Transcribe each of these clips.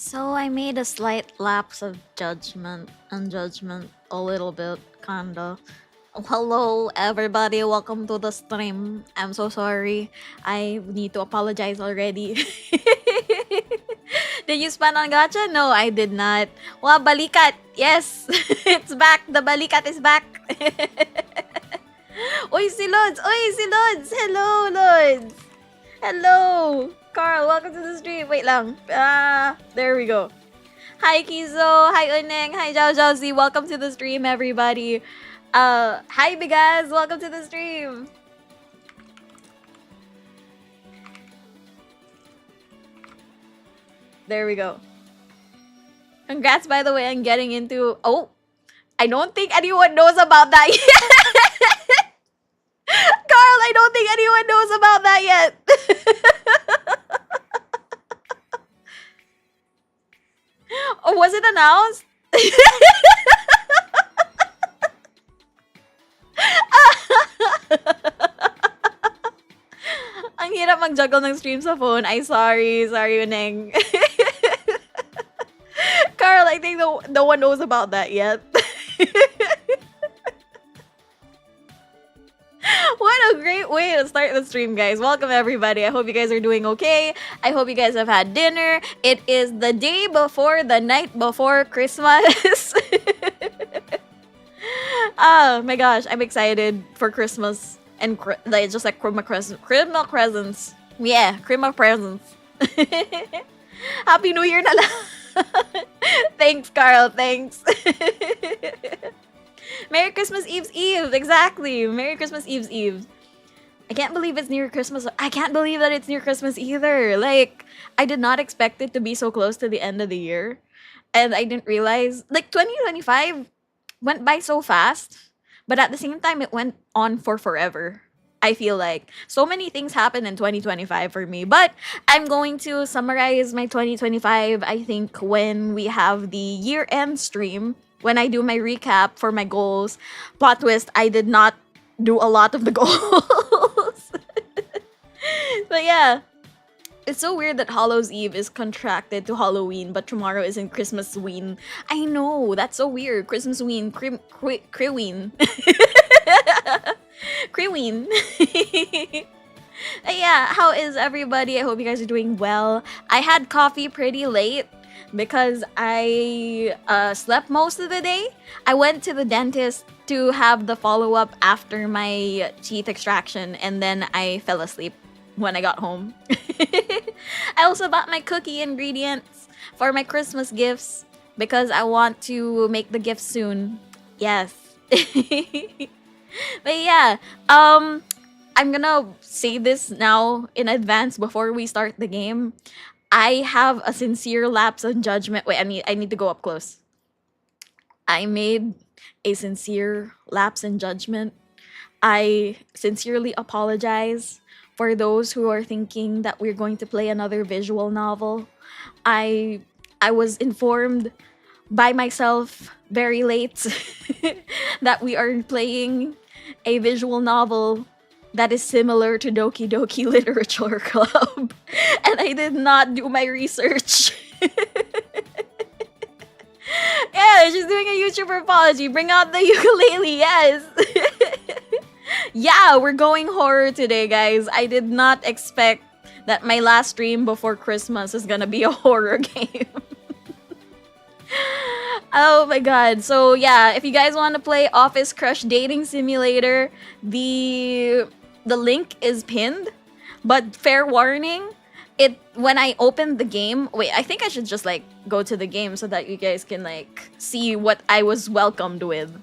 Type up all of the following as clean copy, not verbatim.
So I made a slight lapse of judgment and judgment a little bit, kinda. Hello everybody, welcome to the stream. I'm so sorry. I need to apologize already. Did you spend on gacha? No, I did not. Wow, balikat! Yes! It's back! The balikat is back! Oy, si Lods! Oy, si Lods! Hello, Lods! Hello! Carl, welcome to the stream. Wait lang. There we go. Hi, Kizo. Hi, Uneng. Hi, Zhao Zhao Z. Welcome to the stream, everybody. Hi, Bigaz. Welcome to the stream. There we go. Congrats, by the way, on getting into... Oh, I don't think anyone knows about that yet. Carl, I don't think anyone knows about that yet. Oh, was it announced? Ang hirap mag-juggle ng stream sa phone. Sorry, Uneng. Carl, I think no one knows about that yet. What a great way to start the stream, guys. Welcome, everybody. I hope you guys are doing okay. I hope you guys have had dinner. It is the day before, the night before Christmas. Oh my gosh, I'm excited for Christmas and just like Christmas presents. Yeah, Christmas presents. Happy New Year na lang. Thanks, Carl. Thanks. Merry Christmas Eve's Eve. Exactly. Merry Christmas Eve's Eve. I can't believe it's near Christmas. I can't believe that it's near Christmas either. Like, I did not expect it to be so close to the end of the year. And I didn't realize, like, 2025 went by so fast. But at the same time, it went on for forever. I feel like so many things happened in 2025 for me. But I'm going to summarize my 2025, I think, when we have the year-end stream. When I do my recap for my goals. Plot twist, I did not do a lot of the goals. But yeah, it's so weird that Hallows Eve is contracted to Halloween, but tomorrow isn't Christmas-ween. I know, that's so weird. Christmas-ween, Creween. Creween. Yeah, how is everybody? I hope you guys are doing well. I had coffee pretty late because I slept most of the day. I went to the dentist to have the follow-up after my teeth extraction, and then I fell asleep when I got home. I also bought my cookie ingredients for my Christmas gifts because I want to make the gifts soon. Yes. But yeah, I'm gonna say this now in advance before we start the game. I have a sincere lapse in judgment. Wait, I need to go up close. I made a sincere lapse in judgment. I sincerely apologize for those who are thinking that we're going to play another visual novel. I was informed by myself very late that we are playing a visual novel that is similar to Doki Doki Literature Club. And I did not do my research. Yeah, she's doing a YouTuber apology. Bring out the ukulele, yes. Yeah, we're going horror today, guys. I did not expect that my last stream before Christmas is gonna be a horror game. Oh my god. So yeah, if you guys want to play Office Crush Dating Simulator, the link is pinned. But fair warning, when I opened the game, wait, I think I should just like go to the game so that you guys can like see what I was welcomed with.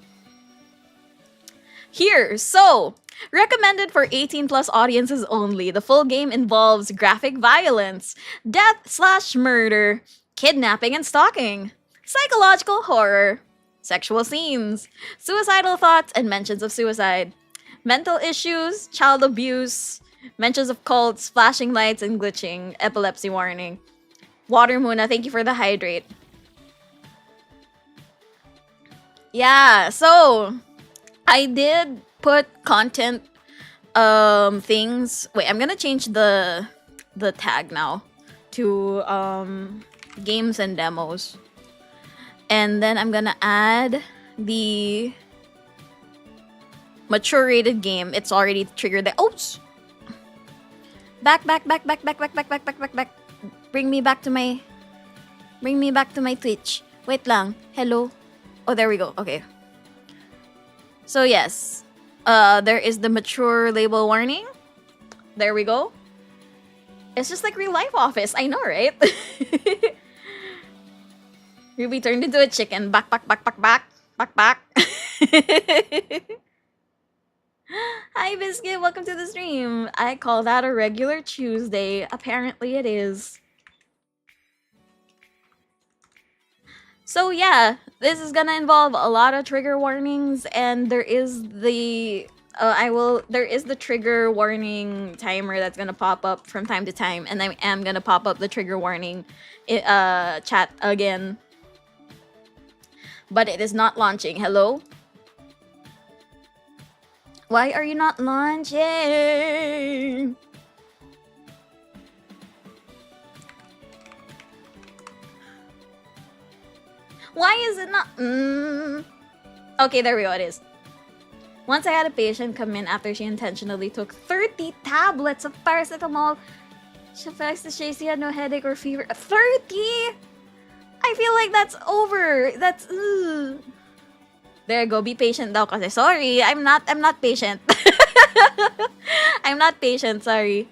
Here, so recommended for 18 plus audiences only. The full game involves graphic violence, death/murder, kidnapping and stalking, psychological horror, sexual scenes, suicidal thoughts and mentions of suicide, mental issues, child abuse, mentions of cults, flashing lights and glitching, epilepsy warning. Water Muna, thank you for the hydrate. Yeah, so I did put content things. Wait, I'm gonna change the tag now to games and demos. And then I'm gonna add the mature rated game. It's already triggered the back. Bring me back to my Twitch. Wait lang. Hello. Oh, there we go. Okay. So yes. There is the mature label warning. There we go. It's just like real life Office. I know, right? Ruby turned into a chicken. Back. Hi, Biscuit. Welcome to the stream. I call that a regular Tuesday. Apparently it is. So yeah, this is gonna involve a lot of trigger warnings, and there is the trigger warning timer that's gonna pop up from time to time, and I am gonna pop up the trigger warning chat again. But it is not launching. Hello? Why are you not launching? Why is it not? Okay, there we go. It is. Once I had a patient come in after she intentionally took 30 tablets of paracetamol. She had no headache or fever. 30? I feel like that's over. That's There you go. Be patient daw kasi. Sorry, I'm not patient. I'm not patient, sorry.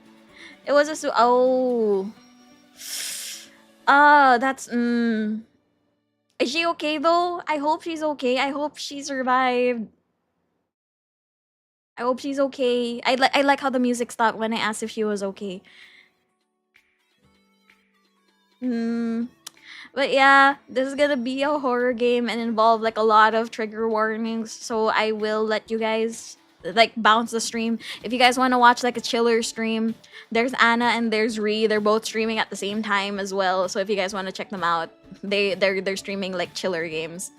It was a that's Is she okay though? I hope she's okay. I hope she survived. I hope she's okay. I like how the music stopped when I asked if she was okay. But yeah, this is gonna be a horror game and involve like a lot of trigger warnings. So I will let you guys like bounce the stream. If you guys want to watch like a chiller stream, there's Anna and there's Ree. They're both streaming at the same time as well. So if you guys want to check them out, they're streaming like chiller games.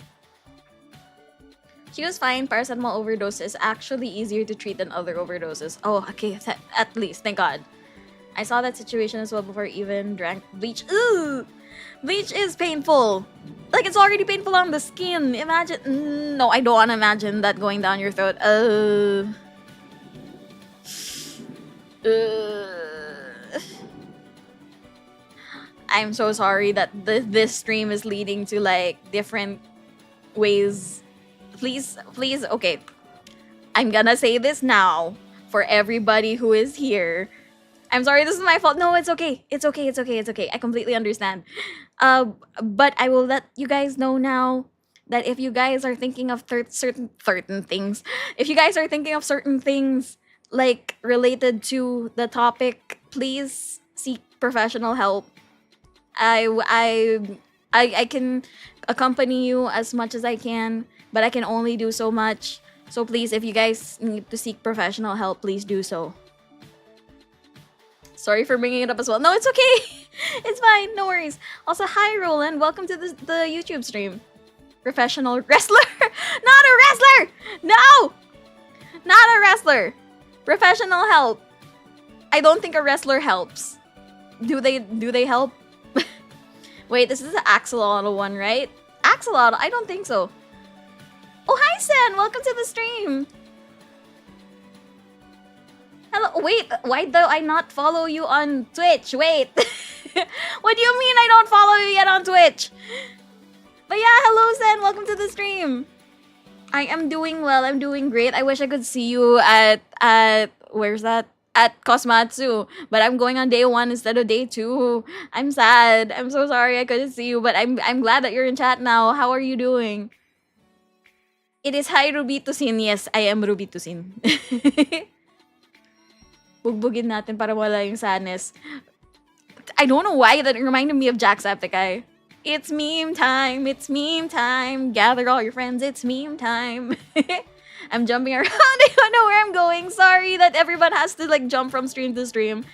She was fine. Paracetamol overdose is actually easier to treat than other overdoses. Oh, okay. At least, thank God. I saw that situation as well before I even drank bleach. Ooh! Bleach is painful. Like, it's already painful on the skin. Imagine... no, I don't want to imagine that going down your throat. I'm so sorry that this stream is leading to, like, different ways. Please, okay. I'm gonna say this now for everybody who is here. I'm sorry, this is my fault. No, it's okay. It's okay. I completely understand. But I will let you guys know now that if you guys are thinking of certain things, if you guys are thinking of certain things like related to the topic, please seek professional help. I can accompany you as much as I can, but I can only do so much. So please, if you guys need to seek professional help, please do so. Sorry for bringing it up as well. No, it's okay. It's fine. No worries. Also, hi, Roland. Welcome to the YouTube stream. Professional wrestler? Not a wrestler! No! Not a wrestler. Professional help. I don't think a wrestler helps. Do they help? Wait, this is the axolotl one, right? Axolotl? I don't think so. Oh, hi, Sen. Welcome to the stream. Hello. Wait, why do I not follow you on Twitch? Wait. What do you mean I don't follow you yet on Twitch? But yeah, hello, Sen. Welcome to the stream. I am doing well. I'm doing great. I wish I could see you at where's that? At Cosmatsu. But I'm going on day 1 instead of day 2. I'm sad. I'm so sorry I couldn't see you. But I'm glad that you're in chat now. How are you doing? It is hi, Rubitusin. Yes, I am Rubitusin. Bugbugin natin para wala yung sadness. I don't know why that reminded me of Jacksepticeye. It's meme time. It's meme time. Gather all your friends. It's meme time. I'm jumping around. I don't know where I'm going. Sorry that everyone has to like jump from stream to stream.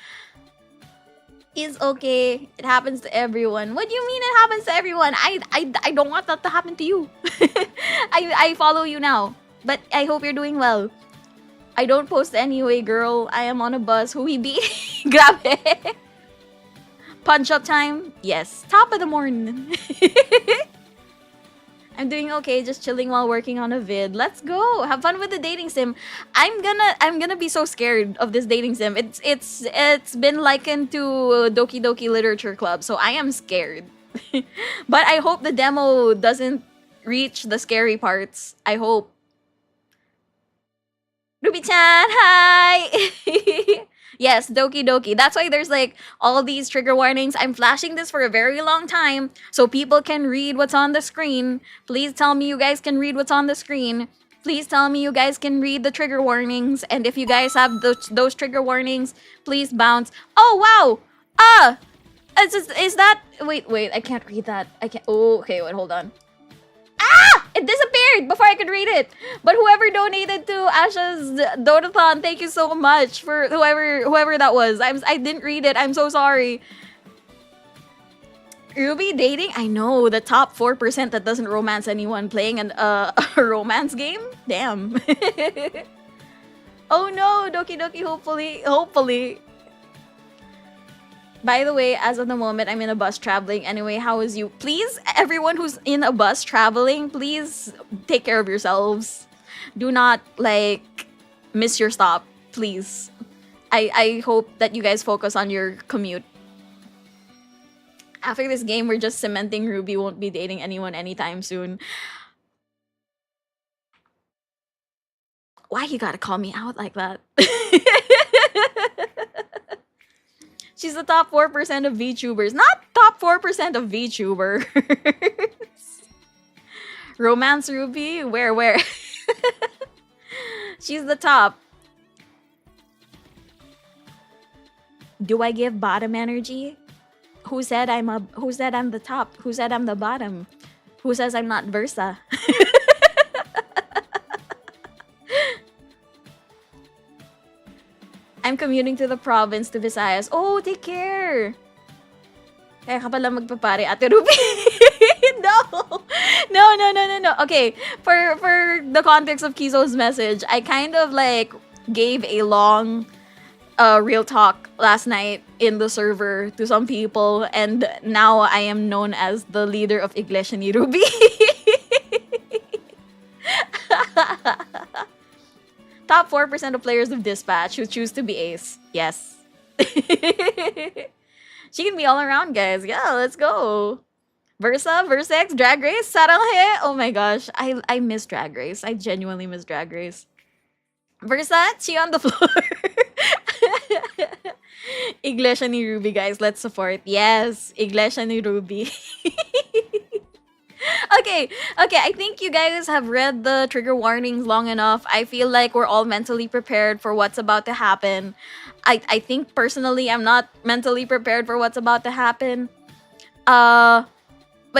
It's okay. It happens to everyone. What do you mean it happens to everyone? I don't want that to happen to you. I follow you now. But I hope you're doing well. I don't post anyway, girl. I am on a bus. Who we be? Grabe. Punch up time? Yes. Top of the morning. I'm doing okay, just chilling while working on a vid. Let's go. Have fun with the dating sim. I'm gonna be so scared of this dating sim. It's been likened to Doki Doki Literature Club, so I am scared. But I hope the demo doesn't reach the scary parts. I hope. Ruby-chan, hi! Yes, Doki Doki. That's why there's like all these trigger warnings. I'm flashing this for a very long time so people can read what's on the screen. Please tell me you guys can read what's on the screen. Please tell me you guys can read the trigger warnings. And if you guys have those trigger warnings, please bounce. Oh, wow! Is that... Wait, I can't read that. I can't... Oh, okay, wait, hold on. It disappeared before I could read it. But whoever donated to Asha's Donathon, thank you so much for whoever that was. I didn't read it. I'm so sorry. Ruby dating? I know, the top 4% that doesn't romance anyone playing a romance game? Damn. Oh no, Doki Doki, hopefully. By the way, as of the moment, I'm in a bus traveling. Anyway, how is you? Please, everyone who's in a bus traveling, please take care of yourselves. Do not, like, miss your stop. Please. I hope that you guys focus on your commute. After this game, we're just cementing Ruby won't be dating anyone anytime soon. Why you gotta call me out like that? She's the top 4% of VTubers. Not top 4% of VTubers. Romance Ruby? Where? She's the top. Do I give bottom energy? Who said I'm the top? Who said I'm the bottom? Who says I'm not Versa? I'm commuting to the province to Visayas. Oh, take care! Kaya ka pala magpapare, Ate Ruby. No. Okay, for the context of Kizo's message, I kind of like gave a long real talk last night in the server to some people, and now I am known as the leader of Iglesia ni Ruby. Top 4% of players of Dispatch who choose to be ace. Yes. She can be all around, guys. Yeah, let's go. Versa, Versex, Drag Race, Saranghe. Oh my gosh. I miss Drag Race. I genuinely miss Drag Race. Versa, she on the floor. Iglesia ni Ruby, guys. Let's support. Yes, Iglesia ni Ruby. Okay, I think you guys have read the trigger warnings long enough. I feel like we're all mentally prepared for what's about to happen. I think personally I'm not mentally prepared for what's about to happen. But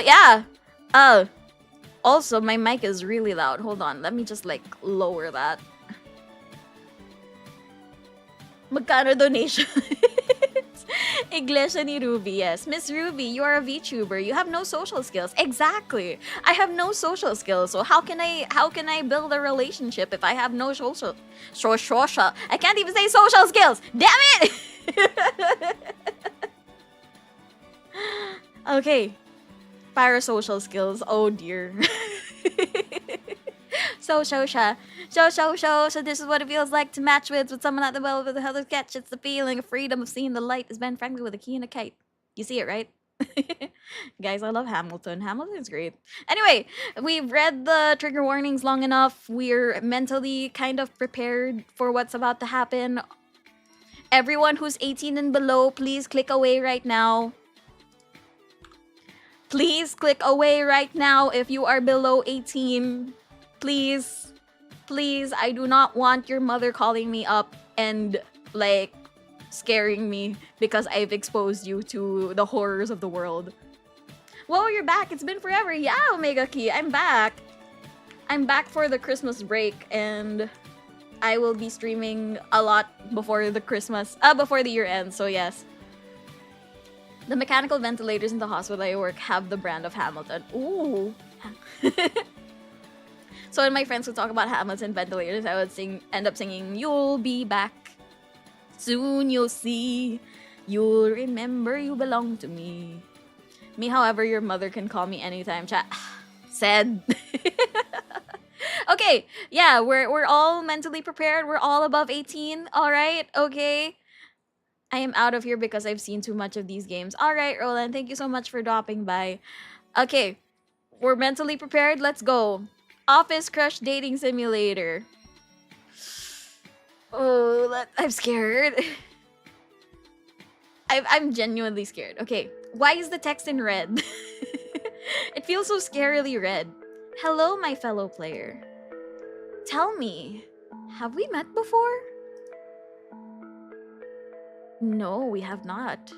yeah. Also my mic is really loud. Hold on, let me just like lower that. Magkano donation? Iglesia ni Ruby, yes. Miss Ruby, you are a VTuber. You have no social skills. Exactly. I have no social skills. So how can I build a relationship if I have no social? I can't even say social skills. Damn it! Okay. Parasocial skills. Oh dear. So this is what it feels like to match with someone at the well with a hell of catch. It's the feeling of freedom of seeing the light, as Ben Franklin with a key and a kite. You see it, right? Guys, I love Hamilton. Hamilton's great. Anyway, we've read the trigger warnings long enough. We're mentally kind of prepared for what's about to happen. Everyone who's 18 and below, please click away right now. Please click away right now if you are below 18. Please, I do not want your mother calling me up and, like, scaring me because I've exposed you to the horrors of the world. Whoa, you're back. It's been forever. Yeah, Omega Key, I'm back. I'm back for the Christmas break, and I will be streaming a lot before the year ends, so yes. The mechanical ventilators in the hospital I work have the brand of Hamilton. Ooh. So when my friends would talk about Hamilton ventilators, I would end up singing, "You'll be back. Soon you'll see. You'll remember you belong to me. Me, however, your mother can call me anytime. Chat. Said. Okay, yeah, we're all mentally prepared. We're all above 18. All right, okay. I am out of here because I've seen too much of these games. All right, Roland, thank you so much for dropping by. Okay, we're mentally prepared. Let's go. Office Crush Dating Simulator. Oh, I'm scared. I'm genuinely scared. Okay, why is the text in red? It feels so scarily red. Hello, my fellow player. Tell me, have we met before? No, we have not.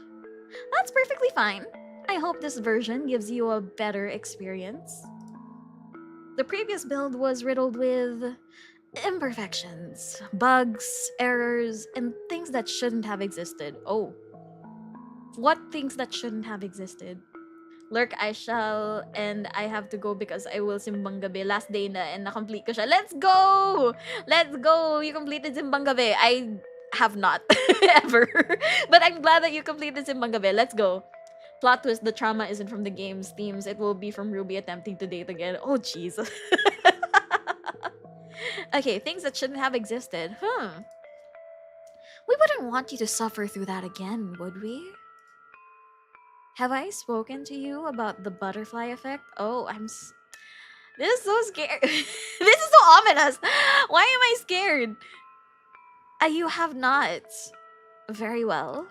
That's perfectly fine. I hope this version gives you a better experience. The previous build was riddled with imperfections, bugs, errors, and things that shouldn't have existed. Oh. What things that shouldn't have existed? Lurk, I shall, and I have to go because I will Simbang Gabi. Last day na, and na-complete ko siya. Let's go! Let's go! You completed Simbang Gabi. I have not, ever. But I'm glad that you completed Simbang Gabi. Let's go. Plot twist, the trauma isn't from the game's themes. It will be from Ruby attempting to date again. Oh, jeez. Okay, things that shouldn't have existed. We wouldn't want you to suffer through that again, would we? Have I spoken to you about the butterfly effect? Oh, this is so scary. This is so ominous. Why am I scared? You have not. Very well.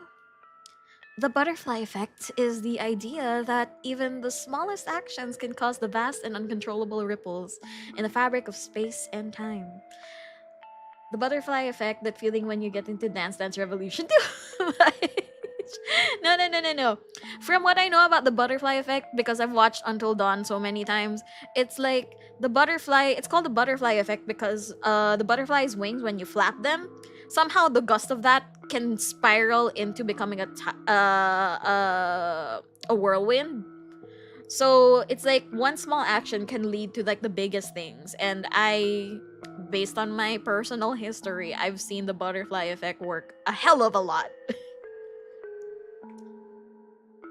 The butterfly effect is the idea that even the smallest actions can cause the vast and uncontrollable ripples in the fabric of space and time. The butterfly effect, that feeling when you get into Dance Dance Revolution. No. From what I know about the butterfly effect, because I've watched Until Dawn so many times, it's like the butterfly, it's called the butterfly effect because the butterfly's wings, when you flap them, somehow the gust of that can spiral into becoming a whirlwind. So it's like one small action can lead to like the biggest things. And based on my personal history, I've seen the butterfly effect work a hell of a lot.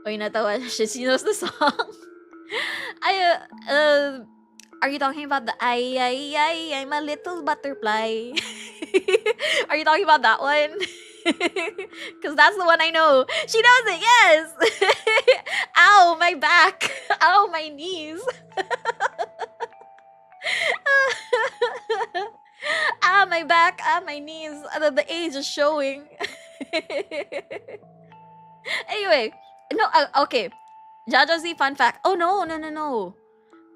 Oy, natawa she knows the song. Are you talking about the I'm a little butterfly? Are you talking about that one? Because that's the one I know. She knows it, yes! Ow, my back. Ow, my knees. Ah, my back. Ah, my knees. The age is showing. Anyway, no, okay. Jaja Z fun fact. Oh, no.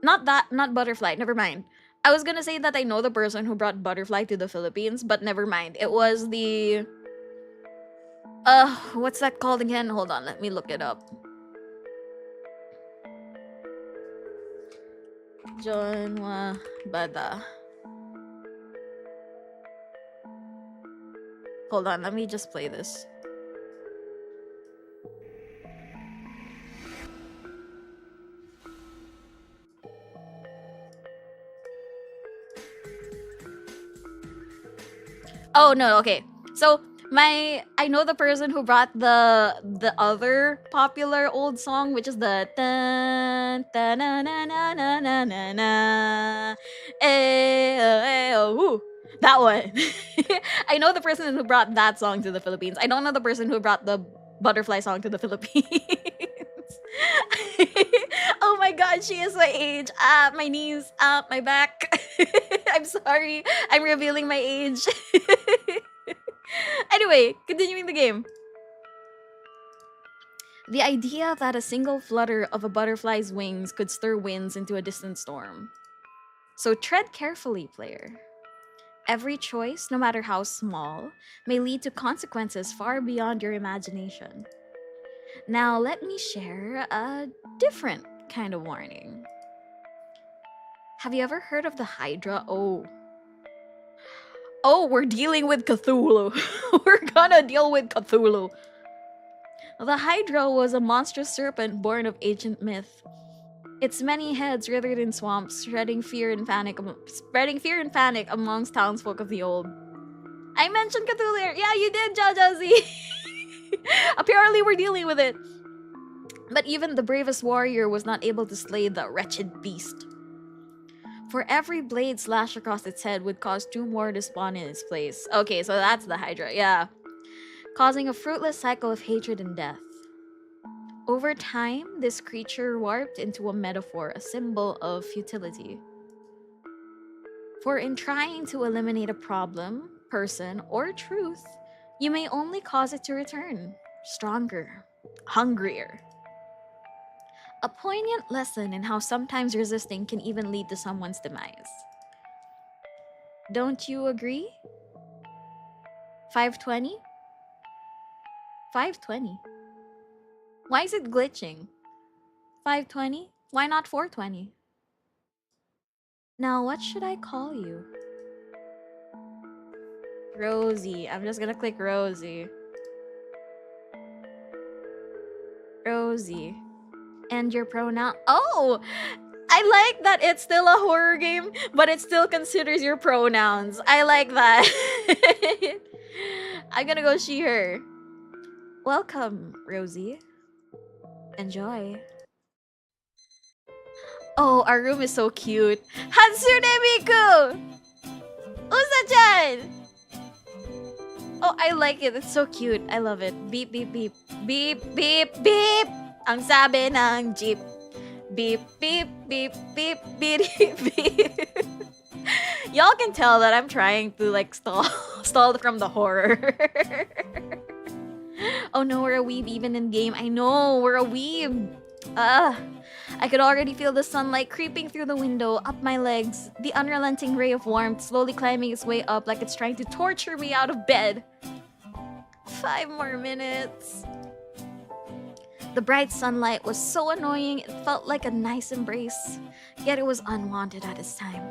Not butterfly. Never mind. I was gonna say that I know the person who brought butterfly to the Philippines, but never mind. It was the... what's that called again? Hold on, let me look it up. Jonwa Bada. Hold on, let me just play this. Oh no, okay. So I know the person who brought the other popular old song, which is the dun, dun, na na na na na na na that one. I know the person who brought that song to the Philippines. I don't know the person who brought the butterfly song to the Philippines. Oh my god, she is my age. My knees, my back. I'm sorry. I'm revealing my age. Anyway, continuing the game. The idea that a single flutter of a butterfly's wings could stir winds into a distant storm. So tread carefully, player. Every choice, no matter how small, may lead to consequences far beyond your imagination. Now, let me share a different kind of warning. Have you ever heard of the Hydra? Oh, we're dealing with Cthulhu. We're gonna deal with Cthulhu. The Hydra was a monstrous serpent born of ancient myth. Its many heads writhed in swamps, spreading fear and panic amongst townsfolk of the old. I mentioned Cthulhu. Yeah, you did, Jaja Z. Apparently, we're dealing with it. But even the bravest warrior was not able to slay the wretched beast. For every blade slashed across its head would cause 2 more to spawn in its place. Okay, so that's the Hydra, yeah. Causing a fruitless cycle of hatred and death. Over time, this creature warped into a metaphor, a symbol of futility. For in trying to eliminate a problem, person, or truth, you may only cause it to return, stronger, hungrier. A poignant lesson in how sometimes resisting can even lead to someone's demise. Don't you agree? 520? 520. Why is it glitching? 520? Why not 420? Now, what should I call you? Rosie. I'm just gonna click Rosie. Rosie. And your pronoun. Oh! I like that it's still a horror game, but it still considers your pronouns. I like that. I'm gonna go she, her. Welcome, Rosie. Enjoy. Oh, our room is so cute. Hatsune Miku! Usa-chan! Oh, I like it. It's so cute. I love it. Beep, beep, beep. Beep, beep, beep! Ang sabi ng jeep. Beep, beep, beep, beep, beep, beep. Y'all can tell that I'm trying to like stall from the horror. Oh no, we're a weeb even in game. I know, we're a weeb. I could already feel the sunlight creeping through the window, up my legs, the unrelenting ray of warmth slowly climbing its way up like it's trying to torture me out of bed. 5 more minutes. The bright sunlight was so annoying, it felt like a nice embrace, yet it was unwanted at its time.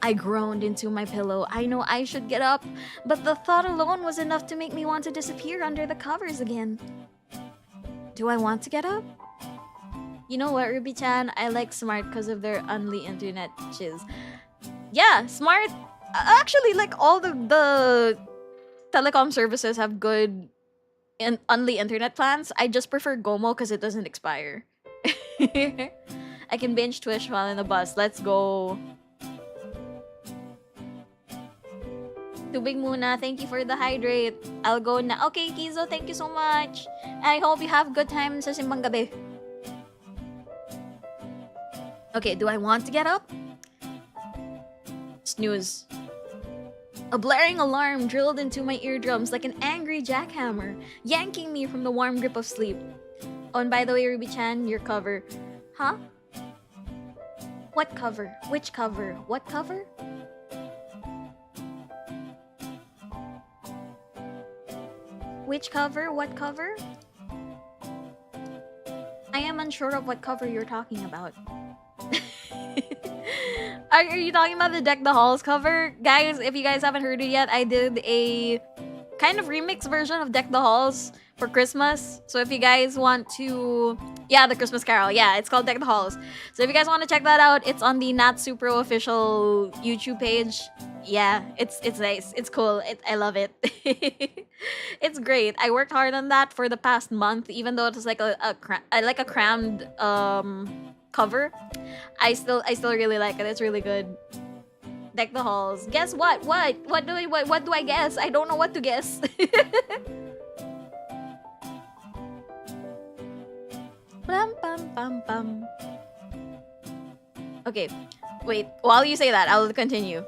I groaned into my pillow. I know I should get up, but the thought alone was enough to make me want to disappear under the covers again. Do I want to get up? You know what, Ruby-chan? I like Smart because of their only internet chiz. Yeah, Smart. Actually, like all the telecom services have good and only internet plans. I just prefer Gomo because it doesn't expire. I can binge Twitch while in the bus. Let's go. Tubig muna. Thank you for the hydrate. I'll go na. Okay, Kizo, thank you so much. I hope you have good time sa simbang gabi. Okay, do I want to get up? Snooze. A blaring alarm drilled into my eardrums like an angry jackhammer, yanking me from the warm grip of sleep. Oh, and by the way, Ruby-chan, your cover. Huh? What cover? Which cover? What cover? Which cover? What cover? I am unsure of what cover you're talking about. Are you talking about the Deck the Halls cover? Guys, if you guys haven't heard it yet, I did a kind of remix version of Deck the Halls for Christmas. So if you guys want to... Yeah, the Christmas Carol. Yeah, it's called Deck the Halls. So if you guys want to check that out, it's on the Natsu Pro official YouTube page. Yeah, it's nice. It's cool. I love it. It's great. I worked hard on that for the past month, even though it was like a crammed cover. I still really like it. It's really good. Deck the Halls. Guess what? What do I guess? I don't know what to guess. Pam pam pam pam. Okay, wait. While you say that, I'll continue.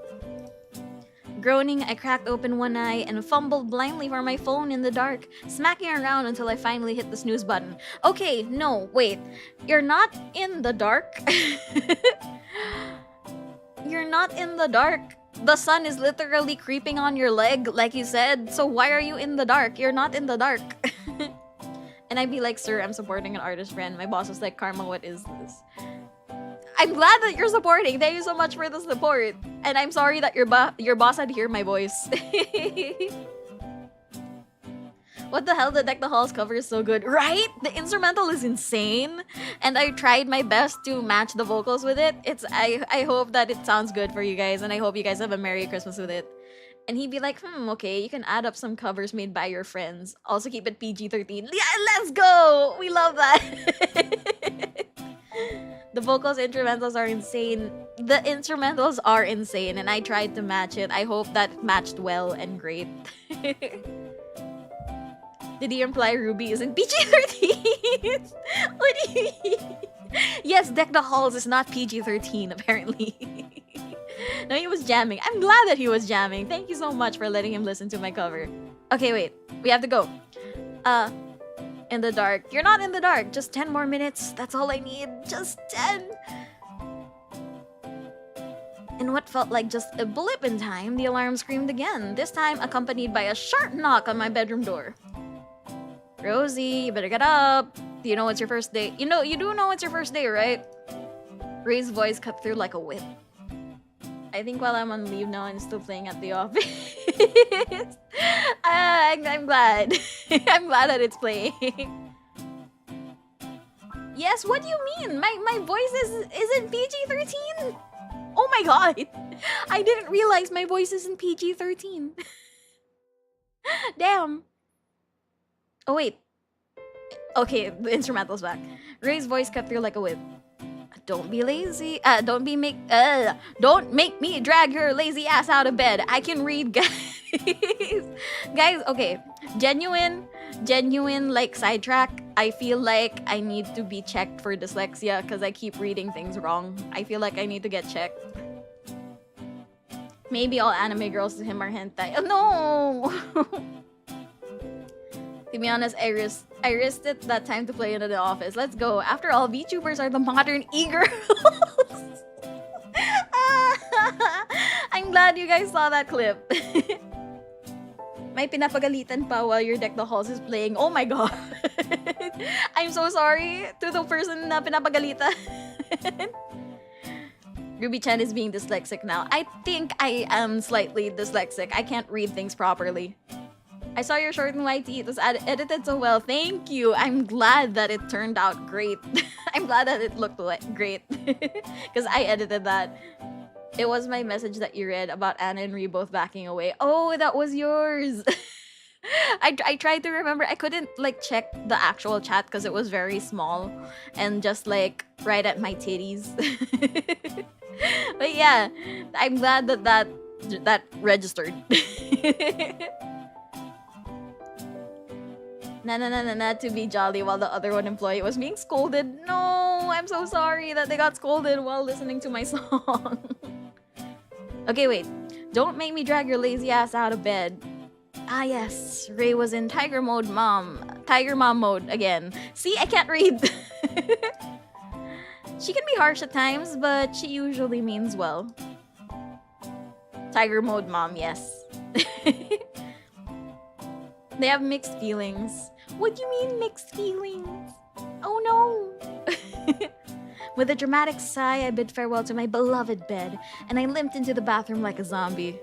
Groaning, I cracked open one eye and fumbled blindly for my phone in the dark, smacking around until I finally hit the snooze button. Okay, no, wait. You're not in the dark? You're not in the dark. The sun is literally creeping on your leg, like you said, so why are you in the dark? You're not in the dark. And I'd be like, sir, I'm supporting an artist friend. My boss was like, Karma, what is this? I'm glad that you're supporting. Thank you so much for the support. And I'm sorry that your boss had to hear my voice. What the hell? The Deck the Halls cover is so good, right? The instrumental is insane, and I tried my best to match the vocals with it. I hope that it sounds good for you guys, and I hope you guys have a Merry Christmas with it. And he'd be like, okay, you can add up some covers made by your friends. Also keep it PG-13. Yeah, let's go! We love that! The vocals, instrumentals are insane. The instrumentals are insane, and I tried to match it. I hope that matched well and great. Did he imply Ruby isn't PG-13? What do you mean? Yes, Deck the Halls is not PG-13, apparently. No, he was jamming. I'm glad that he was jamming. Thank you so much for letting him listen to my cover. Okay, wait. We have to go. In the dark. You're not in the dark. Just 10 more minutes. That's all I need. Just 10. In what felt like just a blip in time, the alarm screamed again, this time accompanied by a sharp knock on my bedroom door. Rosie, you better get up. Do you know it's your first day? You do know it's your first day, right? Ray's voice cut through like a whip. I think while I'm on leave now, I'm still playing at the office. I'm glad. I'm glad that it's playing. Yes, what do you mean? My voice isn't PG-13? Oh my god! I didn't realize my voice isn't PG-13. Damn. Oh wait. Okay, the instrumental's back. Ray's voice cut through like a whip. Don't be lazy. Don't make me drag your lazy ass out of bed. I can read, guys. Guys, okay. Genuine like sidetrack. I feel like I need to be checked for dyslexia because I keep reading things wrong. I feel like I need to get checked. Maybe all anime girls to him are hentai. Oh, no. To be honest, I risked it that time to play into the office. Let's go. After all, VTubers are the modern e-girls. I'm glad you guys saw that clip. May pinapagalitan pa while your Deck the Halls is playing. Oh my god. I'm so sorry to the person na pinapagalitan. Ruby-chan is being dyslexic now. I think I am slightly dyslexic. I can't read things properly. I saw your short in YT. It was edited so well. Thank you. I'm glad that it turned out great. I'm glad that it looked great. Because I edited that. It was my message that you read about Anna and Ree both backing away. Oh, that was yours. I tried to remember. I couldn't like check the actual chat because it was very small and just like right at my titties. But yeah, I'm glad that registered. Na to be jolly while the other one employee was being scolded. No, I'm so sorry that they got scolded while listening to my song. Okay, wait. Don't make me drag your lazy ass out of bed. Ah, yes. Ray was in Tiger Mom mode again. See, I can't read. She can be harsh at times, but she usually means well. Tiger Mode Mom, yes. They have mixed feelings. What do you mean mixed feelings? Oh no! With a dramatic sigh, I bid farewell to my beloved bed, and I limped into the bathroom like a zombie.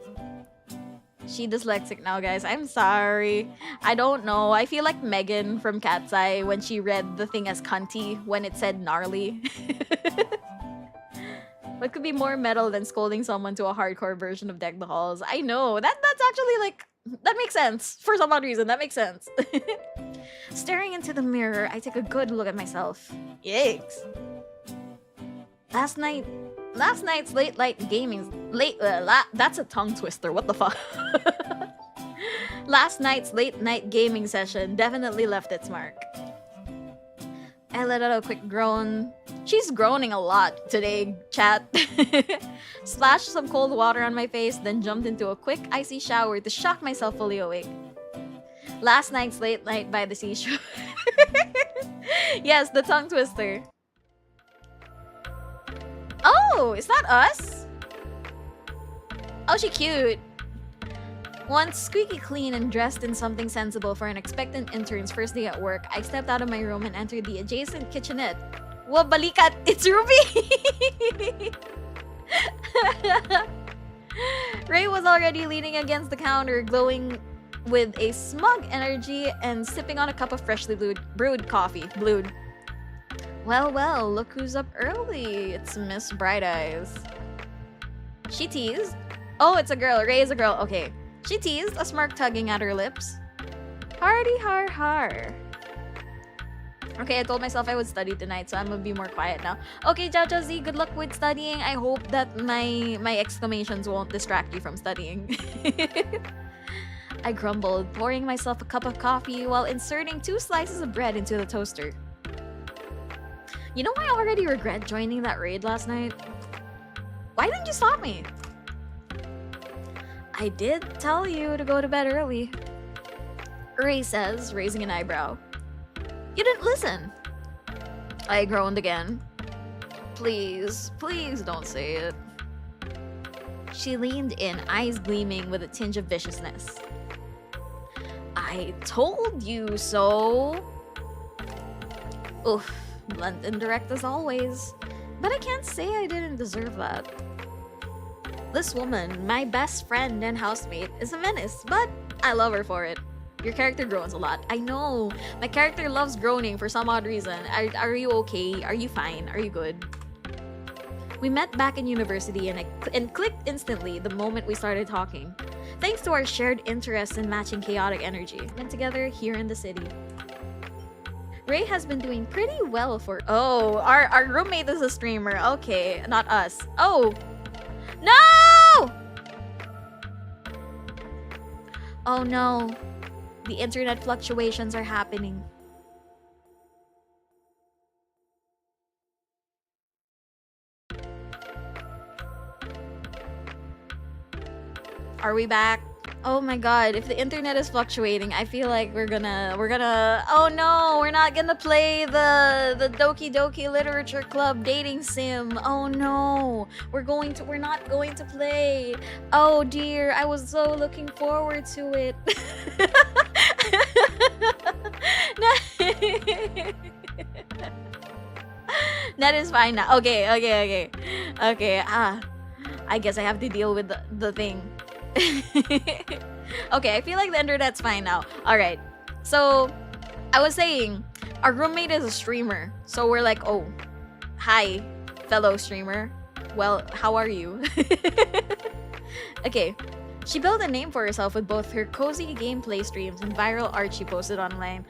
She dyslexic now, guys. I'm sorry. I don't know. I feel like Megan from Cat's Eye when she read the thing as cunty when it said gnarly. What could be more metal than scolding someone to a hardcore version of Deck the Halls? I know. That's actually like... That makes sense. For some odd reason, that makes sense. Staring into the mirror, I take a good look at myself. Yikes. Last night's late night gaming... that's a tongue twister. What the fuck? Last night's late night gaming session definitely left its mark. I let out a quick groan. She's groaning a lot today, chat. Splashed some cold water on my face, then jumped into a quick icy shower to shock myself fully awake. Last night's late night by the seashore. Yes, the tongue twister. Oh, is that us? Oh, she cute. Once squeaky clean and dressed in something sensible for an expectant intern's first day at work, I stepped out of my room and entered the adjacent kitchenette. Whoa, balikat! It's Ruby! Ray was already leaning against the counter, glowing with a smug energy and sipping on a cup of freshly brewed coffee. Well, look who's up early. It's Miss Bright Eyes. She teased. Oh, it's a girl. Ray is a girl. Okay. She teased, a smirk tugging at her lips. Hardy har har. Okay, I told myself I would study tonight, so I'm gonna be more quiet now. Okay, Jaja Z, good luck with studying. I hope that my exclamations won't distract you from studying. I grumbled, pouring myself a cup of coffee while inserting 2 slices of bread into the toaster. You know, I already regret joining that raid last night. Why didn't you stop me? I did tell you to go to bed early. Ray says, raising an eyebrow. You didn't listen. I groaned again. Please, please don't say it. She leaned in, eyes gleaming with a tinge of viciousness. I told you so. Oof, blunt and direct as always. But I can't say I didn't deserve that. This woman, my best friend and housemate, is a menace, but I love her for it. Your character groans a lot. I know. My character loves groaning for some odd reason. Are you okay? Are you fine? Are you good? We met back in university and clicked instantly the moment we started talking. Thanks to our shared interests in matching chaotic energy. And together here in the city. Ray has been doing pretty well for... Oh, our roommate is a streamer. Okay, not us. Oh! No! Oh no. The internet fluctuations are happening. Are we back? Oh my god, if the internet is fluctuating, I feel like we're gonna oh no, we're not gonna play the Doki Doki Literature Club dating sim. Oh no. We're not going to play. Oh dear, I was so looking forward to it. That is fine now. Okay. I guess I have to deal with the thing. Okay, I feel like the internet's fine now. Alright, so I was saying, our roommate is a streamer. So we're like, oh, hi, fellow streamer. Well, how are you? Okay, she built a name for herself with both her cozy gameplay streams and viral art she posted online.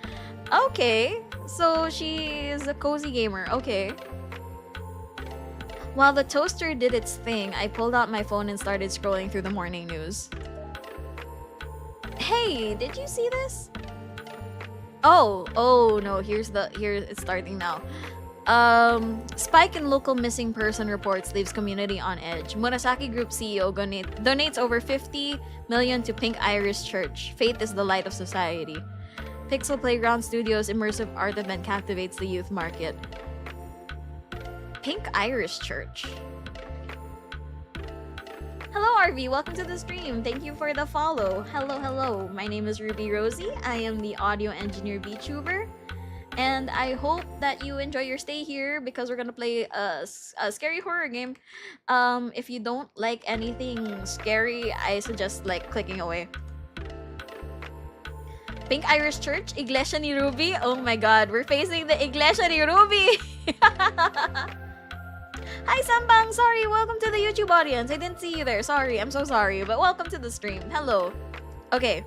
Okay, so she is a cozy gamer. Okay. While the toaster did its thing, I pulled out my phone and started scrolling through the morning news. Hey, did you see this? Oh no, here it's starting now. Spike in local missing person reports leaves community on edge. Murasaki Group CEO donates over 50 million to Pink Iris Church. Faith is the light of society. Pixel Playground Studios immersive art event captivates the youth market. Pink Irish Church. Hello RV, welcome to the stream. Thank you for the follow. Hello. My name is rubiirosie. I am the audio engineer Vtuber. And I hope that you enjoy your stay here because we're gonna play a scary horror game. If you don't like anything scary, I suggest like clicking away. Pink Irish Church, Iglesia ni Ruby. Oh my god, we're facing the Iglesia ni Ruby. Hi Sambang, sorry, welcome to the YouTube audience. I didn't see you there, sorry, I'm so sorry, but welcome to the stream. Hello. Okay,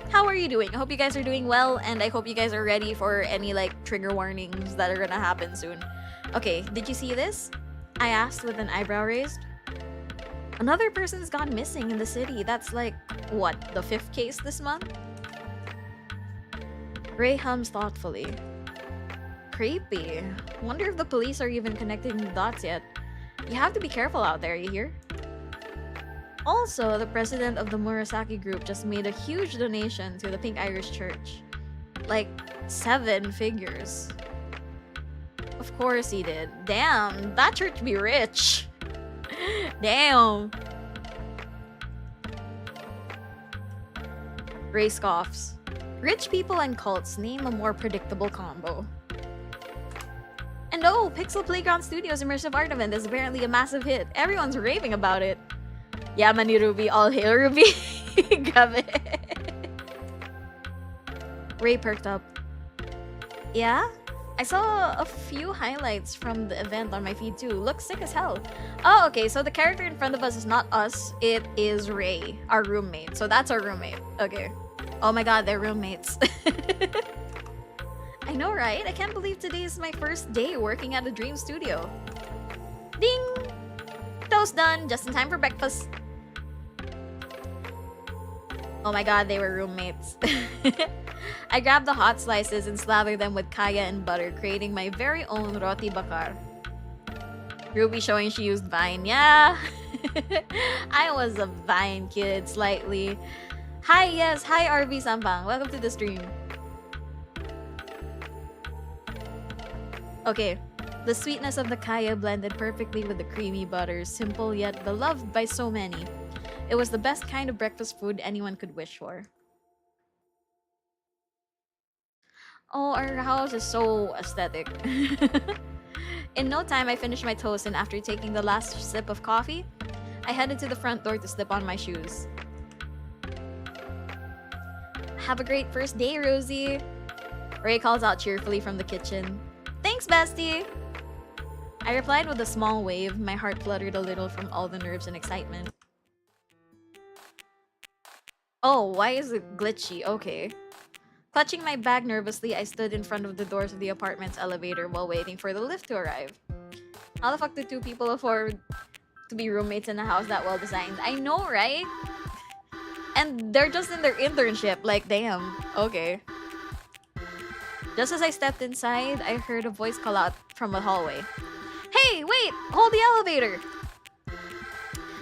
how are you doing? I hope you guys are doing well, and I hope you guys are ready for any like trigger warnings that are gonna happen soon. Okay, did you see this? I asked with an eyebrow raised. Another person's gone missing in the city. That's like, what, the 5th case this month? Ray hums thoughtfully. Creepy. Wonder if the police are even connecting the dots yet. You have to be careful out there, you hear? Also, the president of the Murasaki Group just made a huge donation to the Pink Irish Church. Like, 7 figures. Of course he did. Damn, that church be rich. Damn. Ray scoffs. Rich people and cults, name a more predictable combo. And oh, Pixel Playground Studios immersive art event is apparently a massive hit. Everyone's raving about it. Yaman ni Ruby, all hail Ruby. Grabe. Ray perked up. Yeah? I saw a few highlights from the event on my feed too. Looks sick as hell. Oh, okay, so the character in front of us is not us. It is Ray, our roommate. So that's our roommate. Okay. Oh my god, they're roommates. I know, right? I can't believe today is my first day working at a dream studio. Ding! Toast done, just in time for breakfast. Oh my god, they were roommates. I grabbed the hot slices and slathered them with kaya and butter, creating my very own roti bakar. Ruby showing she used Vine. Yeah! I was a Vine kid, slightly. Hi, yes. Hi, RV Sampang. Welcome to the stream. Okay. The sweetness of the kaya blended perfectly with the creamy butter, simple yet beloved by so many. It was the best kind of breakfast food anyone could wish for. Oh, our house is so aesthetic. In no time, I finished my toast, and after taking the last sip of coffee, I headed to the front door to slip on my shoes. Have a great first day, Rosie. Ray calls out cheerfully from the kitchen. Thanks, bestie! I replied with a small wave. My heart fluttered a little from all the nerves and excitement. Oh, why is it glitchy? Okay. Clutching my bag nervously, I stood in front of the doors of the apartment's elevator while waiting for the lift to arrive. How the fuck do two people afford to be roommates in a house that well designed? I know, right? And they're just in their internship, like damn. Okay. Just as I stepped inside, I heard a voice call out from the hallway. Hey, wait! Hold the elevator!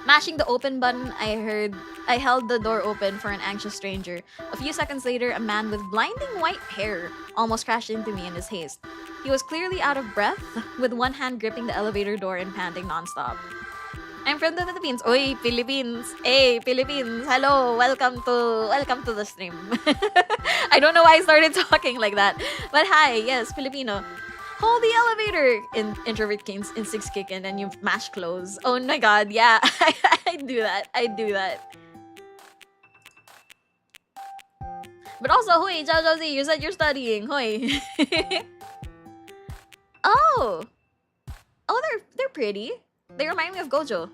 Mashing the open button, I held the door open for an anxious stranger. A few seconds later, a man with blinding white hair almost crashed into me in his haste. He was clearly out of breath, with one hand gripping the elevator door and panting nonstop. I'm from the Philippines. Oi, Philippines. Hey, Philippines. Hello. Welcome to the stream. I don't know why I started talking like that. But hi, yes, Filipino. Hold the elevator! Introvert instincts kick in and you mash close. Oh my god, yeah. I do that. I do that. But also, hoy, Zhao Z, you said you're studying. Hoy. Oh! Oh, they're pretty. They remind me of Gojo.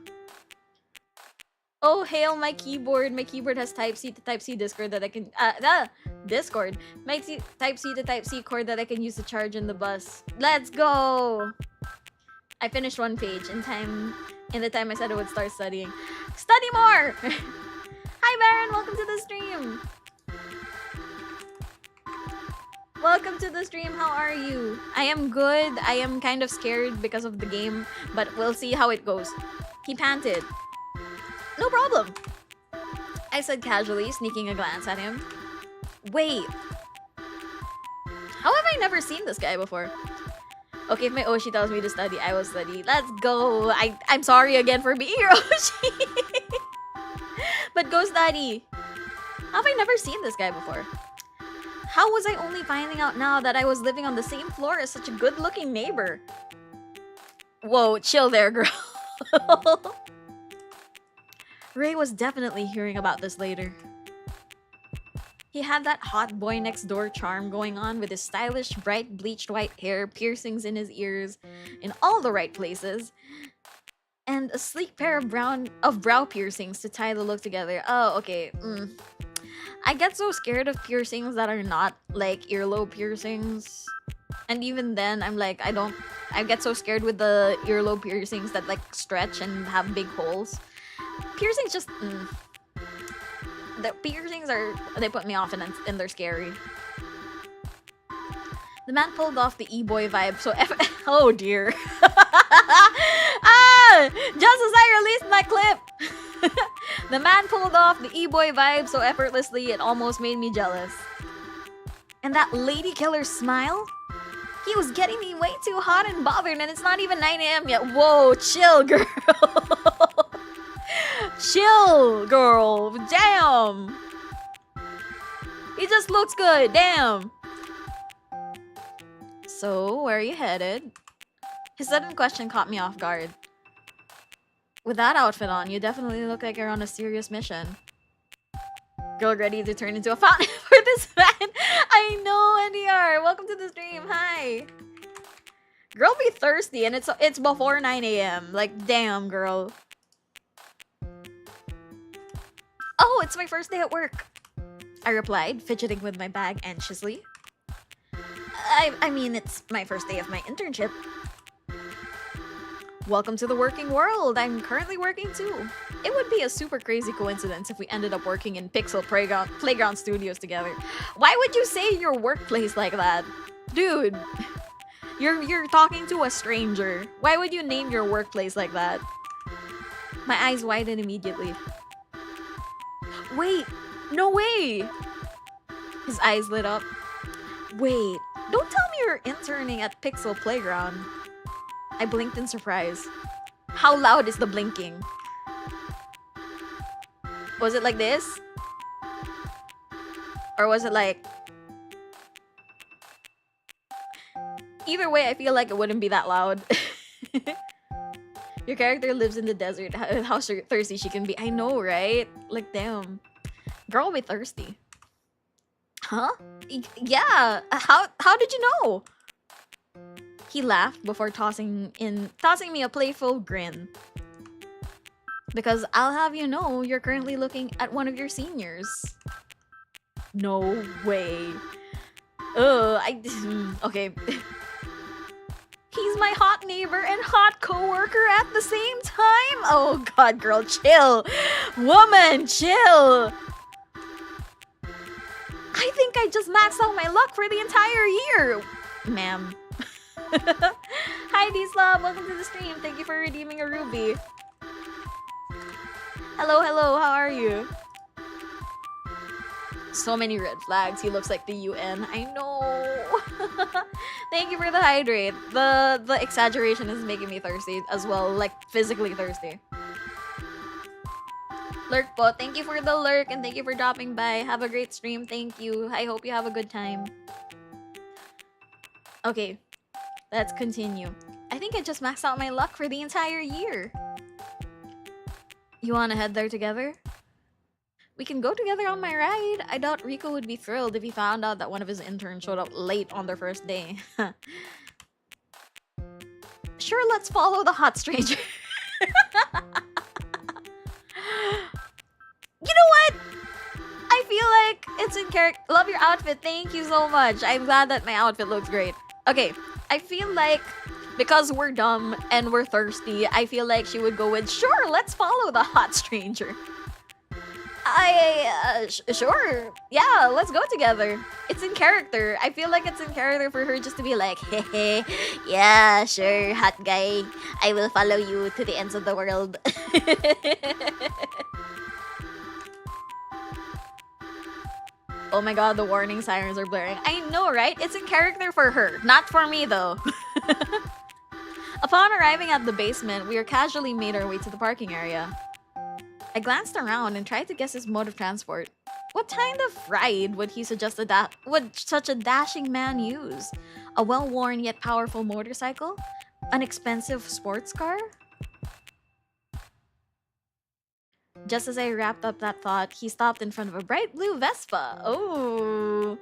Oh, hail my keyboard. My keyboard has Type-C to Type-C Discord that I can... Discord. My Type-C to Type-C cord that I can use to charge in the bus. Let's go! I finished one page in the time I said I would start studying. Study more! Hi, Baron! Welcome to the stream! Welcome to the stream. How are you? I am good. I am kind of scared because of the game, but we'll see how it goes. He panted. No problem, I said casually, sneaking a glance at him. Wait. How have I never seen this guy before? Okay, if my Oshi tells me to study, I will study. Let's go. I'm sorry again for being your Oshi. But go study. How have I never seen this guy before? How was I only finding out now that I was living on the same floor as such a good-looking neighbor? Whoa, chill there, girl. Ray was definitely hearing about this later. He had that hot boy next door charm going on with his stylish, bright, bleached white hair, piercings in his ears, in all the right places, and a sleek pair of brow piercings to tie the look together. Oh, okay. I get so scared of piercings that are not like earlobe piercings. And even then, I'm like, I get so scared with the earlobe piercings that like stretch and have big holes. Piercings just... The piercings they put me off and they're scary. The man pulled off the e-boy vibe, so oh dear. Just as I released my clip! The man pulled off the e-boy vibe so effortlessly it almost made me jealous. And that lady killer smile? He was getting me way too hot and bothered, and it's not even 9 AM yet. Whoa, chill, girl. Chill, girl. Damn. He just looks good. Damn. So, where are you headed? His sudden question caught me off guard. With that outfit on, you definitely look like you're on a serious mission. Girl ready to turn into a fountain for this man. I know, NDR. Welcome to the stream. Hi. Girl be thirsty and it's before 9 a.m. Like, damn, girl. Oh, it's my first day at work. I replied, fidgeting with my bag anxiously. I mean, it's my first day of my internship. Welcome to the working world. I'm currently working too. It would be a super crazy coincidence if we ended up working in Pixel Playground Studios together. Why would you say your workplace like that? Dude, you're talking to a stranger. Why would you name your workplace like that? My eyes widened immediately. Wait, no way! His eyes lit up. Wait, don't tell me you're interning at Pixel Playground. I blinked in surprise. How loud is the blinking? Was it like this? Or was it like... Either way, I feel like it wouldn't be that loud. Your character lives in the desert. How thirsty she can be. I know, right? Like, damn. Girl be thirsty. Huh? Yeah. How did you know? He laughed before tossing me a playful grin. Because I'll have you know, you're currently looking at one of your seniors. No way. Okay. He's my hot neighbor and hot coworker at the same time? Oh god, girl, chill. Woman, chill. I think I just maxed out my luck for the entire year. Ma'am. Hi, D-Slob. Welcome to the stream. Thank you for redeeming a ruby. Hello, hello. How are you? So many red flags. He looks like the UN. I know. Thank you for the hydrate. The exaggeration is making me thirsty as well, like physically thirsty. Lurk po, thank you for the lurk and thank you for dropping by. Have a great stream. Thank you. I hope you have a good time. Okay, let's continue. I think I just maxed out my luck for the entire year. You wanna head there together? We can go together on my ride. I doubt Rico would be thrilled if he found out that one of his interns showed up late on their first day. Sure, let's follow the hot stranger. You know what? I feel like it's in character. Love your outfit. Thank you so much. I'm glad that my outfit looks great. Okay, I feel like because we're dumb and we're thirsty, I feel like she would go with, sure, let's follow the hot stranger. Sure. Yeah, let's go together. It's in character. I feel like it's in character for her just to be like, hehe, yeah, sure, hot guy. I will follow you to the ends of the world. Oh my god, the warning sirens are blaring. I know, right? It's in character for her. Not for me, though. Upon arriving at the basement, we casually made our way to the parking area. I glanced around and tried to guess his mode of transport. What kind of ride would he suggest would such a dashing man use? A well-worn yet powerful motorcycle? An expensive sports car? Just as I wrapped up that thought, he stopped in front of a bright blue Vespa. Oh.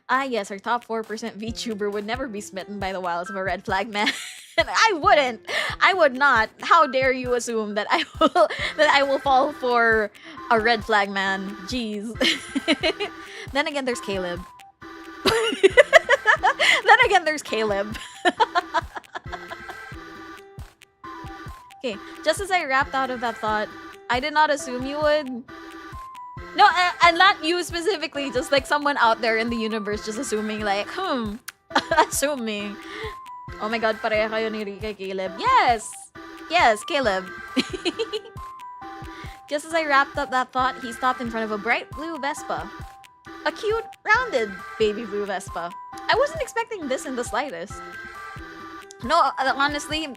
Ah yes, our top 4% VTuber would never be smitten by the wiles of a red flag man. I wouldn't. I would not. How dare you assume that I will fall for a red flag man? Jeez. Then again, there's Caleb. Then again, there's Caleb. Okay, just as I wrapped out of that thought, I did not assume you would. No, and not you specifically, just like someone out there in the universe just assuming like, assuming. Oh my god, pareha kayo ni Rika, Caleb. Yes! Yes, Caleb. Just as I wrapped up that thought, he stopped in front of a bright blue Vespa. A cute, rounded baby blue Vespa. I wasn't expecting this in the slightest. No, honestly,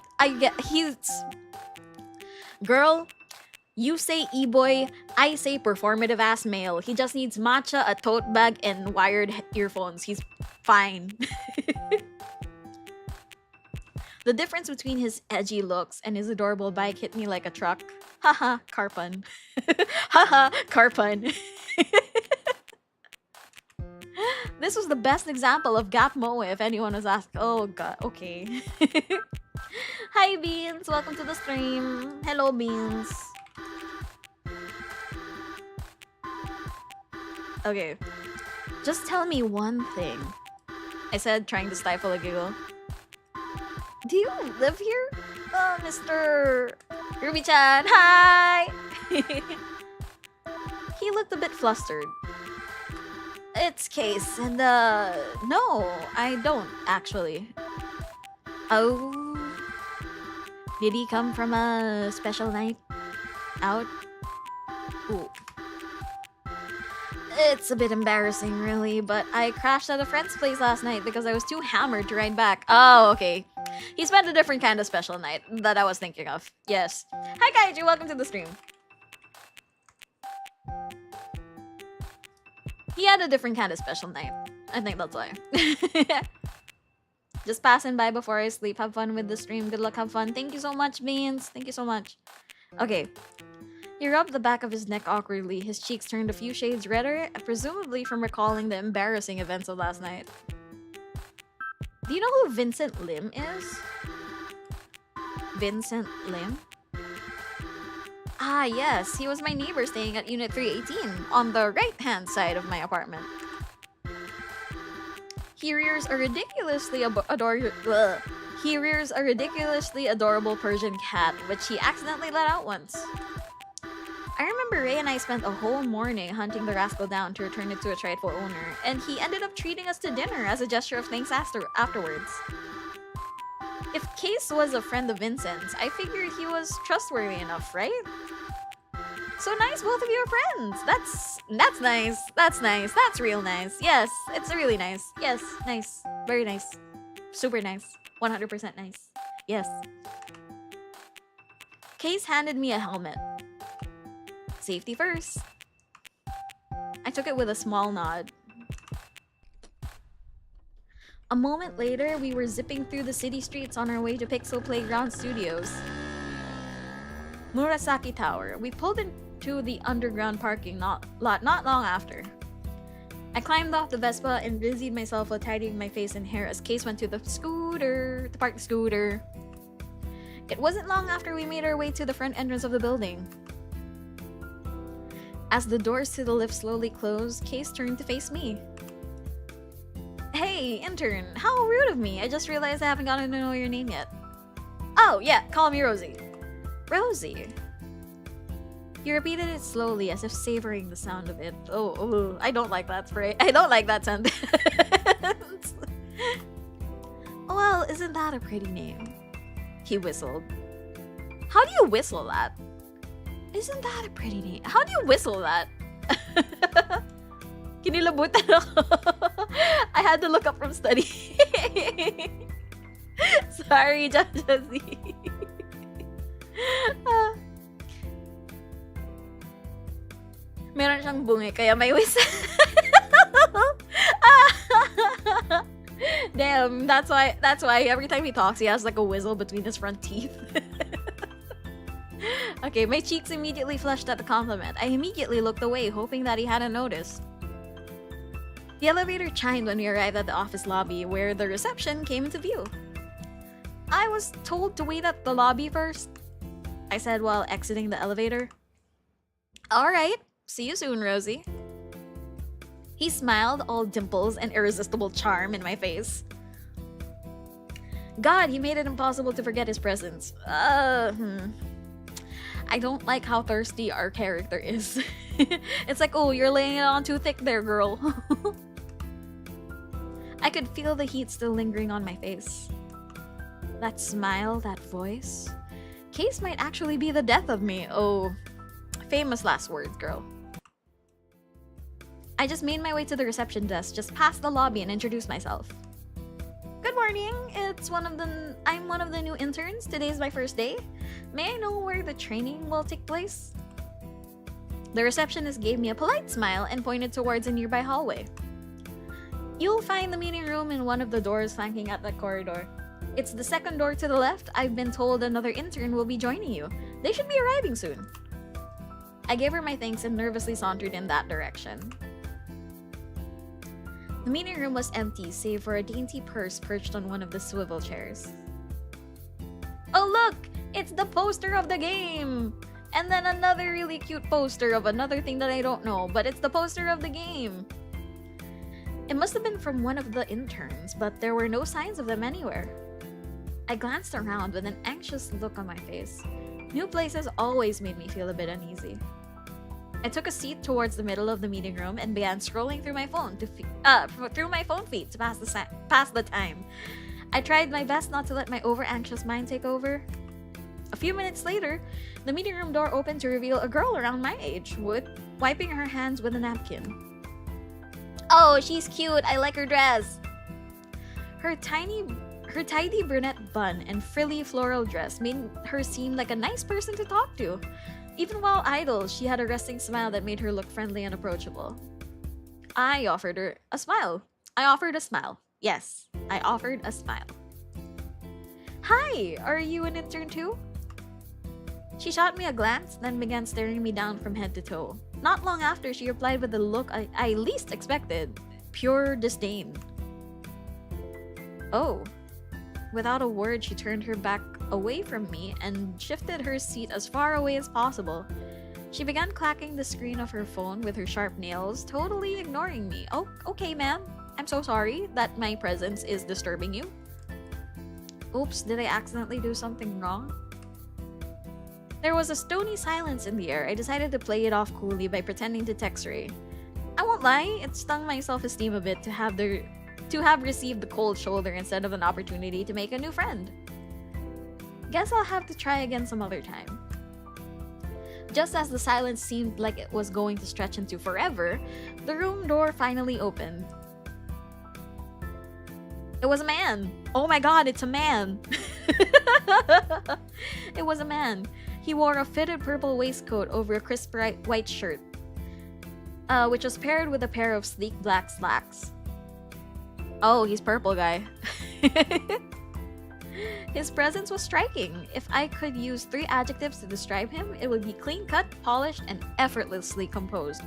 he's... Girl, you say e-boy, I say performative-ass male. He just needs matcha, a tote bag, and wired earphones. He's fine. The difference between his edgy looks and his adorable bike hit me like a truck. Haha, car pun. Haha, car pun. This was the best example of gap moe if anyone was asked. Oh god, okay. Hi Beans, welcome to the stream. Hello Beans. Okay, just tell me one thing. I said, trying to stifle a giggle. Do you live here? Mr. Ruby-chan, hi! He looked a bit flustered. It's Case, and no, I don't, actually. Oh, did he come from a special night out? Ooh. It's a bit embarrassing, really, but I crashed at a friend's place last night because I was too hammered to ride back. Oh, okay. He spent a different kind of special night that I was thinking of. Yes. Hi, Kaiju. Welcome to the stream. He had a different kind of special night. I think that's why. Just passing by before I sleep. Have fun with the stream. Good luck. Have fun. Thank you so much, Beans. Thank you so much. Okay. He rubbed the back of his neck awkwardly. His cheeks turned a few shades redder, presumably from recalling the embarrassing events of last night. Do you know who Vincent Lim is? Vincent Lim? Ah, yes. He was my neighbor staying at Unit 318 on the right-hand side of my apartment. He rears a ridiculously adorable Persian cat, which he accidentally let out once. I remember Ray and I spent a whole morning hunting the rascal down to return it to its rightful owner, and he ended up treating us to dinner as a gesture of thanks afterwards. If Case was a friend of Vincent's, I figured he was trustworthy enough, right? So nice, both of you are friends. That's nice. That's nice. That's real nice. Yes, it's really nice. Yes, nice. Very nice. Super nice. 100% nice. Yes. Case handed me a helmet. Safety first. I took it with a small nod. A moment later, we were zipping through the city streets on our way to Pixel Playground Studios. Murasaki Tower. We pulled into the underground parking lot not long after. I climbed off the Vespa and busied myself with tidying my face and hair as Case went to the parked scooter. It wasn't long after we made our way to the front entrance of the building. As the doors to the lift slowly closed, Case turned to face me. Hey, intern, how rude of me. I just realized I haven't gotten to know your name yet. Oh, yeah, call me Rosie. Rosie. He repeated it slowly as if savoring the sound of it. Oh, I don't like that phrase. I don't like that sentence. Well, isn't that a pretty name? He whistled. How do you whistle that? Isn't that a pretty name? How do you whistle that? Kinilabutan ako. I had to look up from study. Sorry, Jajazi. Meron siyang bungi, kaya may whistle. Damn, that's why every time he talks, he has like a whistle between his front teeth. Okay, my cheeks immediately flushed at the compliment. I immediately looked away, hoping that he hadn't noticed. The elevator chimed when we arrived at the office lobby, where the reception came into view. I was told to wait at the lobby first, I said while exiting the elevator. Alright, see you soon, Rosie. He smiled, all dimples and irresistible charm in my face. God, he made it impossible to forget his presence. I don't like how thirsty our character is. It's like, oh, you're laying it on too thick there, girl. I could feel the heat still lingering on my face. That smile, that voice. Case might actually be the death of me. Oh, famous last words, girl. I just made my way to the reception desk, just past the lobby, and introduced myself. Good morning. I'm one of the new interns. Today's my first day. May I know where the training will take place? The receptionist gave me a polite smile and pointed towards a nearby hallway. You'll find the meeting room in one of the doors flanking at that corridor. It's the second door to the left. I've been told another intern will be joining you. They should be arriving soon. I gave her my thanks and nervously sauntered in that direction. The meeting room was empty, save for a dainty purse perched on one of the swivel chairs. Oh look! It's the poster of the game! And then another really cute poster of another thing that I don't know, but it's the poster of the game! It must have been from one of the interns, but there were no signs of them anywhere. I glanced around with an anxious look on my face. New places always made me feel a bit uneasy. I took a seat towards the middle of the meeting room and began scrolling through my phone feed to pass the time. I tried my best not to let my over-anxious mind take over. A few minutes later, the meeting room door opened to reveal a girl around my age, wiping her hands with a napkin. Oh, she's cute. I like her dress. Her tidy brunette bun and frilly floral dress made her seem like a nice person to talk to. Even while idle, she had a resting smile that made her look friendly and approachable. I offered her a smile. Yes, I offered a smile. Hi, are you an intern too? She shot me a glance, then began staring me down from head to toe. Not long after, she replied with the look I least expected. Pure disdain. Oh. Without a word, she turned her back away from me and shifted her seat as far away as possible. She began clacking the screen of her phone with her sharp nails, totally ignoring me. Oh, okay, ma'am. I'm so sorry that my presence is disturbing you. Oops, did I accidentally do something wrong? There was a stony silence in the air. I decided to play it off coolly by pretending to text Ray. I won't lie, it stung my self-esteem a bit to have received the cold shoulder instead of an opportunity to make a new friend. Guess I'll have to try again some other time. Just as the silence seemed like it was going to stretch into forever, the room door finally opened. It was a man! Oh my god, it's a man! It was a man. He wore a fitted purple waistcoat over a crisp white shirt, which was paired with a pair of sleek black slacks. Oh, he's purple guy. His presence was striking. If I could use 3 adjectives to describe him, it would be clean-cut, polished, and effortlessly composed.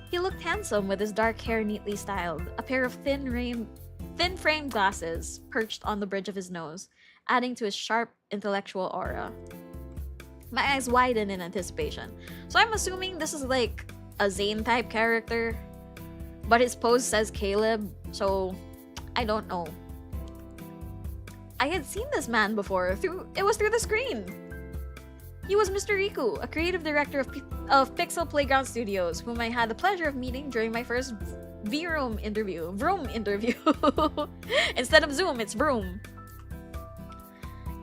He looked handsome with his dark hair neatly styled, a pair of thin-framed glasses perched on the bridge of his nose, adding to his sharp, intellectual aura. My eyes widened in anticipation. So I'm assuming this is like a Zane-type character, but his pose says Caleb, so I don't know. I had seen this man before. It was through the screen. He was Mr. Riku, a creative director of Pixel Playground Studios, whom I had the pleasure of meeting during my first Vroom interview. Instead of Zoom, it's Vroom.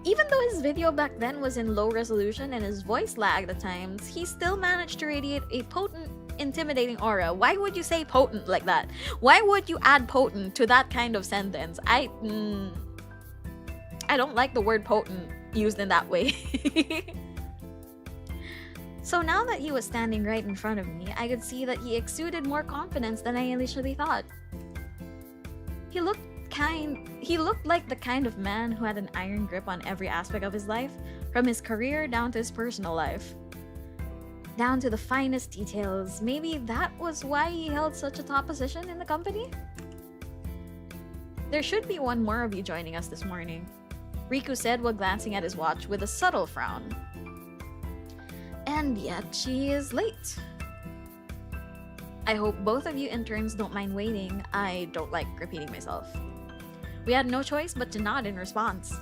Even though his video back then was in low resolution and his voice lagged at times, he still managed to radiate a potent, intimidating aura. Why would you say potent like that? Why would you add potent to that kind of sentence? I don't like the word potent used in that way. So now that he was standing right in front of me, I could see that he exuded more confidence than I initially thought. He looked like the kind of man who had an iron grip on every aspect of his life, from his career down to his personal life. Down to the finest details. Maybe that was why he held such a top position in the company? There should be one more of you joining us this morning, Riku said while glancing at his watch with a subtle frown. And yet she is late. I hope both of you interns don't mind waiting. I don't like repeating myself. We had no choice but to nod in response.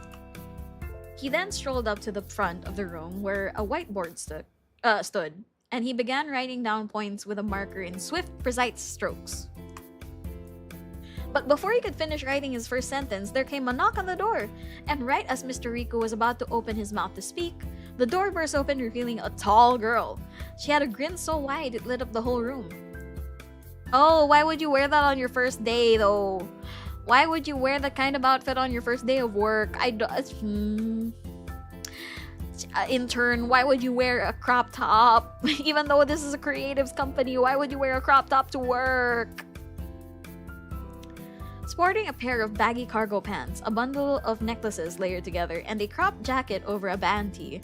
He then strolled up to the front of the room where a whiteboard stood, and he began writing down points with a marker in swift, precise strokes. But before he could finish writing his first sentence, there came a knock on the door, and right as Mr. Riku was about to open his mouth to speak, the door burst open, revealing a tall girl. She had a grin so wide it lit up the whole room. Oh, why would you wear that on your first day, though? Why would you wear that kind of outfit on your first day of work? Intern, why would you wear a crop top? Even though this is a creatives company, why would you wear a crop top to work? Sporting a pair of baggy cargo pants, a bundle of necklaces layered together, and a cropped jacket over a band tee,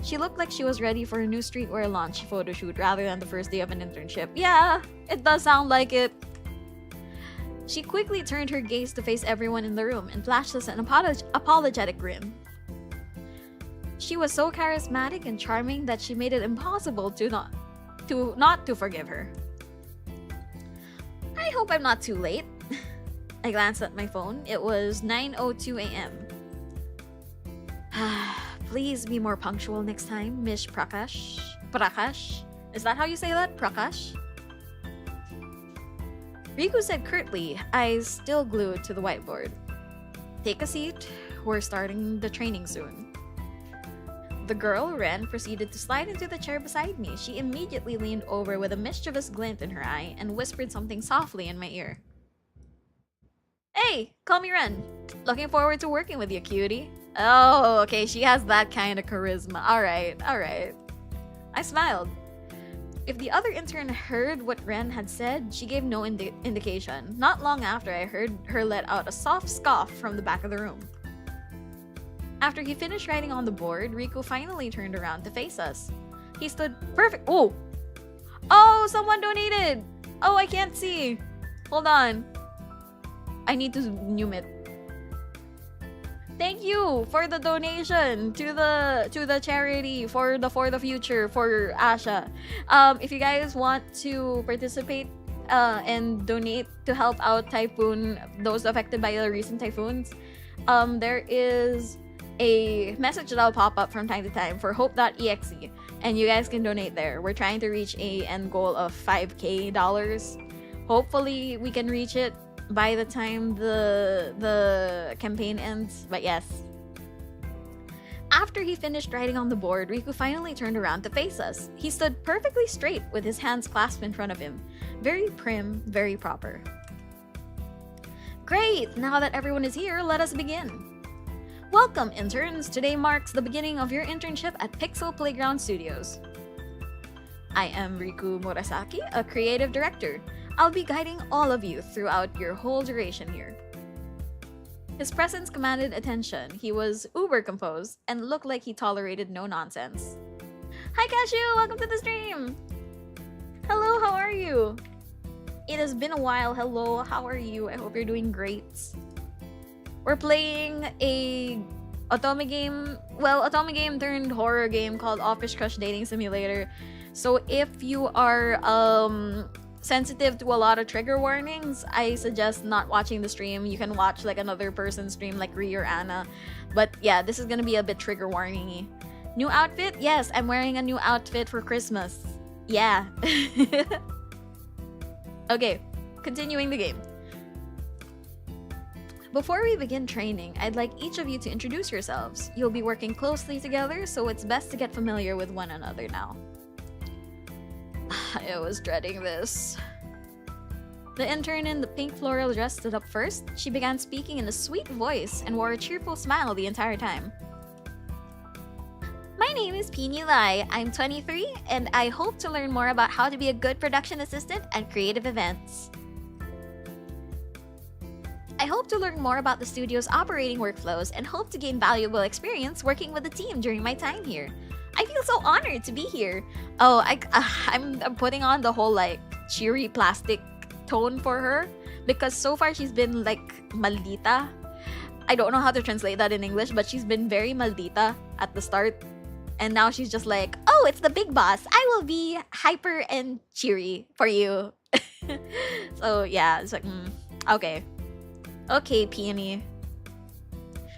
she looked like she was ready for a new streetwear launch photo shoot rather than the first day of an internship. Yeah, it does sound like it. She quickly turned her gaze to face everyone in the room and flashed us an apologetic grin. She was so charismatic and charming that she made it impossible to not to forgive her. I hope I'm not too late. I glanced at my phone. It was 9:02 a.m. Please be more punctual next time, Miss Prakash. Prakash? Is that how you say that? Prakash? Riku said curtly, eyes still glued to the whiteboard. Take a seat. We're starting the training soon. The girl, Ren, proceeded to slide into the chair beside me. She immediately leaned over with a mischievous glint in her eye and whispered something softly in my ear. Hey, call me Ren. Looking forward to working with you, cutie. Oh, okay, she has that kind of charisma. Alright. I smiled. If the other intern heard what Ren had said, she gave no indication. Not long after, I heard her let out a soft scoff from the back of the room. After he finished writing on the board, Riku finally turned around to face us. He stood perfect. Oh! Oh, someone donated! Oh, I can't see. Hold on. I need to zoom it. Thank you for the donation to the charity for the future for Asha. If you guys want to participate and donate to help out those affected by the recent typhoons, there is a message that will pop up from time to time for hope.exe, and you guys can donate there. We're trying to reach a end goal of $5K. Hopefully we can reach it by the time the campaign ends, but yes. After he finished writing on the board, Riku finally turned around to face us. He stood perfectly straight with his hands clasped in front of him. Very prim, very proper. Great! Now that everyone is here, let us begin. Welcome, interns! Today marks the beginning of your internship at Pixel Playground Studios. I am Riku Murasaki, a creative director. I'll be guiding all of you throughout your whole duration here. His presence commanded attention. He was uber composed and looked like he tolerated no nonsense. Hi Cashew! Welcome to the stream! Hello, how are you? It has been a while. Hello, how are you? I hope you're doing great. We're playing a otome game turned horror game called Office Crush Dating Simulator. So if you are sensitive to a lot of trigger warnings, I suggest not watching the stream. You can watch like another person's stream like Ree or Anna. But yeah, this is gonna be a bit trigger warning-y. New outfit? Yes, I'm wearing a new outfit for Christmas. Yeah. Okay, continuing the game. Before we begin training, I'd like each of you to introduce yourselves. You'll be working closely together, so it's best to get familiar with one another now. I was dreading this. The intern in the pink floral dress stood up first. She began speaking in a sweet voice and wore a cheerful smile the entire time. My name is Pini Lai. I'm 23, and I hope to learn more about how to be a good production assistant at creative events. I hope to learn more about the studio's operating workflows and hope to gain valuable experience working with the team during my time here. I feel so honored to be here. Oh, I'm putting on the whole like cheery plastic tone for her because so far she's been like maldita. I don't know how to translate that in English, but she's been very maldita at the start. And now she's just like, oh, it's the big boss. I will be hyper and cheery for you. So yeah, it's like, okay. Okay, Peony.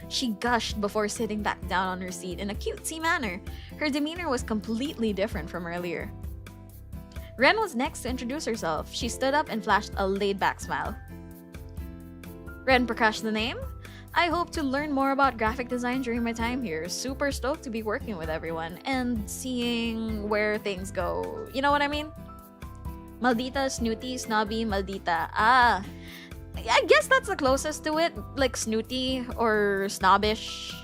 She gushed before sitting back down on her seat in a cutesy manner. Her demeanor was completely different from earlier. Ren was next to introduce herself. She stood up and flashed a laid-back smile. Ren Prakash the name? I hope to learn more about graphic design during my time here. Super stoked to be working with everyone and seeing where things go. You know what I mean? Maldita, snooty, snobby, maldita. Ah, I guess that's the closest to it. Like snooty or snobbish.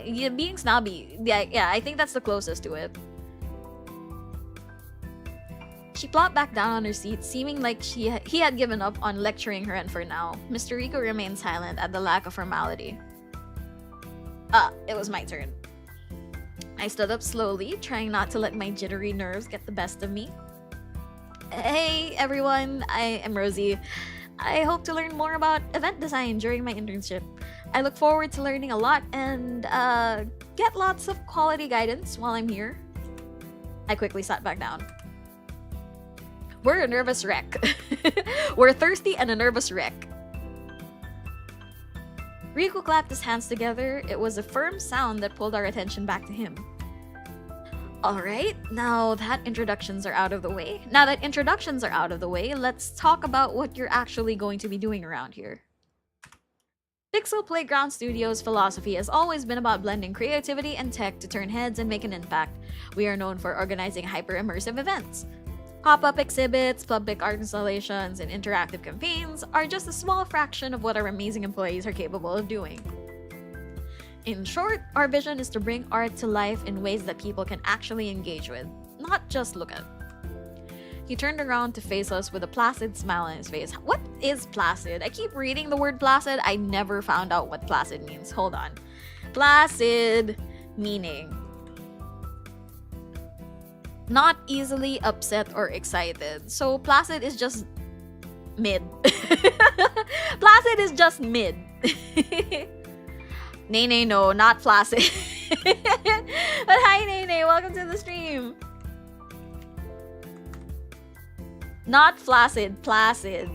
Yeah, being snobby. Yeah, I think that's the closest to it. She plopped back down on her seat, seeming like he had given up on lecturing her, and for now, Mr. Rico remained silent at the lack of formality. It was my turn. I stood up slowly, trying not to let my jittery nerves get the best of me. Hey everyone, I am Rosie. I hope to learn more about event design during my internship. I look forward to learning a lot and get lots of quality guidance while I'm here. I quickly sat back down. We're a nervous wreck. We're thirsty and a nervous wreck. Riku clapped his hands together. It was a firm sound that pulled our attention back to him. Alright, now that introductions are out of the way, let's talk about what you're actually going to be doing around here. Pixel Playground Studios' philosophy has always been about blending creativity and tech to turn heads and make an impact. We are known for organizing hyper-immersive events. Pop-up exhibits, public art installations, and interactive campaigns are just a small fraction of what our amazing employees are capable of doing. In short, our vision is to bring art to life in ways that people can actually engage with, not just look at. He turned around to face us with a placid smile on his face. What is placid? I keep reading the word placid. I never found out what placid means. Hold on. Placid meaning not easily upset or excited. So placid is just mid. Placid is just mid. Nene, no, not flaccid. But hi, Nene, welcome to the stream. Not flaccid, placid.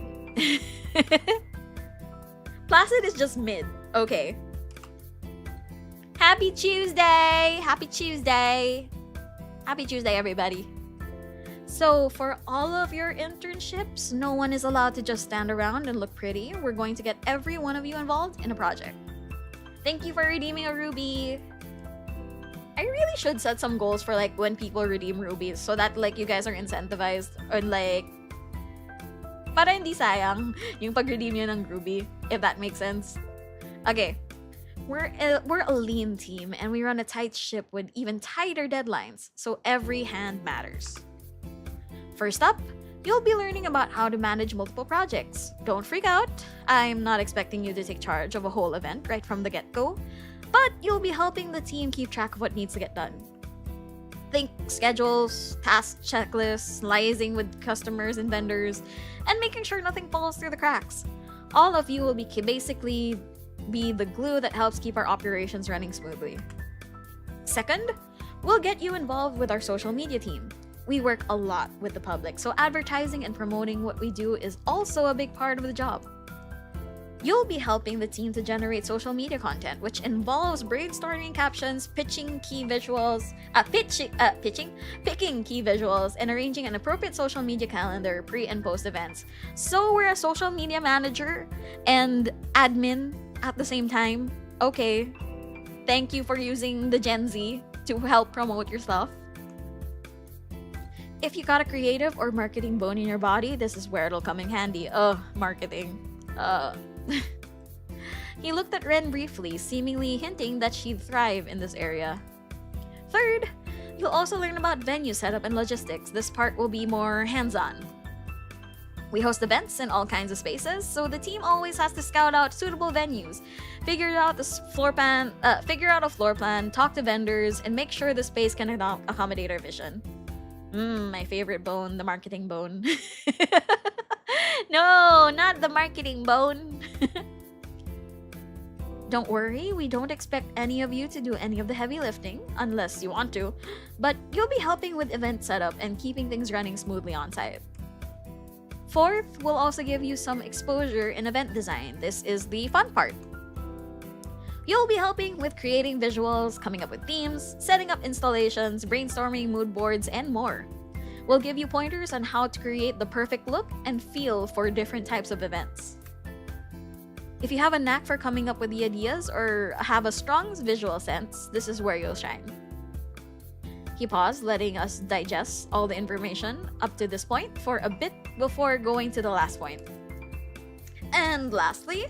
Placid is just mid. Okay. Happy Tuesday! Happy Tuesday! Happy Tuesday, everybody. So, for all of your internships, no one is allowed to just stand around and look pretty. We're going to get every one of you involved in a project. Thank you for redeeming a ruby. I really should set some goals for like when people redeem rubies so that like you guys are incentivized or like para hindi sayang yung pag-redeem nyo ng ruby, if that makes sense. Okay. We're a lean team and we run a tight ship with even tighter deadlines, so every hand matters. First up, you'll be learning about how to manage multiple projects. Don't freak out. I'm not expecting you to take charge of a whole event right from the get-go, but you'll be helping the team keep track of what needs to get done. Think schedules, task checklists, liaising with customers and vendors, and making sure nothing falls through the cracks. All of you will basically be the glue that helps keep our operations running smoothly. Second, we'll get you involved with our social media team. We work a lot with the public, so advertising and promoting what we do is also a big part of the job. You'll be helping the team to generate social media content, which involves brainstorming captions, picking key visuals, and arranging an appropriate social media calendar pre and post events. So we're a social media manager and admin at the same time. Okay, thank you for using the Gen Z to help promote your stuff. If you got a creative or marketing bone in your body, this is where it'll come in handy. Marketing. He looked at Ren briefly, seemingly hinting that she'd thrive in this area. Third, you'll also learn about venue setup and logistics. This part will be more hands-on. We host events in all kinds of spaces, so the team always has to scout out suitable venues, figure out a floor plan, talk to vendors, and make sure the space can accommodate our vision. My favorite bone, the marketing bone. No, not the marketing bone. Don't worry, we don't expect any of you to do any of the heavy lifting, unless you want to, but you'll be helping with event setup and keeping things running smoothly on site. Fourth, we'll also give you some exposure in event design. This is the fun part. You'll be helping with creating visuals, coming up with themes, setting up installations, brainstorming mood boards, and more. We'll give you pointers on how to create the perfect look and feel for different types of events. If you have a knack for coming up with the ideas or have a strong visual sense, this is where you'll shine. He paused, letting us digest all the information up to this point for a bit before going to the last point. And lastly,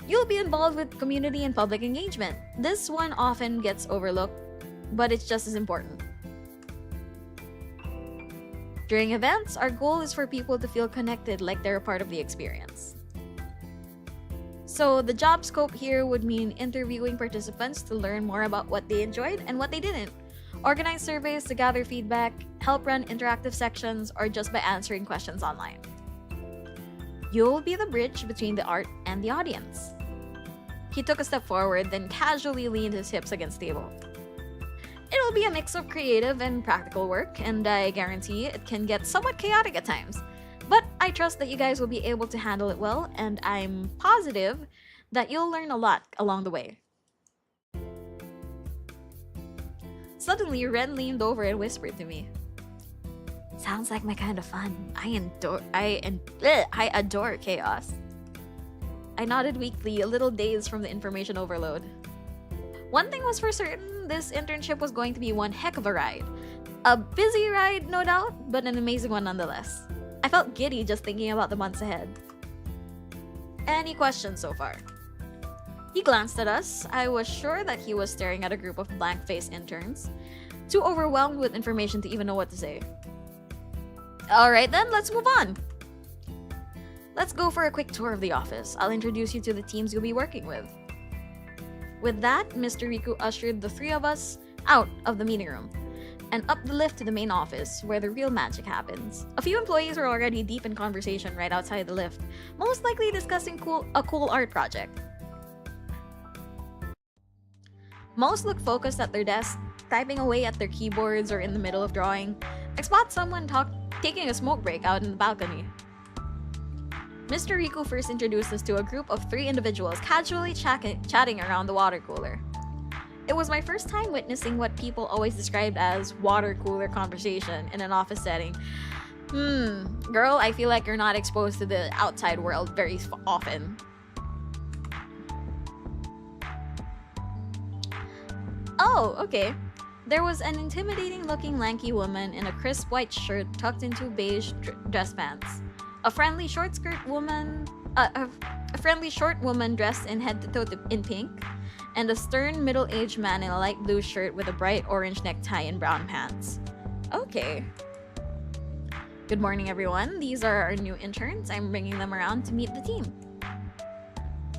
you'll be involved with community and public engagement. This one often gets overlooked, but it's just as important. During events, our goal is for people to feel connected like they're a part of the experience. So the job scope here would mean interviewing participants to learn more about what they enjoyed and what they didn't, organize surveys to gather feedback, help run interactive sections, or just by answering questions online. You'll be the bridge between the art and the audience. He took a step forward, then casually leaned his hips against the table. It'll be a mix of creative and practical work, and I guarantee it can get somewhat chaotic at times. But I trust that you guys will be able to handle it well, and I'm positive that you'll learn a lot along the way. Suddenly, Ren leaned over and whispered to me, "Sounds like my kind of fun. I adore chaos." I nodded weakly, a little dazed from the information overload. One thing was for certain, this internship was going to be one heck of a ride. A busy ride, no doubt, but an amazing one nonetheless. I felt giddy just thinking about the months ahead. Any questions so far? He glanced at us. I was sure that he was staring at a group of blank-faced interns, too overwhelmed with information to even know what to say. Alright then, let's move on. Let's go for a quick tour of the office. I'll introduce you to the teams you'll be working with. With that, Mr. Riku ushered the three of us out of the meeting room and up the lift to the main office, where the real magic happens. A few employees were already deep in conversation right outside the lift, most likely discussing a cool art project. Most looked focused at their desks, typing away at their keyboards or in the middle of drawing. I spot someone taking a smoke break out in the balcony. Mr. Riku first introduced us to a group of 3 individuals casually chatting around the water cooler. It was my first time witnessing what people always described as water cooler conversation in an office setting. Girl, I feel like you're not exposed to the outside world very often. Oh, okay. There was an intimidating-looking lanky woman in a crisp white shirt tucked into beige dress pants. A friendly short woman dressed in head to toe in pink, and a stern middle-aged man in a light blue shirt with a bright orange necktie and brown pants. Okay. Good morning, everyone. These are our new interns. I'm bringing them around to meet the team.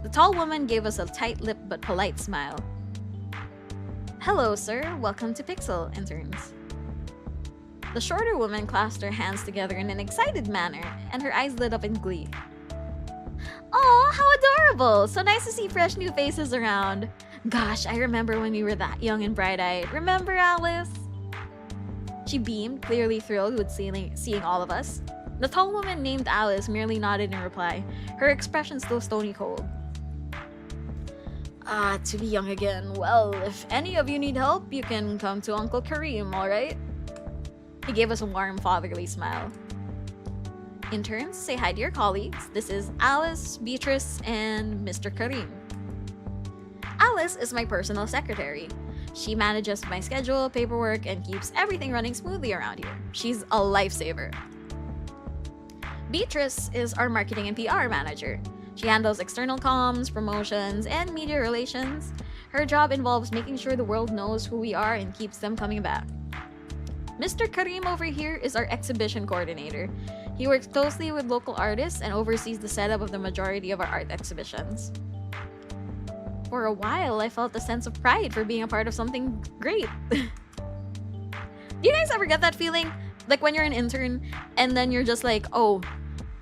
The tall woman gave us a tight-lipped but polite smile. Hello, sir. Welcome to Pixel, interns. The shorter woman clasped her hands together in an excited manner, and her eyes lit up in glee. Aw, how adorable! So nice to see fresh new faces around. Gosh, I remember when we were that young and bright-eyed. Remember, Alice? She beamed, clearly thrilled with seeing all of us. The tall woman named Alice merely nodded in reply, her expression still stony cold. To be young again. Well, if any of you need help, you can come to Uncle Kareem, alright? He gave us a warm, fatherly smile. Interns, say hi to your colleagues. This is Alice, Beatrice, and Mr. Kareem. Alice is my personal secretary. She manages my schedule, paperwork, and keeps everything running smoothly around here. She's a lifesaver. Beatrice is our marketing and PR manager. She handles external comms, promotions, and media relations. Her job involves making sure the world knows who we are and keeps them coming back. Mr. Kareem over here is our exhibition coordinator. He works closely with local artists and oversees the setup of the majority of our art exhibitions. For a while, I felt a sense of pride for being a part of something great. Do you guys ever get that feeling? Like when you're an intern and then you're just like, oh,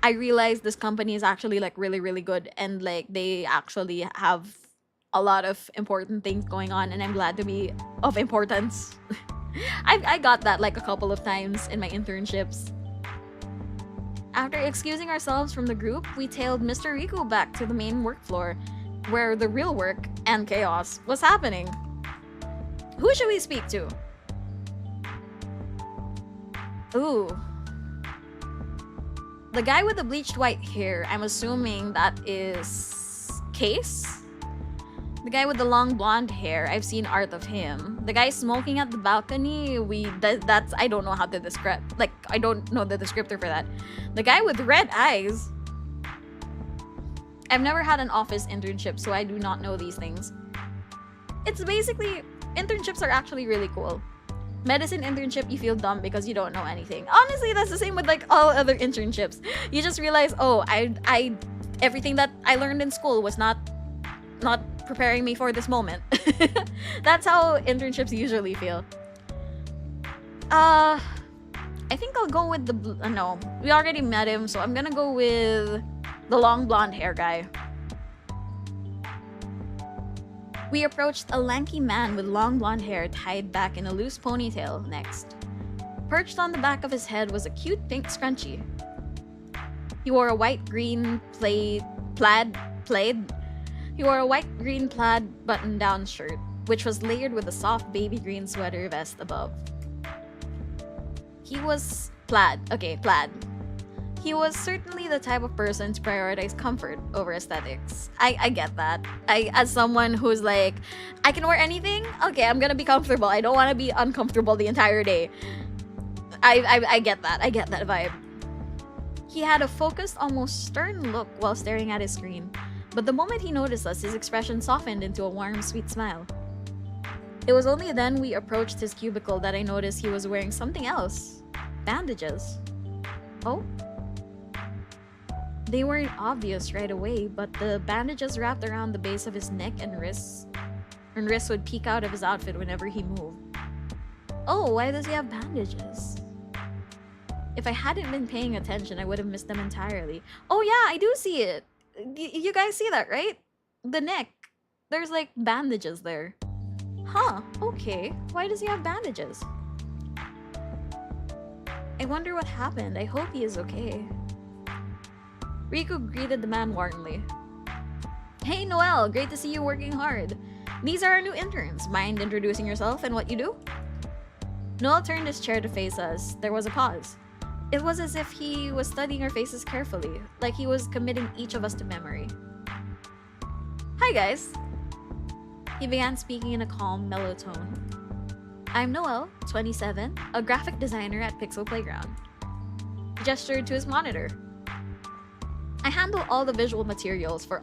I realize this company is actually like really, really good and like they actually have a lot of important things going on and I'm glad to be of importance. I got that like a couple of times in my internships. After excusing ourselves from the group, we tailed Mr. Riku back to the main work floor, where the real work and chaos was happening. Who should we speak to? Ooh. The guy with the bleached white hair, I'm assuming that is Case? The guy with the long blonde hair, I've seen art of him. The guy smoking at the balcony, that's I don't know how to describe, like I don't know the descriptor for that. The guy with red eyes. I've never had an office internship, so I do not know these things. It's basically, internships are actually really cool. Medicine internship, you feel dumb because you don't know anything. Honestly, that's the same with like all other internships. You just realize, oh, I everything that I learned in school was not preparing me for this moment. That's how internships usually feel. I think I'll go with the no. We already met him, so I'm gonna go with The long blonde hair guy. We approached a lanky man with long blonde hair tied back in a loose ponytail next. Perched on the back of his head was a cute pink scrunchie. He wore a white-green plaid button-down shirt, which was layered with a soft baby green sweater vest above. He was plaid. He was certainly the type of person to prioritize comfort over aesthetics. I get that. As someone who's like, I can wear anything? Okay, I'm gonna be comfortable. I don't want to be uncomfortable the entire day. I get that. I get that vibe. He had a focused, almost stern look while staring at his screen, but the moment he noticed us, his expression softened into a warm, sweet smile. It was only then we approached his cubicle that I noticed he was wearing something else. Bandages. Oh? They weren't obvious right away, but the bandages wrapped around the base of his neck and wrists would peek out of his outfit whenever he moved. Oh, why does he have bandages? If I hadn't been paying attention, I would have missed them entirely. Oh yeah, I do see it. You guys see that, right? The neck. There's like bandages there. Huh, okay. Why does he have bandages? I wonder what happened. I hope he is okay. Riku greeted the man warmly. Hey Noelle, great to see you working hard. These are our new interns. Mind introducing yourself and what you do? Noelle turned his chair to face us. There was a pause. It was as if he was studying our faces carefully, like he was committing each of us to memory. Hi guys. He began speaking in a calm, mellow tone. I'm Noelle, 27, a graphic designer at Pixel Playground. He gestured to his monitor. I handle all the visual materials for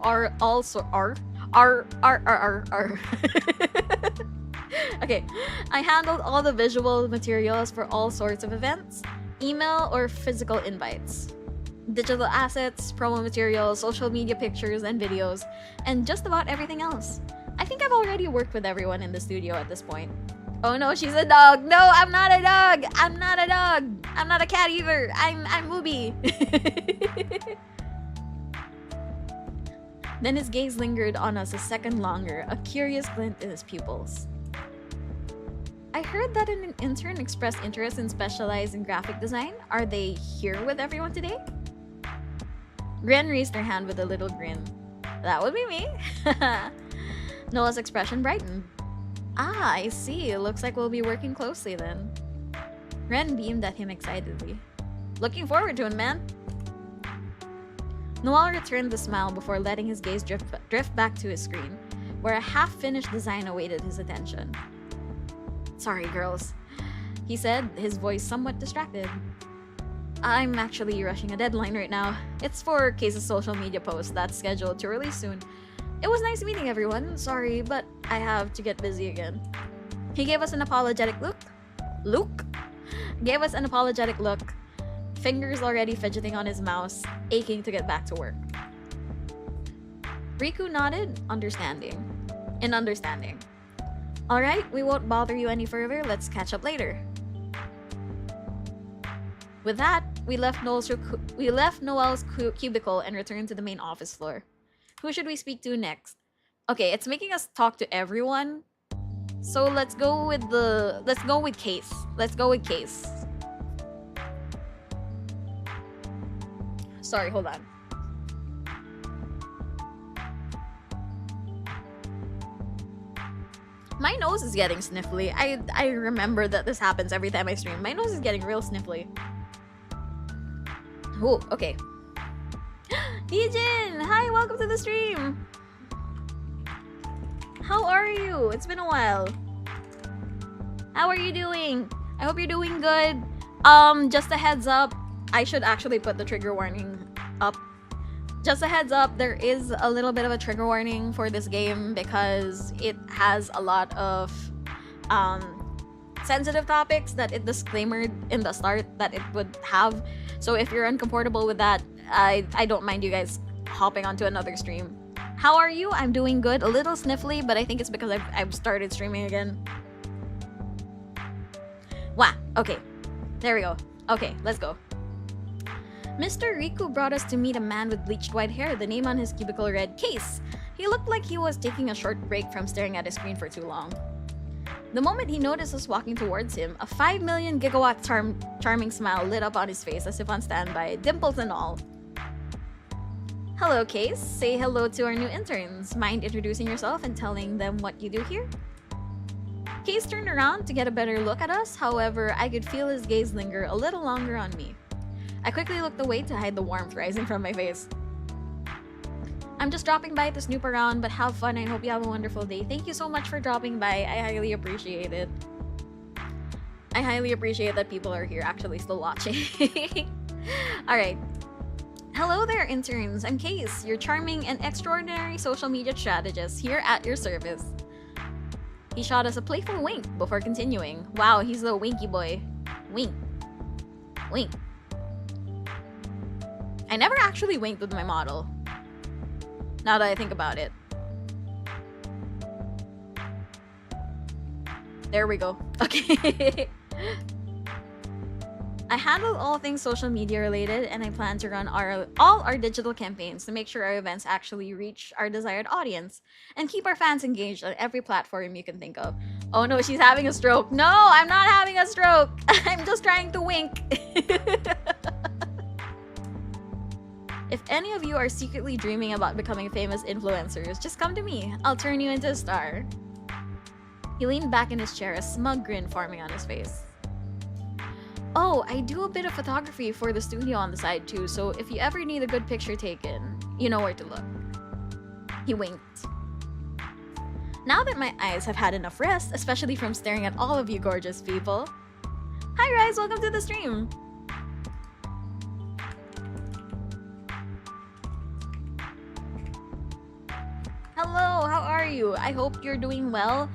Okay, I handled all the visual materials for all sorts of events, email or physical invites, digital assets, promo materials, social media pictures and videos, and just about everything else. I think I've already worked with everyone in the studio at this point. Oh no, she's a dog. No, I'm not a dog. I'm not a dog. I'm not a cat either. I'm Mubi. Then his gaze lingered on us a second longer, a curious glint in his pupils. I heard that an intern expressed interest in specializing graphic design. Are they here with everyone today? Gren raised her hand with a little grin. That would be me. Noah's expression brightened. Ah, I see. It looks like we'll be working closely then. Ren beamed at him excitedly. Looking forward to it, man. Noel returned the smile before letting his gaze drift back to his screen, where a half-finished design awaited his attention. Sorry, girls, he said, his voice somewhat distracted. I'm actually rushing a deadline right now. It's for Case's social media post that's scheduled to release soon. It was nice meeting everyone. Sorry, but I have to get busy again. He gave us an apologetic look. Gave us an apologetic look. Fingers already fidgeting on his mouse, aching to get back to work. Riku nodded, understanding. Alright, we won't bother you any further. Let's catch up later. With that, we left Noel's cubicle and returned to the main office floor. Who should we speak to next? Okay, it's making us talk to everyone. So let's go with Case. Let's go with Case. Sorry, hold on. My nose is getting sniffly. I remember that this happens every time I stream. My nose is getting real sniffly. Oh, okay. Yijin! Hi, welcome to the stream! How are you? It's been a while. How are you doing? I hope you're doing good. Just a heads up. I should actually put the trigger warning up. Just a heads up, there is a little bit of a trigger warning for this game because it has a lot of sensitive topics that it disclaimed in the start that it would have. So if you're uncomfortable with that, I don't mind you guys hopping onto another stream. How are you? I'm doing good. A little sniffly, but I think it's because I've started streaming again. Wow. Okay. There we go. Okay, let's go. Mr. Riku brought us to meet a man with bleached white hair, the name on his cubicle read Case. He looked like he was taking a short break from staring at his screen for too long. The moment he noticed us walking towards him, a 5 million gigawatt charming smile lit up on his face as if on standby, dimples and all. Hello, Case. Say hello to our new interns. Mind introducing yourself and telling them what you do here? Case turned around to get a better look at us, however, I could feel his gaze linger a little longer on me. I quickly looked away to hide the warmth rising from my face. I'm just dropping by to snoop around, but have fun. I hope you have a wonderful day. Thank you so much for dropping by. I highly appreciate it. I highly appreciate that people are here actually still watching. Alright. Hello there, interns. I'm Case, your charming and extraordinary social media strategist, here at your service. He shot us a playful wink before continuing. Wow, he's the winky boy. Wink. Wink. I never actually winked with my model. Now that I think about it. There we go. Okay. I handle all things social media related, and I plan to run all our digital campaigns to make sure our events actually reach our desired audience and keep our fans engaged on every platform you can think of. Oh no, she's having a stroke. No, I'm not having a stroke. I'm just trying to wink. If any of you are secretly dreaming about becoming famous influencers, just come to me. I'll turn you into a star. He leaned back in his chair, a smug grin forming on his face. Oh, I do a bit of photography for the studio on the side too, so if you ever need a good picture taken, you know where to look. He winked. Now that my eyes have had enough rest, especially from staring at all of you gorgeous people. Hi guys, welcome to the stream. Hello, how are you? I hope you're doing well.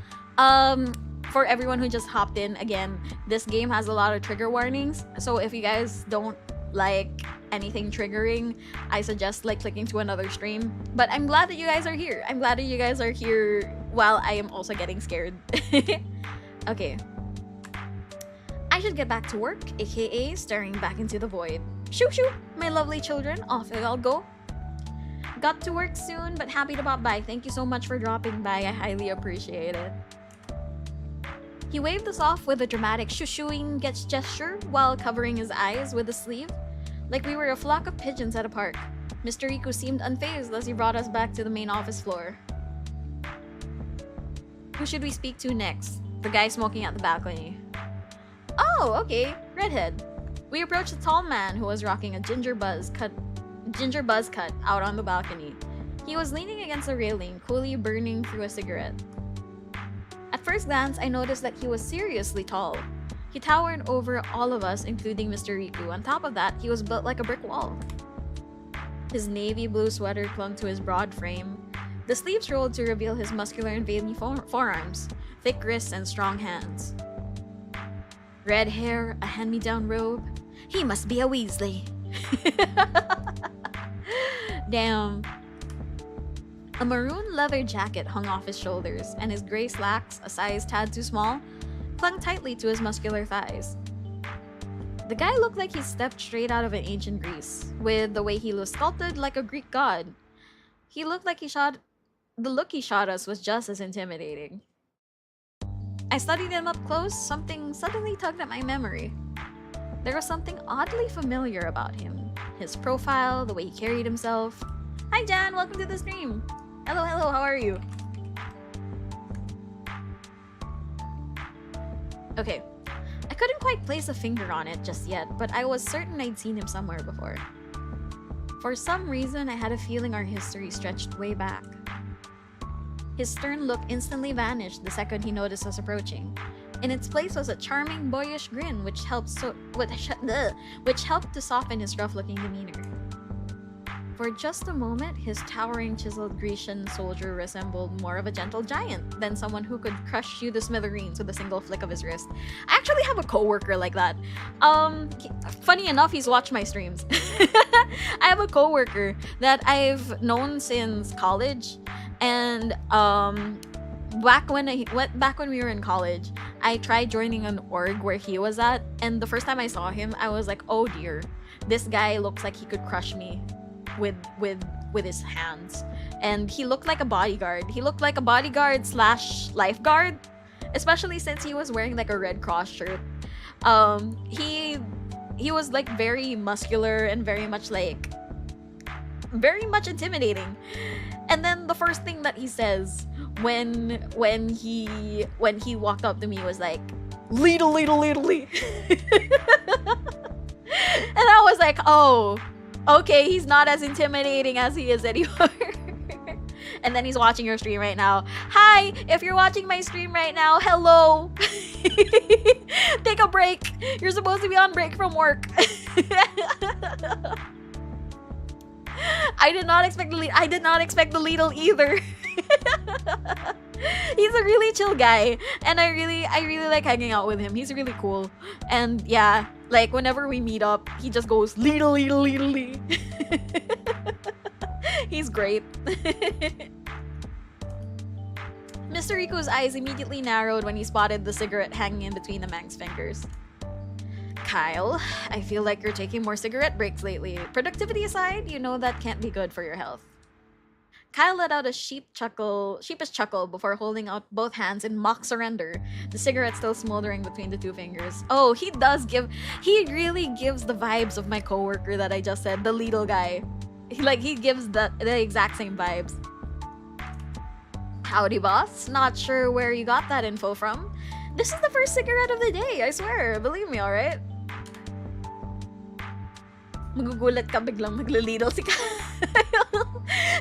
For everyone who just hopped in, again, this game has a lot of trigger warnings. So if you guys don't like anything triggering, I suggest like clicking to another stream. But I'm glad that you guys are here. I'm glad that you guys are here while I am also getting scared. Okay. I should get back to work, aka staring back into the void. Shoo shoo, my lovely children, off I'll go. Got to work soon, but happy to pop by. Thank you so much for dropping by. I highly appreciate it. He waved us off with a dramatic shoo-shooing gesture while covering his eyes with a sleeve, like we were a flock of pigeons at a park. Mr. Riku seemed unfazed as he brought us back to the main office floor. Who should we speak to next? The guy smoking at the balcony. Oh, okay. Redhead. We approached a tall man who was rocking a ginger buzz cut out on the balcony. He was leaning against a railing, coolly burning through a cigarette. At first glance, I noticed that he was seriously tall. He towered over all of us, including Mr. Riku. On top of that, he was built like a brick wall. His navy blue sweater clung to his broad frame. The sleeves rolled to reveal his muscular and veiny forearms, thick wrists, and strong hands. Red hair, a hand-me-down robe. He must be a Weasley. Damn. A maroon leather jacket hung off his shoulders, and his gray slacks, a size tad too small, clung tightly to his muscular thighs. The guy looked like he stepped straight out of an ancient Greece, with the way he was sculpted like a Greek god. He looked like the look he shot us was just as intimidating. I studied him up close. Something suddenly tugged at my memory. There was something oddly familiar about him. His profile, the way he carried himself. Hi Jan, welcome to the stream. Hello, hello, how are you? Okay, I couldn't quite place a finger on it just yet, but I was certain I'd seen him somewhere before. For some reason, I had a feeling our history stretched way back. His stern look instantly vanished the second he noticed us approaching. In its place was a charming, boyish grin which helped to soften his rough-looking demeanor. For just a moment, his towering, chiseled Grecian soldier resembled more of a gentle giant than someone who could crush you to smithereens with a single flick of his wrist. I actually have a coworker like that. Funny enough, he's watched my streams. I have a coworker that I've known since college, and back when we were in college, I tried joining an org where he was at, and the first time I saw him, I was like, oh dear, this guy looks like he could crush me with his hands. And he looked like a bodyguard. He looked like a bodyguard slash lifeguard, especially since he was wearing like a Red Cross shirt. He was like very muscular and very much intimidating. And then the first thing that he says when he walked up to me was like, "Little." And I was like, oh, okay, he's not as intimidating as he is anymore. And then he's watching your stream right now. Hi, if you're watching my stream right now, hello. Take a break. You're supposed to be on break from work. I did not expect the Lidl either. He's a really chill guy, and I really like hanging out with him. He's really cool. And yeah, like whenever we meet up, he just goes Lidl. He's great. Mr. Riku's eyes immediately narrowed when he spotted the cigarette hanging in between the Mang's fingers. Kyle, I feel like you're taking more cigarette breaks lately. Productivity aside, you know that can't be good for your health. Kyle let out a sheepish chuckle before holding out both hands in mock surrender, the cigarette still smoldering between the two fingers. Oh, he really gives the vibes of my coworker that I just said, the Lidl guy. He gives the exact same vibes. Howdy, boss. Not sure where you got that info from. This is the first cigarette of the day, I swear. Believe me, alright? Magugulat ka biglang magli-Lidl si Kyle.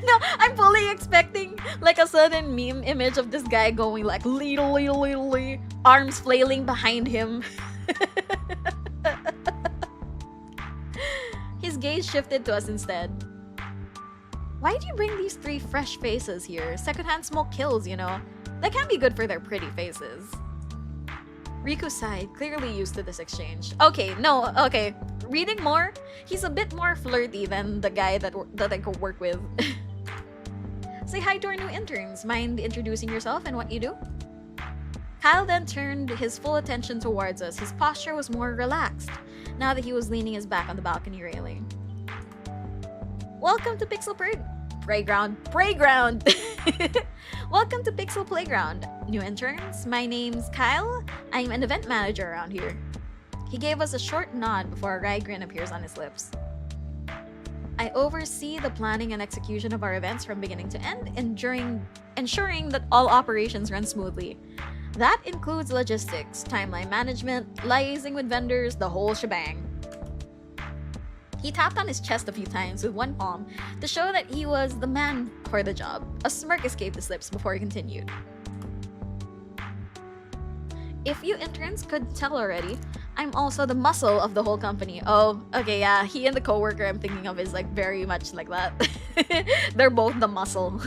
No, I'm fully expecting like a sudden meme image of this guy going like Lidl, arms flailing behind him. His gaze shifted to us instead. Why do you bring these three fresh faces here? Secondhand smoke kills, you know. That can't be good for their pretty faces. Riku sighed, clearly used to this exchange. Okay. Reading more, he's a bit more flirty than the guy that I could work with. Say hi to our new interns. Mind introducing yourself and what you do? Kyle then turned his full attention towards us. His posture was more relaxed, now that he was leaning his back on the balcony railing. Welcome to Pixel Playground. Welcome to Pixel Playground. New interns, my name's Kyle. I'm an event manager around here. He gave us a short nod before a wry grin appears on his lips. I oversee the planning and execution of our events from beginning to end, ensuring that all operations run smoothly. That includes logistics, timeline management, liaising with vendors, the whole shebang. He tapped on his chest a few times with one palm to show that he was the man for the job. A smirk escaped his lips before he continued. If you interns could tell already, I'm also the muscle of the whole company. Oh, okay, yeah. He and the coworker I'm thinking of is like very much like that. They're both the muscle.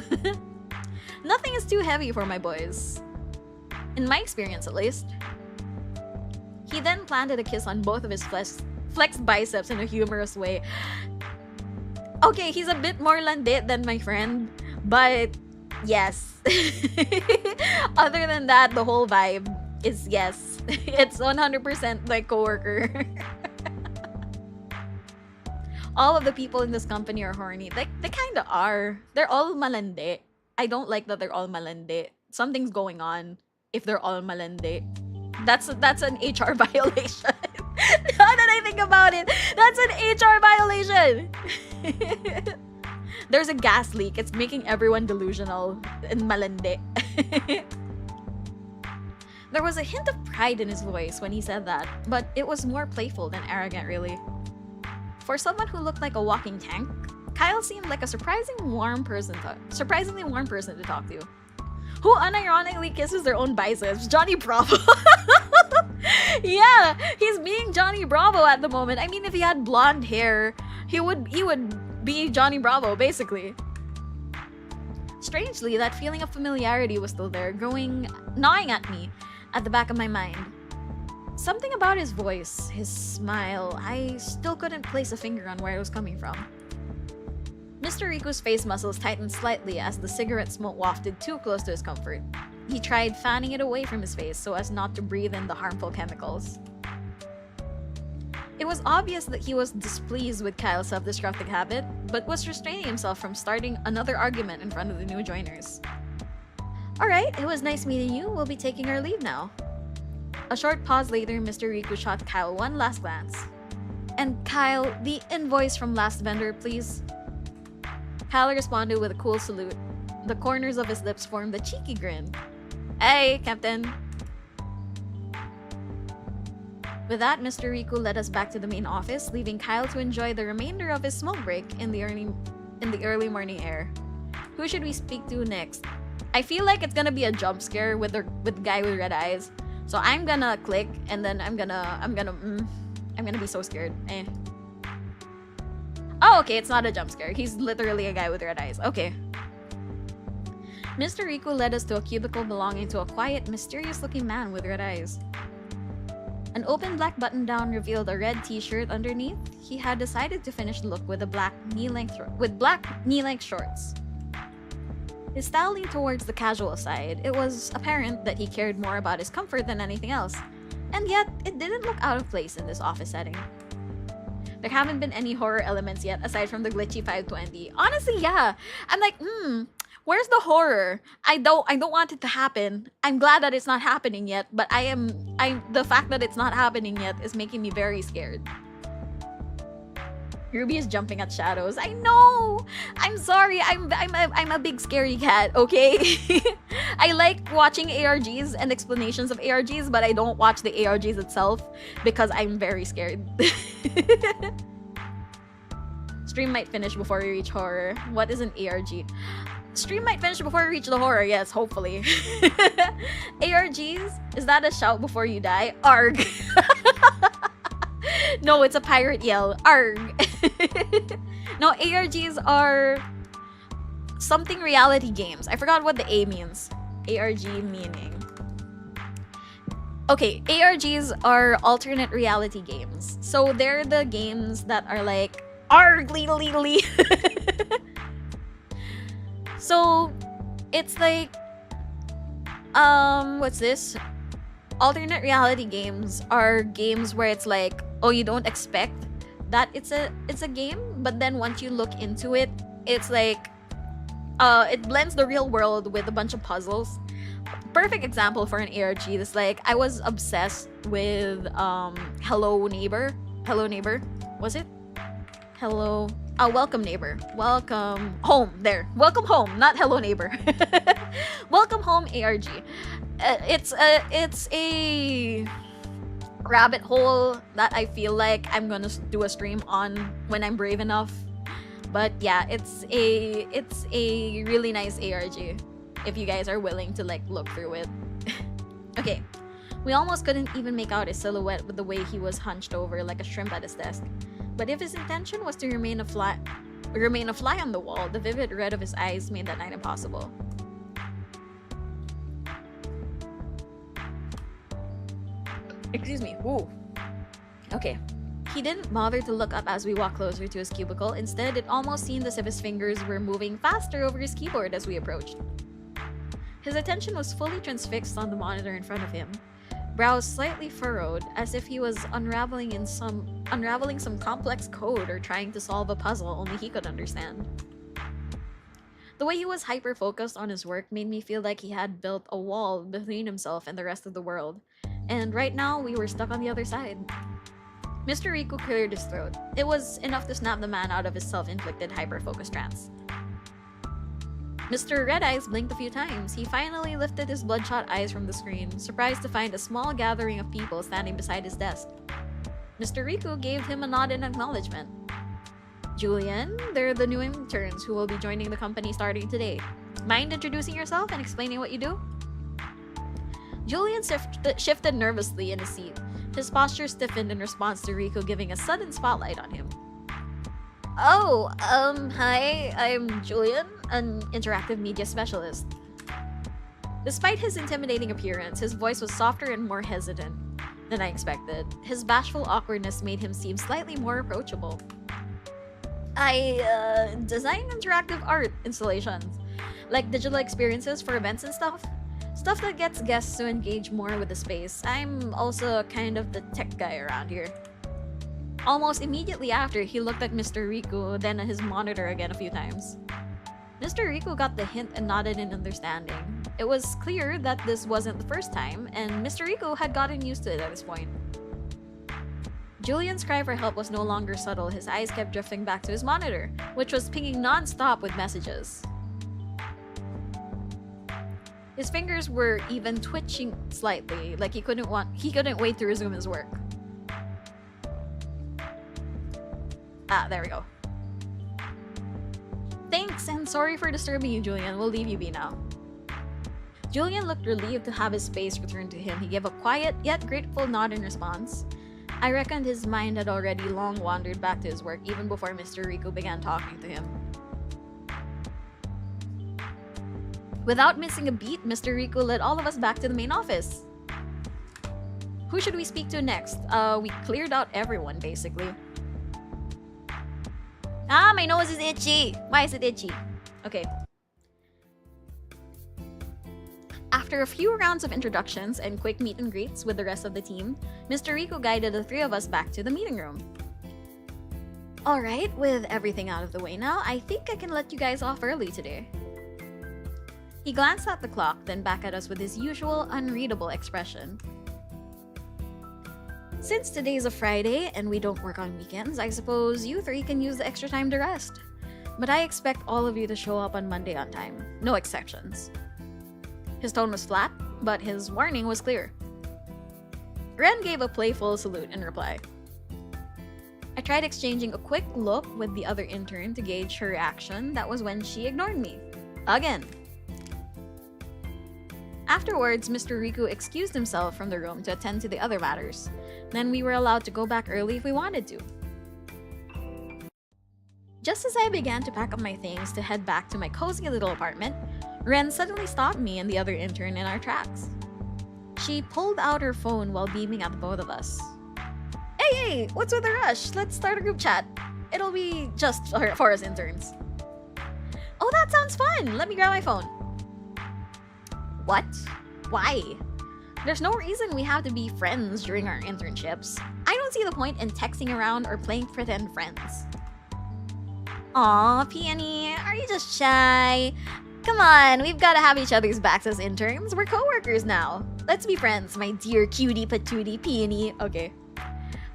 Nothing is too heavy for my boys. In my experience, at least. He then planted a kiss on both of his flexed biceps in a humorous way. Okay, he's a bit more landit than my friend, but yes. Other than that, the whole vibe is yes. It's 100% like coworker. All of the people in this company are horny. They kind of are. They're all malandi. I don't like that they're all malandi. Something's going on if they're all malandi. That's an HR violation. Now that I think about it, that's an HR violation. There's a gas leak. It's making everyone delusional and malandi. There was a hint of pride in his voice when he said that, but it was more playful than arrogant, really. For someone who looked like a walking tank, Kyle seemed like a surprisingly warm person to talk to. Who unironically kisses their own biceps? Johnny Bravo. Yeah, he's being Johnny Bravo at the moment. I mean, if he had blonde hair, he would be Johnny Bravo, basically. Strangely, that feeling of familiarity was still there, gnawing at me at the back of my mind. Something about his voice, his smile, I still couldn't place a finger on where it was coming from. Mr. Riku's face muscles tightened slightly as the cigarette smoke wafted too close to his comfort. He tried fanning it away from his face so as not to breathe in the harmful chemicals. It was obvious that he was displeased with Kyle's self-destructive habit, but was restraining himself from starting another argument in front of the new joiners. Alright, it was nice meeting you. We'll be taking our leave now. A short pause later, Mr. Riku shot Kyle one last glance. And Kyle, the invoice from last vendor, please. Kyle responded with a cool salute. The corners of his lips formed a cheeky grin. Hey, Captain. With that, Mr. Riku led us back to the main office, leaving Kyle to enjoy the remainder of his smoke break in the early morning air. Who should we speak to next? I feel like it's gonna be a jump scare with the guy with red eyes. So I'm gonna click and then I'm gonna be so scared. Oh, okay, it's not a jump scare. He's literally a guy with red eyes. Okay. Mr. Riku led us to a cubicle belonging to a quiet, mysterious-looking man with red eyes. An open black button-down revealed a red t-shirt underneath. He had decided to finish the look with black knee-length shorts. His style leaned towards the casual side. It was apparent that he cared more about his comfort than anything else, and yet it didn't look out of place in this office setting. There haven't been any horror elements yet aside from the glitchy 520. Honestly, yeah. I'm like, where's the horror? I don't want it to happen. I'm glad that it's not happening yet, but the fact that it's not happening yet is making me very scared. Ruby is jumping at shadows. I know! I'm sorry. I'm a big scary cat, okay? I like watching ARGs and explanations of ARGs, but I don't watch the ARGs itself because I'm very scared. Stream might finish before we reach horror. What is an ARG? Stream might finish before we reach the horror, yes, hopefully. ARGs? Is that a shout before you die? Arg! No, it's a pirate yell. Arg! No, ARGs are something reality games. I forgot what the A means. ARG meaning. Okay, ARGs are alternate reality games. So they're the games that are like arg legally. So it's like what's this? Alternate reality games are games where it's like, oh, you don't expect that it's a game, but then once you look into it, it's like it blends the real world with a bunch of puzzles. Perfect example for an ARG is like I was obsessed with Hello Neighbor. Hello Neighbor. Was it? Hello. Oh, Welcome Neighbor. Welcome Home. There. Welcome Home, not Hello Neighbor. Welcome Home ARG. It's a rabbit hole that I feel like I'm gonna do a stream on when I'm brave enough. But yeah, it's a really nice ARG if you guys are willing to like look through it. Okay, we almost couldn't even make out his silhouette with the way he was hunched over like a shrimp at his desk. But if his intention was to remain a fly on the wall, the vivid red of his eyes made that night impossible. Excuse me. Ooh. Okay. He didn't bother to look up as we walked closer to his cubicle. Instead, it almost seemed as if his fingers were moving faster over his keyboard as we approached. His attention was fully transfixed on the monitor in front of him, brows slightly furrowed, as if he was unraveling some complex code or trying to solve a puzzle only he could understand. The way he was hyper-focused on his work made me feel like he had built a wall between himself and the rest of the world. And right now, we were stuck on the other side. Mr. Riku cleared his throat. It was enough to snap the man out of his self-inflicted hyper-focus trance. Mr. Red Eyes blinked a few times. He finally lifted his bloodshot eyes from the screen, surprised to find a small gathering of people standing beside his desk. Mr. Riku gave him a nod in acknowledgement. Julian, they're the new interns who will be joining the company starting today. Mind introducing yourself and explaining what you do? Julian shifted nervously in his seat. His posture stiffened in response to Riku giving a sudden spotlight on him. Oh, hi, I'm Julian, an interactive media specialist. Despite his intimidating appearance, his voice was softer and more hesitant than I expected. His bashful awkwardness made him seem slightly more approachable. I, design interactive art installations, like digital experiences for events and stuff. Stuff that gets guests to engage more with the space. I'm also kind of the tech guy around here. Almost immediately after, he looked at Mr. Riku, then at his monitor again a few times. Mr. Riku got the hint and nodded in understanding. It was clear that this wasn't the first time, and Mr. Riku had gotten used to it at this point. Julian's cry for help was no longer subtle. His eyes kept drifting back to his monitor, which was pinging non-stop with messages. His fingers were even twitching slightly, like he couldn't wait to resume his work. Ah, there we go. Thanks, and sorry for disturbing you, Julian. We'll leave you be now. Julian looked relieved to have his space returned to him. He gave a quiet, yet grateful nod in response. I reckoned his mind had already long wandered back to his work, even before Mr. Riku began talking to him. Without missing a beat, Mr. Riku led all of us back to the main office. Who should we speak to next? We cleared out everyone, basically. Ah, my nose is itchy! Why is it itchy? Okay. After a few rounds of introductions and quick meet and greets with the rest of the team, Mr. Riku guided the three of us back to the meeting room. Alright, with everything out of the way now, I think I can let you guys off early today. He glanced at the clock, then back at us with his usual unreadable expression. Since today's a Friday and we don't work on weekends, I suppose you three can use the extra time to rest. But I expect all of you to show up on Monday on time. No exceptions. His tone was flat, but his warning was clear. Ren gave a playful salute in reply. I tried exchanging a quick look with the other intern to gauge her reaction. That was when she ignored me. Again. Afterwards, Mr. Riku excused himself from the room to attend to the other matters. Then we were allowed to go back early if we wanted to. Just as I began to pack up my things to head back to my cozy little apartment, Ren suddenly stopped me and the other intern in our tracks. She pulled out her phone while beaming at the both of us. Hey, what's with the rush? Let's start a group chat. It'll be just for us interns. Oh, that sounds fun! Let me grab my phone. What? Why? There's no reason we have to be friends during our internships. I don't see the point in texting around or playing pretend friends. Aw, Peony, are you just shy? Come on, we've got to have each other's backs as interns. We're co-workers now. Let's be friends, my dear cutie patootie Peony. Okay.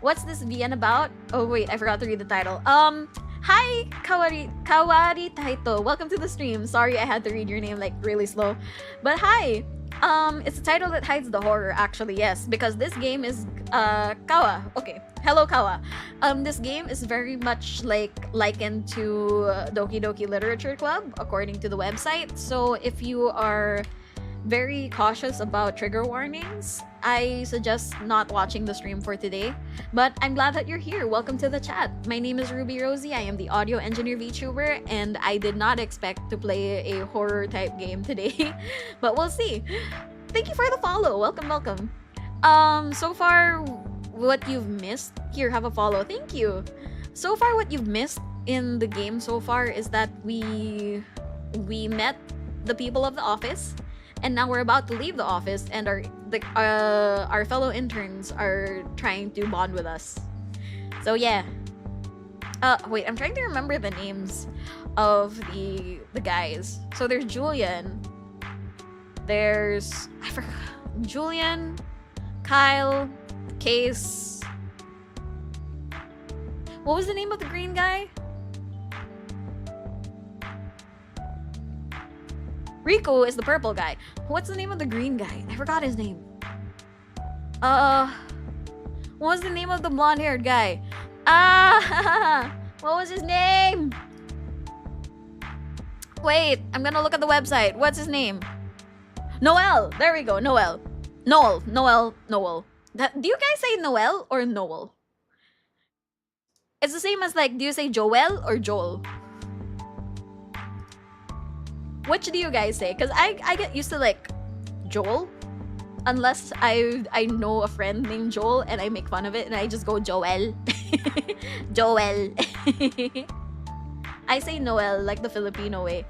What's this VN about? Oh wait, I forgot to read the title. Hi, Kawari Taito. Welcome to the stream. Sorry I had to read your name like really slow. But hi. It's a title that hides the horror, actually, yes, because this game is Kawa. Okay. Hello, Kawa. This game is very much likened to Doki Doki Literature Club, according to the website. So if you are very cautious about trigger warnings, I suggest not watching the stream for today. But I'm glad that you're here. Welcome to the chat. My name is rubiirosie. I am the audio engineer Vtuber, and I did not expect to play a horror type game today, but we'll see. Thank you for the follow. Welcome, welcome. So far, what you've missed, here, have a follow. Thank you. So far, what you've missed in the game so far is that we met the people of the office. And now we're about to leave the office, and our fellow interns are trying to bond with us. So yeah. Wait, I'm trying to remember the names of the guys. So there's Julian. There's I forgot Julian, Kyle, Case. What was the name of the green guy? Rico is the purple guy. What's the name of the green guy? I forgot his name. What was the name of the blonde-haired guy? What was his name? Wait, I'm gonna look at the website. What's his name? Noel. There we go. Noel. Noel. Do you guys say Noel or Noel? It's the same as do you say Joel or Joel? Which do you guys say? Because I get used to Joel. Unless I know a friend named Joel and I make fun of it and I just go Joel. Joel. I say Noel like the Filipino way.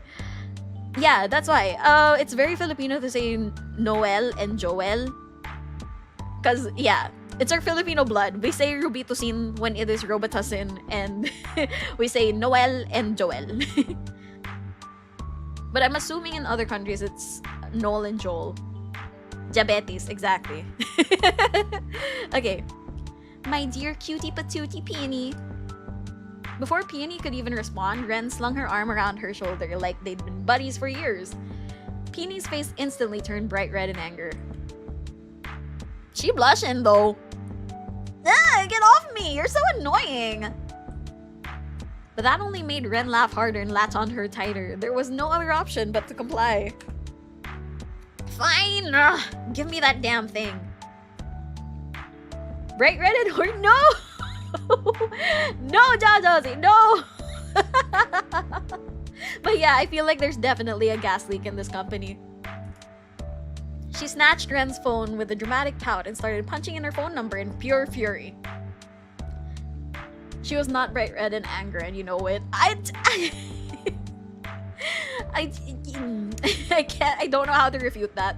Yeah, that's why. It's very Filipino to say Noel and Joel. Cause yeah, it's our Filipino blood. We say Rubitusin when it is Robitussin, and we say Noel and Joel. But I'm assuming in other countries it's Noel and Joel. Diabetes, exactly. Okay. My dear cutie patootie Peony. Before Peony could even respond, Ren slung her arm around her shoulder like they'd been buddies for years. Peony's face instantly turned bright red in anger. She blushing though. Ah, get off me! You're so annoying! But that only made Ren laugh harder and latch on her tighter. There was no other option but to comply. Fine! Give me that damn thing. Bright red and horny? No! No, Josie, no! But yeah, I feel like there's definitely a gas leak in this company. She snatched Ren's phone with a dramatic pout and started punching in her phone number in pure fury. She was not bright red in anger, and you know it. I can't. I don't know how to refute that.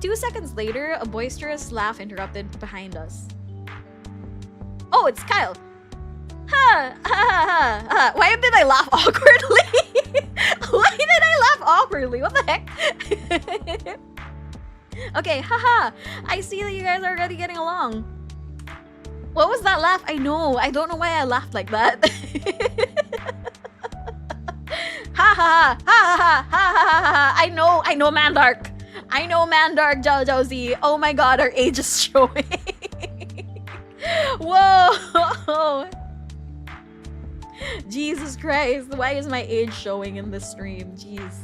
2 seconds later, a boisterous laugh interrupted behind us. Oh, it's Kyle. Ha ha ha ha. Why did I laugh awkwardly? Why did I laugh awkwardly? What the heck? Okay, haha. I see that you guys are already getting along. What was that laugh? I know. I don't know why I laughed like that. Ha ha ha ha ha ha ha. I know Mandark. I know Mandark, Josie. Oh my god, our age is showing. Whoa. Jesus Christ, why is my age showing in this stream? Jeez.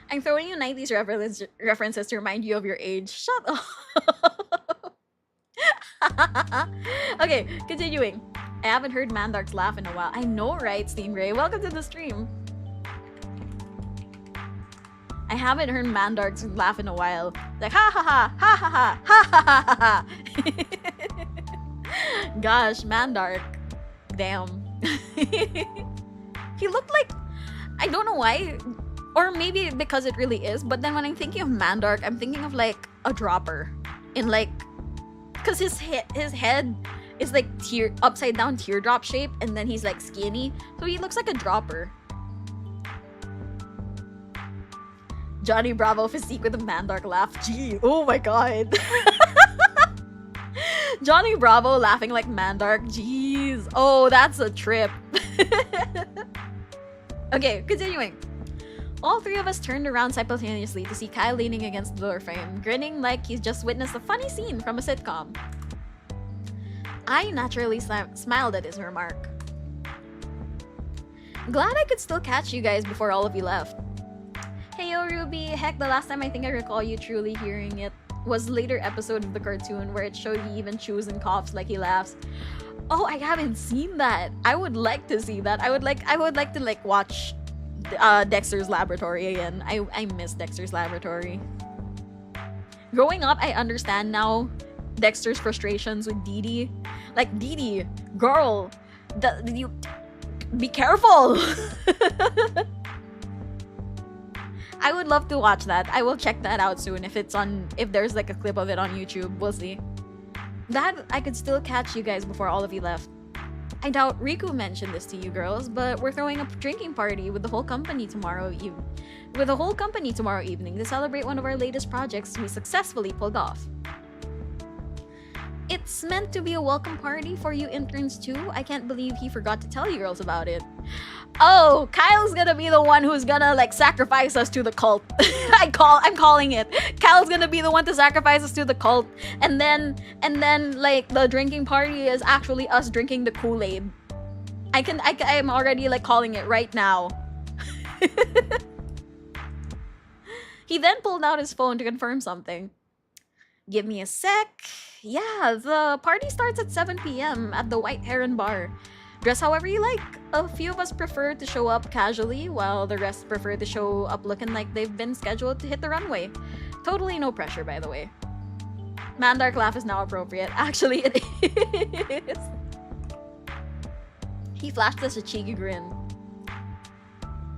I'm throwing you 90s references to remind you of your age. Shut up. Okay, continuing. I haven't heard Mandark's laugh in a while. I know, right, Stingray? Welcome to the stream. I haven't heard Mandark's laugh in a while. Like, ha ha ha, ha ha ha, ha ha ha ha. Gosh, Mandark. Damn. He looked like, I don't know why, or maybe because it really is, but then when I'm thinking of Mandark, I'm thinking of like a dropper. In like, because his head is like upside down teardrop shape, and then he's like skinny, so he looks like a dropper. Johnny Bravo physique with a Mandark laugh. Gee, oh my god. Johnny Bravo laughing like Mandark. Jeez. Oh, that's a trip. Okay, continuing. All three of us turned around simultaneously to see Kyle leaning against the doorframe, grinning like he's just witnessed a funny scene from a sitcom. I naturally smiled at his remark. Glad I could still catch you guys before all of you left. Hey yo, Ruby. Heck, the last time I think I recall you truly hearing it was later episode of the cartoon where it showed he even chews and coughs like he laughs. Oh, I haven't seen that. I would like to see that. I would like to like watch Dexter's Laboratory again. I miss Dexter's Laboratory. Growing up, I understand now Dexter's frustrations with Dee Dee. Like, Dee Dee, girl, you be careful. I would love to watch that. I will check that out soon if there's like a clip of it on YouTube. We'll see. That I could still catch you guys before all of you left. I doubt Riku mentioned this to you girls, but we're throwing a drinking party with the whole company tomorrow evening to celebrate one of our latest projects we successfully pulled off. It's meant to be a welcome party for you interns too. I can't believe he forgot to tell you girls about it. Oh, Kyle's gonna be the one who's gonna like sacrifice us to the cult. I'm calling it. Kyle's gonna be the one to sacrifice us to the cult, and then like the drinking party is actually us drinking the Kool-Aid. I'm already like calling it right now. He then pulled out his phone to confirm something. Give me a sec. Yeah, the party starts at 7 p.m. at the White Heron Bar. Dress however you like. A few of us prefer to show up casually, while the rest prefer to show up looking like they've been scheduled to hit the runway. Totally no pressure, by the way. Mandark laugh is now appropriate. Actually, it is. He flashed us a cheeky grin.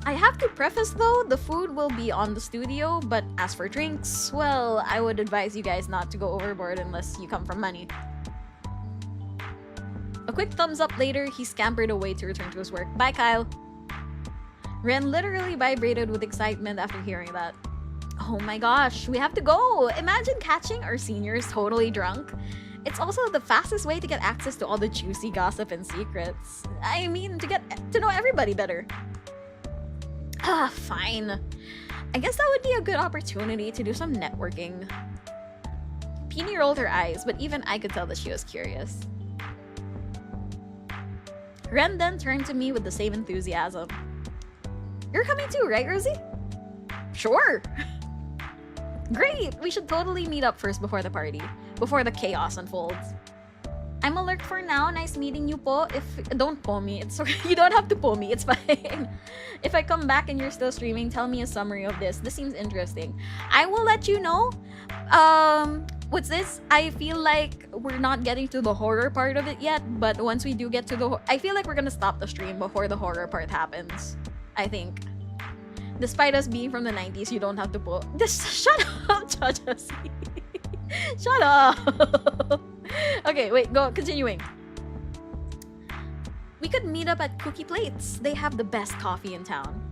I have to preface though, the food will be on the studio, but as for drinks, well, I would advise you guys not to go overboard unless you come from money. A quick thumbs up later, he scampered away to return to his work. Bye, Kyle. Ren literally vibrated with excitement after hearing that. Oh my gosh, we have to go! Imagine catching our seniors totally drunk. It's also the fastest way to get access to all the juicy gossip and secrets. I mean, to get to know everybody better. Ah, fine. I guess that would be a good opportunity to do some networking. Peony rolled her eyes, but even I could tell that she was curious. Ren then turned to me with the same enthusiasm. You're coming too, right, Rosie? Sure! Great! We should totally meet up first before the party, before the chaos unfolds. I'm alert for now. Nice meeting you po. Don't po me. It's okay. You don't have to po me. It's fine. If I come back and you're still streaming, tell me a summary of this. This seems interesting. I will let you know. What's this? I feel like we're not getting to the horror part of it yet, but once we do get to I feel like we're gonna stop the stream before the horror part happens. I think. Despite us being from the 90s, you don't have to po. Shut up, Jajasi. Shut up. Okay, wait, go, continuing. We could meet up at Cookie Plates. They have the best coffee in town.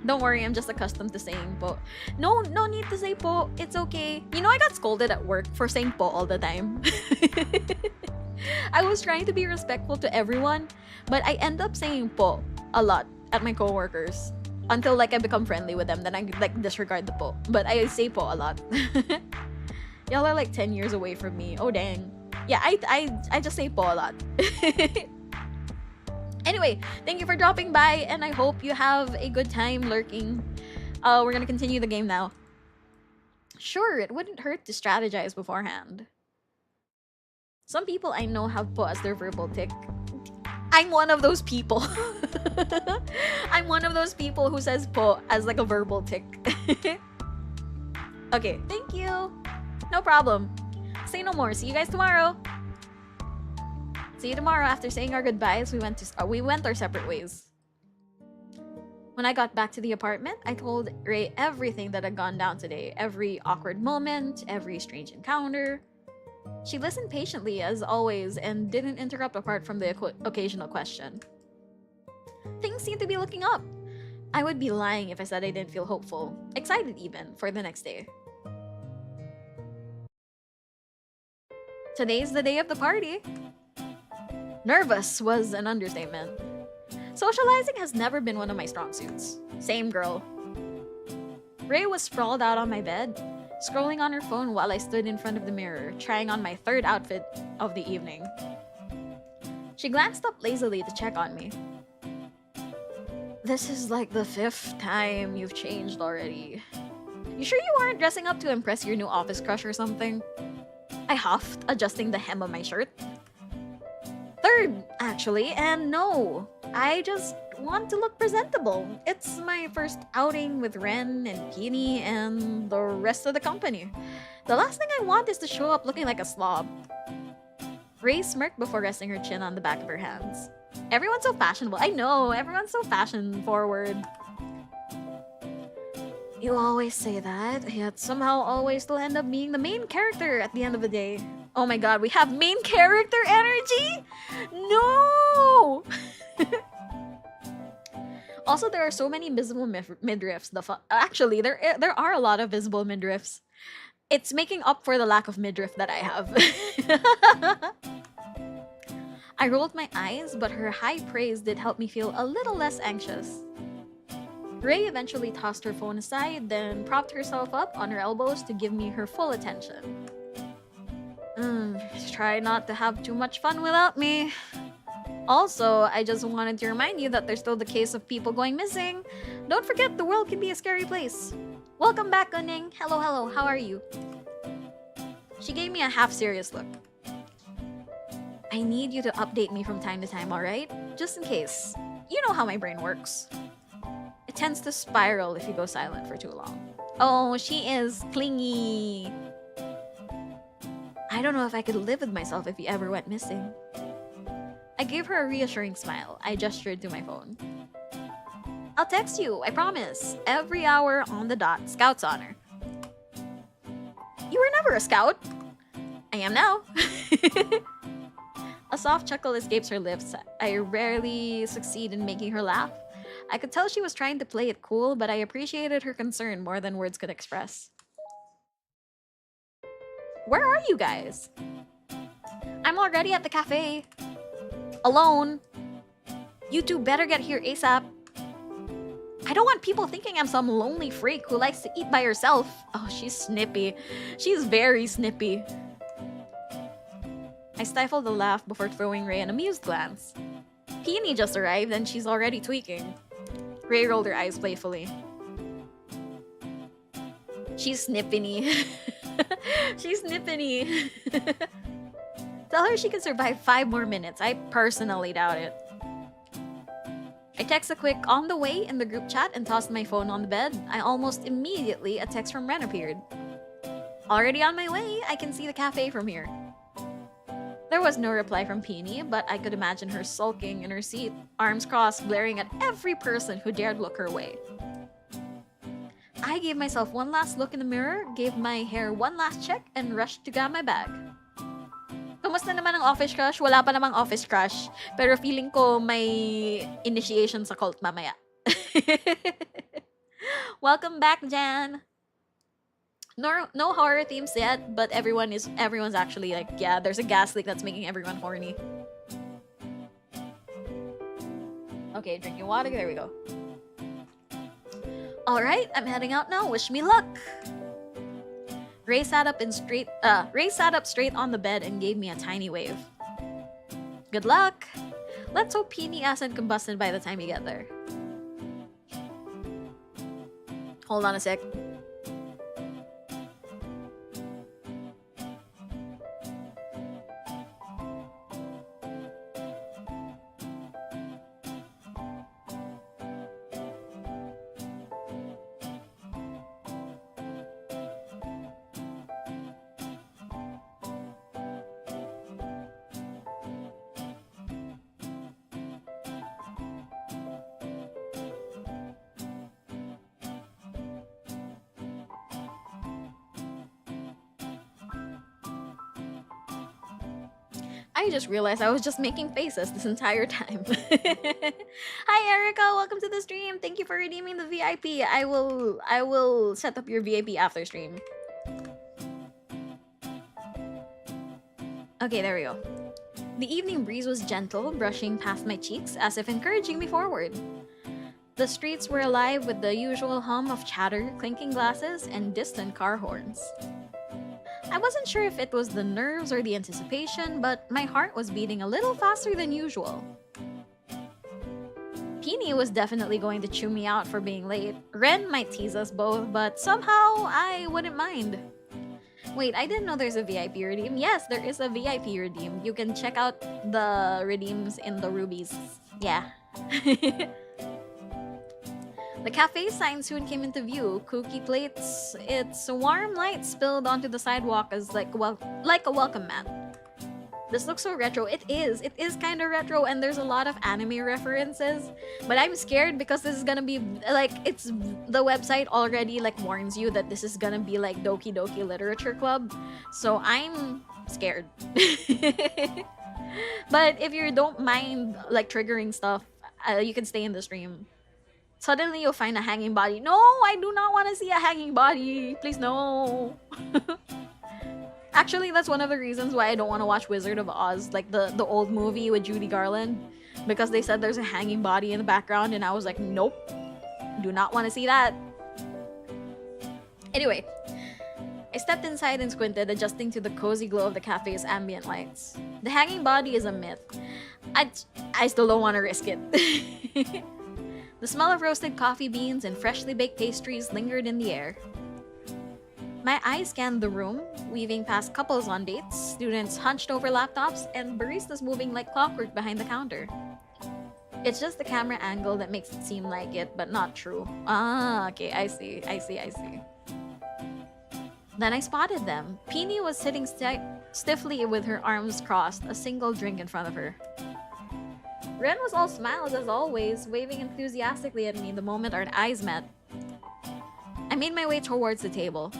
Don't worry, I'm just accustomed to saying po. No need to say po. It's okay. You know, I got scolded at work for saying po all the time. I was trying to be respectful to everyone, but I end up saying po a lot at my coworkers until like I become friendly with them. Then I like disregard the po, but I say po a lot. Y'all are like 10 years away from me. Oh dang. Yeah, I just say po a lot. Anyway, thank you for dropping by, and I hope you have a good time lurking. We're gonna continue the game now. Sure, it wouldn't hurt to strategize beforehand. Some people I know have po as their verbal tick. I'm one of those people. I'm one of those people who says po as like a verbal tick. Okay, thank you. No problem. Say no more. See you guys tomorrow. See you tomorrow. After saying our goodbyes, we went our separate ways. When I got back to the apartment, I told Ray everything that had gone down today. Every awkward moment, every strange encounter. She listened patiently, as always, and didn't interrupt apart from the occasional question. Things seem to be looking up. I would be lying if I said I didn't feel hopeful. Excited even, for the next day. Today's the day of the party. Nervous was an understatement. Socializing has never been one of my strong suits. Same girl. Ray was sprawled out on my bed, scrolling on her phone while I stood in front of the mirror, trying on my third outfit of the evening. She glanced up lazily to check on me. This is like the 5th time you've changed already. You sure you aren't dressing up to impress your new office crush or something? I huffed, adjusting the hem of my shirt. 3rd, actually, and no. I just want to look presentable. It's my first outing with Ren and Peony and the rest of the company. The last thing I want is to show up looking like a slob. Ray smirked before resting her chin on the back of her hands. Everyone's so fashionable. I know, everyone's so fashion forward. You always say that, yet somehow always still end up being the main character at the end of the day. Oh my god, we have main character energy? No! Also, there are so many visible midriffs. Actually, there are a lot of visible midriffs. It's making up for the lack of midriff that I have. I rolled my eyes, but her high praise did help me feel a little less anxious. Ray eventually tossed her phone aside, then propped herself up on her elbows to give me her full attention. Try not to have too much fun without me. Also, I just wanted to remind you that there's still the case of people going missing. Don't forget, the world can be a scary place. Welcome back, Gunning. Hello, how are you? She gave me a half-serious look. I need you to update me from time to time, alright? Just in case. You know how my brain works. It tends to spiral if you go silent for too long. Oh, she is clingy. I don't know if I could live with myself if you ever went missing. I gave her a reassuring smile. I gestured to my phone. I'll text you, I promise. Every hour on the dot. Scout's honor. You were never a scout. I am now. A soft chuckle escapes her lips. I rarely succeed in making her laugh. I could tell she was trying to play it cool, but I appreciated her concern more than words could express. Where are you guys? I'm already at the cafe. Alone. You two better get here ASAP. I don't want people thinking I'm some lonely freak who likes to eat by herself. Oh, she's snippy. She's very snippy. I stifled a laugh before throwing Ray an amused glance. Peony just arrived and she's already tweaking. Ray rolled her eyes playfully. She's snippiny. She's snippiny. Tell her she can survive 5 more minutes. I personally doubt it. I text a quick on the way in the group chat and tossed my phone on the bed. I almost immediately a text from Ren appeared. Already on my way, I can see the cafe from here. There was no reply from Peony, but I could imagine her sulking in her seat, arms crossed, glaring at every person who dared look her way. I gave myself one last look in the mirror, gave my hair one last check, and rushed to grab my bag. Kamusta naman ang office crush? Wala pa namang office crush. Pero feeling ko may initiation sa cult mamaya. Welcome back, Jan! No horror themes yet, but everyone's actually like, yeah, there's a gas leak that's making everyone horny. Okay, drinking water, there we go. Alright, I'm heading out now. Wish me luck! Ray sat up straight on the bed and gave me a tiny wave. Good luck! Let's hope Peony hasn't combusted by the time you get there. Hold on a sec. I just realized I was just making faces this entire time. Hi Erica, welcome to the stream. Thank you for redeeming the VIP. I will set up your VIP after stream. Okay, there we go. The evening breeze was gentle, brushing past my cheeks as if encouraging me forward. The streets were alive with the usual hum of chatter, clinking glasses, and distant car horns. I wasn't sure if it was the nerves or the anticipation, but my heart was beating a little faster than usual. Peony was definitely going to chew me out for being late. Ren might tease us both, but somehow I wouldn't mind. Wait, I didn't know there's a VIP redeem. Yes, there is a VIP redeem. You can check out the redeems in the rubies. Yeah. The cafe sign soon came into view. Cookie plates. Its warm light spilled onto the sidewalk as like a welcome mat. This looks so retro. It is kind of retro, and there's a lot of anime references. But I'm scared because this is gonna be like, it's the website already like warns you that this is gonna be like Doki Doki Literature Club. So I'm scared. But if you don't mind like triggering stuff, you can stay in the stream. Suddenly you'll find a hanging body. No, I do not want to see a hanging body. Please, no. Actually, that's one of the reasons why I don't want to watch Wizard of Oz, like the old movie with Judy Garland. Because they said there's a hanging body in the background, and I was like, nope. Do not want to see that. Anyway, I stepped inside and squinted, adjusting to the cozy glow of the cafe's ambient lights. The hanging body is a myth. I still don't want to risk it. The smell of roasted coffee beans and freshly baked pastries lingered in the air. My eyes scanned the room, weaving past couples on dates, students hunched over laptops, and baristas moving like clockwork behind the counter. It's just the camera angle that makes it seem like it, but not true. Ah, okay, I see. Then I spotted them. Peony was sitting stiffly with her arms crossed, a single drink in front of her. Ren was all smiles as always, waving enthusiastically at me the moment our eyes met. I made my way towards the table.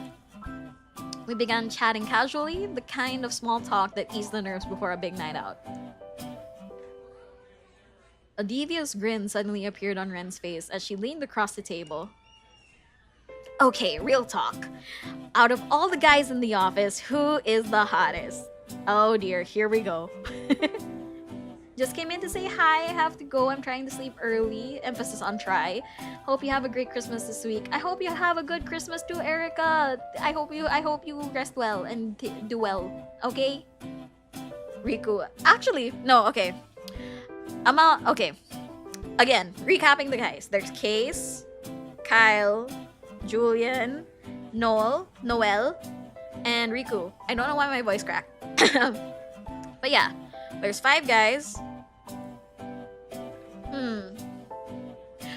We began chatting casually, the kind of small talk that eased the nerves before a big night out. A devious grin suddenly appeared on Ren's face as she leaned across the table. Okay, real talk. Out of all the guys in the office, who is the hottest? Oh dear, here we go. Just came in to say hi. I have to go. I'm trying to sleep early. Emphasis on try. Hope you have a great Christmas this week. I hope you have a good Christmas too, Erica. I hope you rest well and do well. Okay? Riku. Actually, no, okay. Okay. Again, recapping the guys. There's Case, Kyle, Julian, Noel, and Riku. I don't know why my voice cracked. But yeah, there's 5 guys.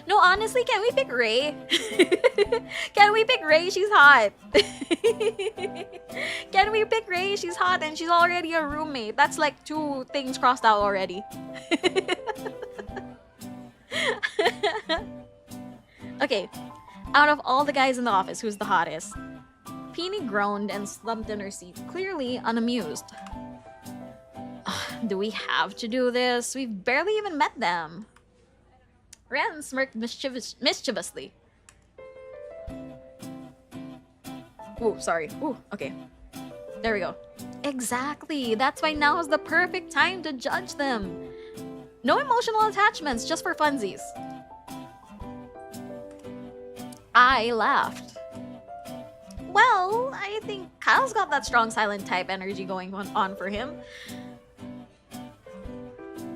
No, honestly, can we pick Ray? Can we pick Ray? She's hot. Can we pick Ray? She's hot and she's already a roommate. That's like 2 things crossed out already. Okay, out of all the guys in the office, who's the hottest? Peony groaned and slumped in her seat, clearly unamused. Do we have to do this? We've barely even met them. Ren smirked mischievously. Ooh, sorry. Ooh, okay. There we go. Exactly. That's why now is the perfect time to judge them. No emotional attachments, just for funsies. I laughed. Well, I think Kyle's got that strong silent type energy going on for him.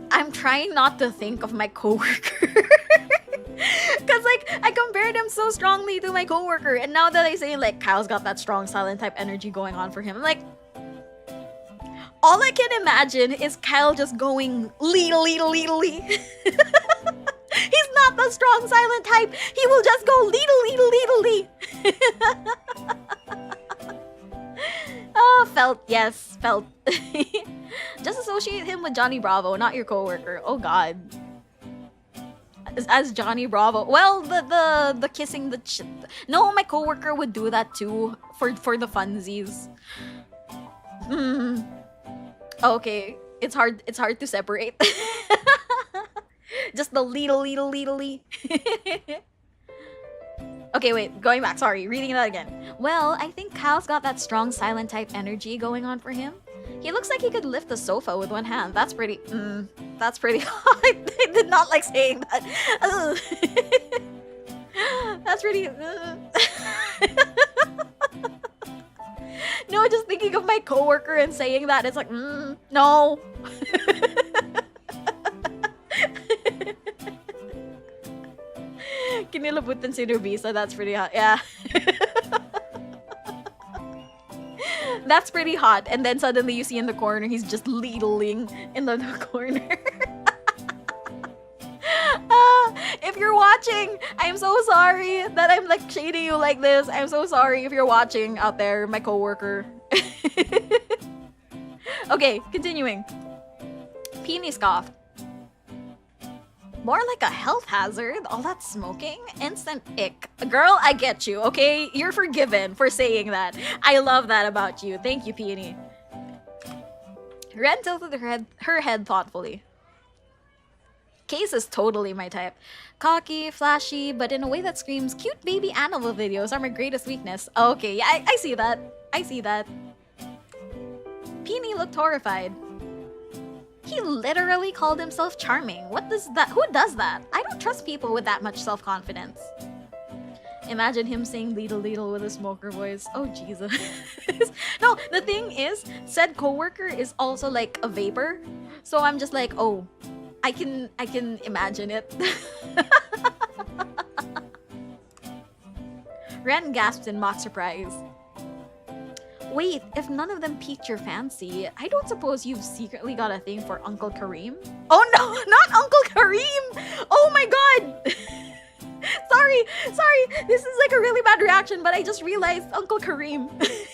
I'm trying not to think of my coworker. Cause like I compared him so strongly to my coworker, and now that I say like Kyle's got that strong silent type energy going on for him, I'm like, all I can imagine is Kyle just going lee. He's not the strong silent type. He will just go lee. Oh, felt, yes, felt. Just associate him with Johnny Bravo, not your coworker. Oh God. As Johnny Bravo. Well, the kissing the no, my coworker would do that too for the funsies. Okay, it's hard to separate. Just the lee. Okay, wait, going back, sorry, reading that again. Well, I think Kyle's got that strong silent type energy going on for him. He looks like he could lift the sofa with one hand. That's pretty hot. I did not like saying that. That's pretty No, just thinking of my coworker and saying that, it's like, no. Kinilabutan si Rubisa, that's pretty hot. Yeah. That's pretty hot. And then suddenly you see in the corner, he's just ladling in the corner. If you're watching, I'm so sorry that I'm like shading you like this. I'm so sorry if you're watching out there, my coworker. Okay, continuing. Peony scoffed. More like a health hazard. All that smoking? Instant ick. Girl, I get you, okay? You're forgiven for saying that. I love that about you. Thank you, Peony. Ren tilted her head thoughtfully. Case is totally my type. Cocky, flashy, but in a way that screams, cute baby animal videos are my greatest weakness. Okay, yeah, I see that. I see that. Peony looked horrified. He literally called himself charming. What does that? Who does that? I don't trust people with that much self-confidence. Imagine him saying "leedle with a smoker voice. Oh Jesus. No, the thing is, said coworker is also like a vapor. So I'm just like, oh, I can imagine it. Ren gasped in mock surprise. Wait, if none of them piqued your fancy, I don't suppose you've secretly got a thing for Uncle Kareem? Oh no, not Uncle Kareem! Oh my god! Sorry, this is like a really bad reaction, but I just realized Uncle Kareem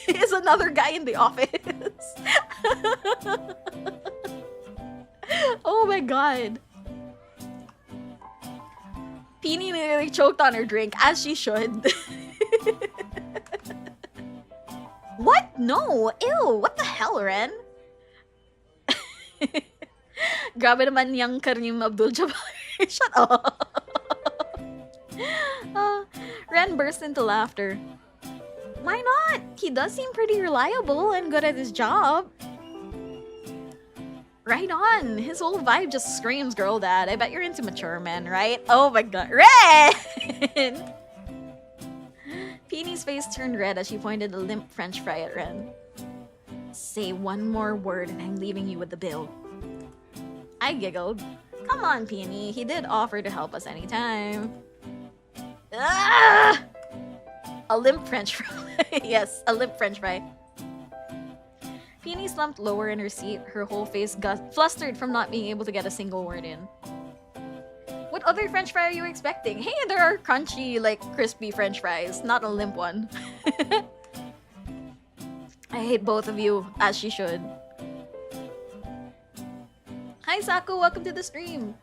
is another guy in the office. Oh my god. Peony nearly choked on her drink, as she should. What? No! Ew! What the hell, Ren? Grabe naman yung Kareem Abdul-Jabbar. Shut up! Ren burst into laughter. Why not? He does seem pretty reliable and good at his job. Right on. His whole vibe just screams girl dad. I bet you're into mature men, right? Oh my god. Ren! Peeny's face turned red as she pointed a limp french fry at Ren. Say one more word and I'm leaving you with the bill. I giggled. Come on, Peony. He did offer to help us anytime. Ah! A limp french fry. Yes, a limp french fry. Peony slumped lower in her seat, her whole face flustered from not being able to get a single word in. What other french fry are you expecting? Hey, there are crunchy, like, crispy french fries, not a limp one. I hate both of you, as she should. Hi, Saku, welcome to the stream.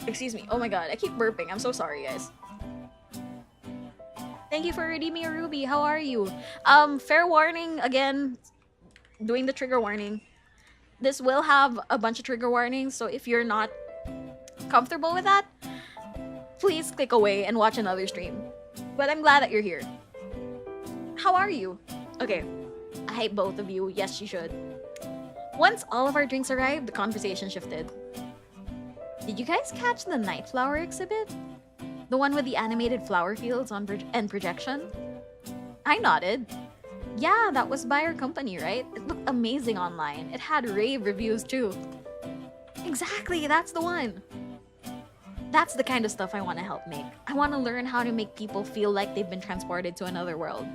Excuse me. Oh my god, I keep burping. I'm so sorry, guys. Thank you for redeeming a ruby. How are you? Fair warning, again, doing the trigger warning. This will have a bunch of trigger warnings, so if you're not comfortable with that, please click away and watch another stream. But I'm glad that you're here. How are you? Okay, I hate both of you. Yes, you should. Once all of our drinks arrived, the conversation shifted. Did you guys catch the night flower exhibit? The one with the animated flower fields on and projection? I nodded. Yeah, that was by our company, right? It looked amazing online. It had rave reviews too. Exactly, that's the one. That's the kind of stuff I want to help make. I want to learn how to make people feel like they've been transported to another world.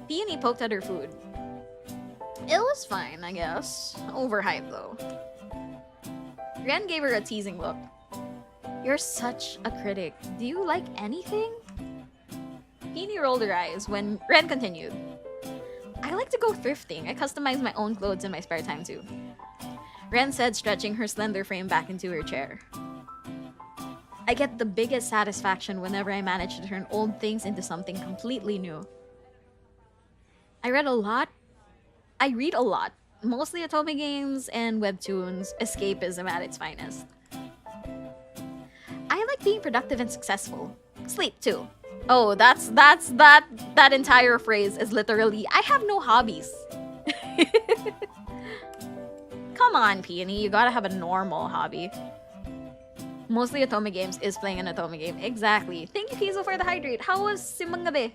Peony poked at her food. It was fine, I guess. Overhyped though. Ren gave her a teasing look. You're such a critic. Do you like anything? Peony rolled her eyes when Ren continued. I like to go thrifting. I customize my own clothes in my spare time too. Ren said, stretching her slender frame back into her chair. I get the biggest satisfaction whenever I manage to turn old things into something completely new. I read a lot. Mostly Otome games and webtoons, escapism at its finest. I like being productive and successful. Sleep too. Oh, that entire phrase is literally, I have no hobbies. Come on, Peony, you gotta have a normal hobby. Mostly Otome games is playing an Otome game. Exactly. Thank you, Kizo, for the hydrate. How was Simbang Gabi?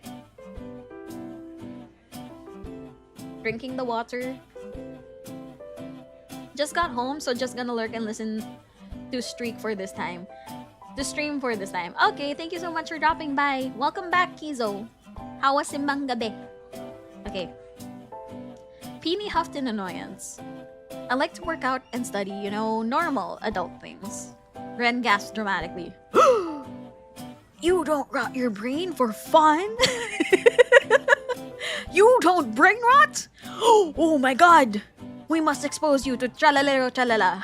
Drinking the water. Just got home, so just gonna lurk and listen to stream for this time. Okay, thank you so much for dropping by. Welcome back, Kizo. How was Simbang Gabi? Okay. Peony huffed in annoyance. I like to work out and study, you know, normal adult things. Ren gasped dramatically. You don't rot your brain for fun? You don't brain rot? Oh my god! We must expose you to tralalero tralala.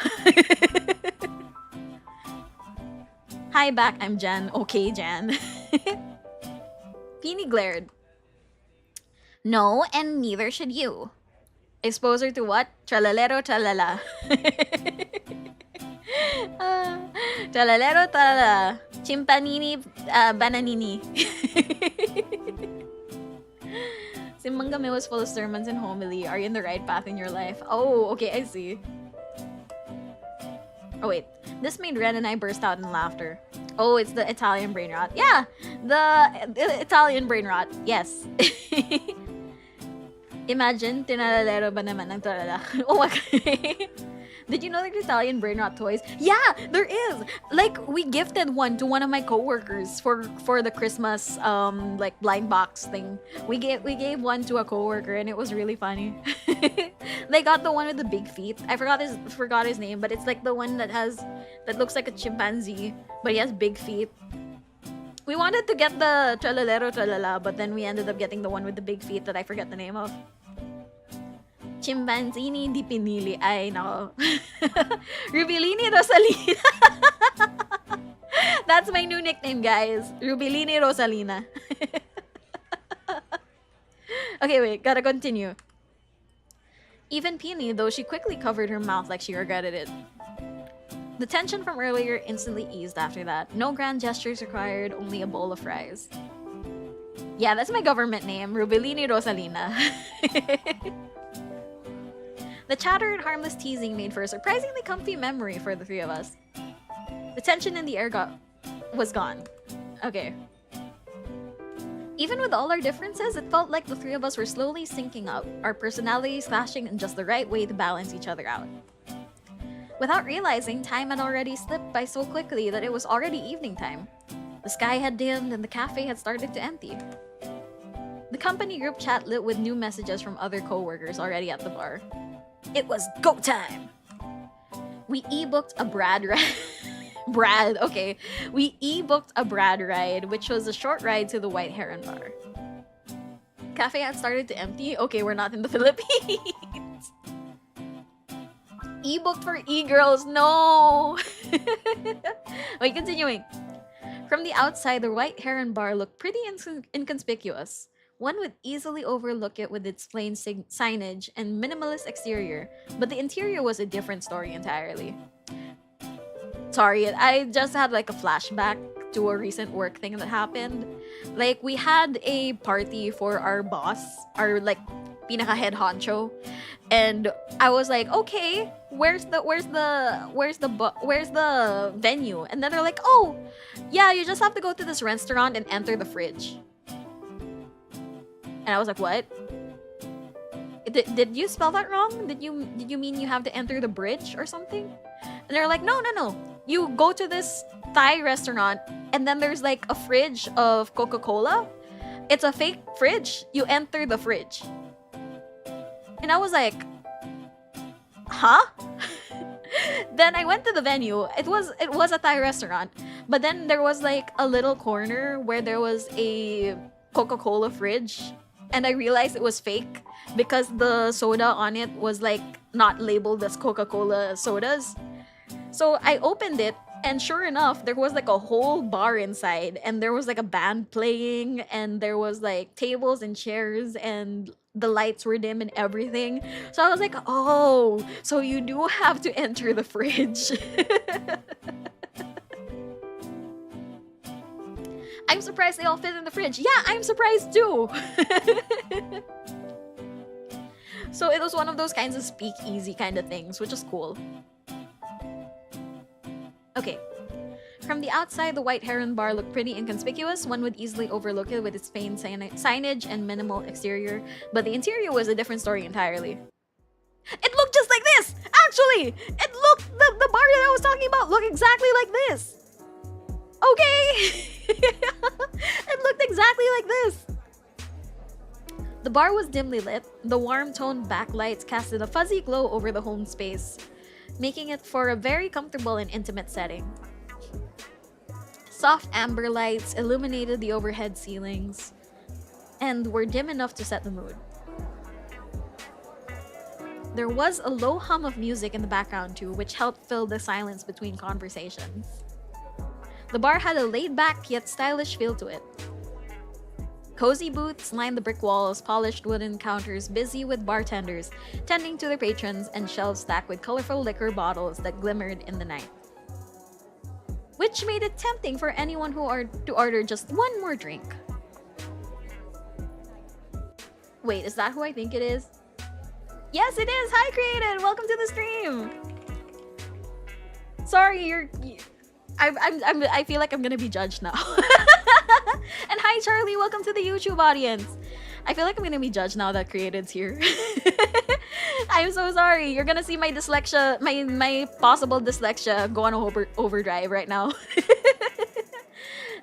Hi back, I'm Jan. Okay, Jan. Peony glared. No, and neither should you. Expose her to what? Tralalero tralala. Tralalero tralala. Chimpanini bananini. Simbang Gabi was full of sermons and homily. Are you in the right path in your life? Oh, okay, I see. Oh wait, this made Ren and I burst out in laughter. Oh, it's the Italian brain rot. Yeah, the Italian brain rot. Yes. Imagine, tinalalero ba naman ng talala? Oh my god. Did you know there's Italian brain rot toys? Yeah, there is. Like, we gifted one to one of my coworkers for the Christmas like blind box thing. We gave one to a coworker and it was really funny. They got the one with the big feet. I forgot his name, but it's like the one that looks like a chimpanzee, but he has big feet. We wanted to get the tralalero tralala, but then we ended up getting the one with the big feet that I forget the name of. Chimpanzini di pinili. Ay, nako. Rubilini Rosalina. That's my new nickname, guys. Rubilini Rosalina. Okay, wait. Gotta continue. Even Peony, though she quickly covered her mouth like she regretted it. The tension from earlier instantly eased after that. No grand gestures required, only a bowl of fries. Yeah, that's my government name, Rubilini Rosalina. The chatter and harmless teasing made for a surprisingly comfy memory for the three of us. The tension in the air was gone. Okay. Even with all our differences, it felt like the three of us were slowly syncing up, our personalities clashing in just the right way to balance each other out. Without realizing, time had already slipped by so quickly that it was already evening time. The sky had dimmed and the cafe had started to empty. The company group chat lit with new messages from other co-workers already at the bar. It was go time! We e-booked a We e-booked a Brad ride, which was a short ride to the White Heron Bar. Cafe had started to empty. Okay, we're not in the Philippines. E-booked for e-girls, no! Wait, continuing. From the outside, the White Heron Bar looked pretty inconspicuous. One would easily overlook it with its plain signage and minimalist exterior, but the interior was a different story entirely. Sorry, I just had like a flashback to a recent work thing that happened. Like, we had a party for our boss, our like pinaka head honcho, and I was like, okay, where's the venue? And then they're like, oh, yeah, you just have to go to this restaurant and enter the fridge. And I was like, what? Did you spell that wrong? Did you mean you have to enter the bridge or something? And they're like, no. You go to this Thai restaurant and then there's like a fridge of Coca-Cola. It's a fake fridge. You enter the fridge. And I was like, huh? Then I went to the venue. It was a Thai restaurant. But then there was like a little corner where there was a Coca-Cola fridge. And I realized it was fake because the soda on it was like not labeled as Coca-Cola sodas. So I opened it, and sure enough, there was like a whole bar inside, and there was like a band playing, and there was like tables and chairs, and the lights were dim and everything. So I was like, oh, so you do have to enter the fridge. I'm surprised they all fit in the fridge. Yeah, I'm surprised too. So it was one of those kinds of speakeasy kind of things, which is cool. Okay. From the outside, the White Heron Bar looked pretty inconspicuous. One would easily overlook it with its faint signage and minimal exterior, but the interior was a different story entirely. It looked just like this! Actually! It looked, the bar that I was talking about looked exactly like this! Okay! It looked exactly like this! The bar was dimly lit. The warm-toned backlights casted a fuzzy glow over the home space, making it for a very comfortable and intimate setting. Soft amber lights illuminated the overhead ceilings and were dim enough to set the mood. There was a low hum of music in the background too, which helped fill the silence between conversations. The bar had a laid-back yet stylish feel to it. Cozy booths lined the brick walls, polished wooden counters busy with bartenders tending to their patrons, and shelves stacked with colorful liquor bottles that glimmered in the night, which made it tempting for anyone to order just one more drink. Wait, is that who I think it is? Yes, it is! Hi, Created! Welcome to the stream! Sorry, I feel like I'm gonna be judged now. And hi, Charlie! Welcome to the YouTube audience! I feel like I'm gonna be judged now that Created's here. I'm so sorry. You're gonna see my dyslexia, my possible dyslexia go on overdrive right now.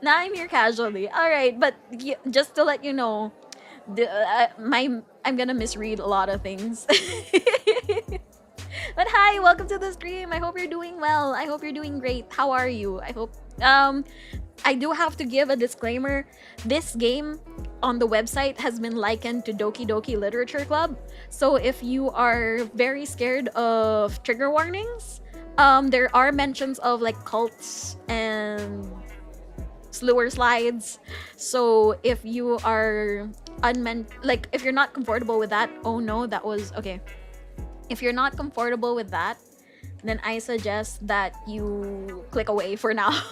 Now I'm here casually. Alright, but just to let you know, I'm gonna misread a lot of things. But hi, welcome to the stream. I hope you're doing well. I hope you're doing great. How are you? I hope I do have to give a disclaimer. This game on the website has been likened to Doki Doki Literature Club. So if you are very scared of trigger warnings, there are mentions of like cults and slower slides. So if you are like if you're not comfortable with that, oh no, that was okay. If you're not comfortable with that, then I suggest that you click away for now.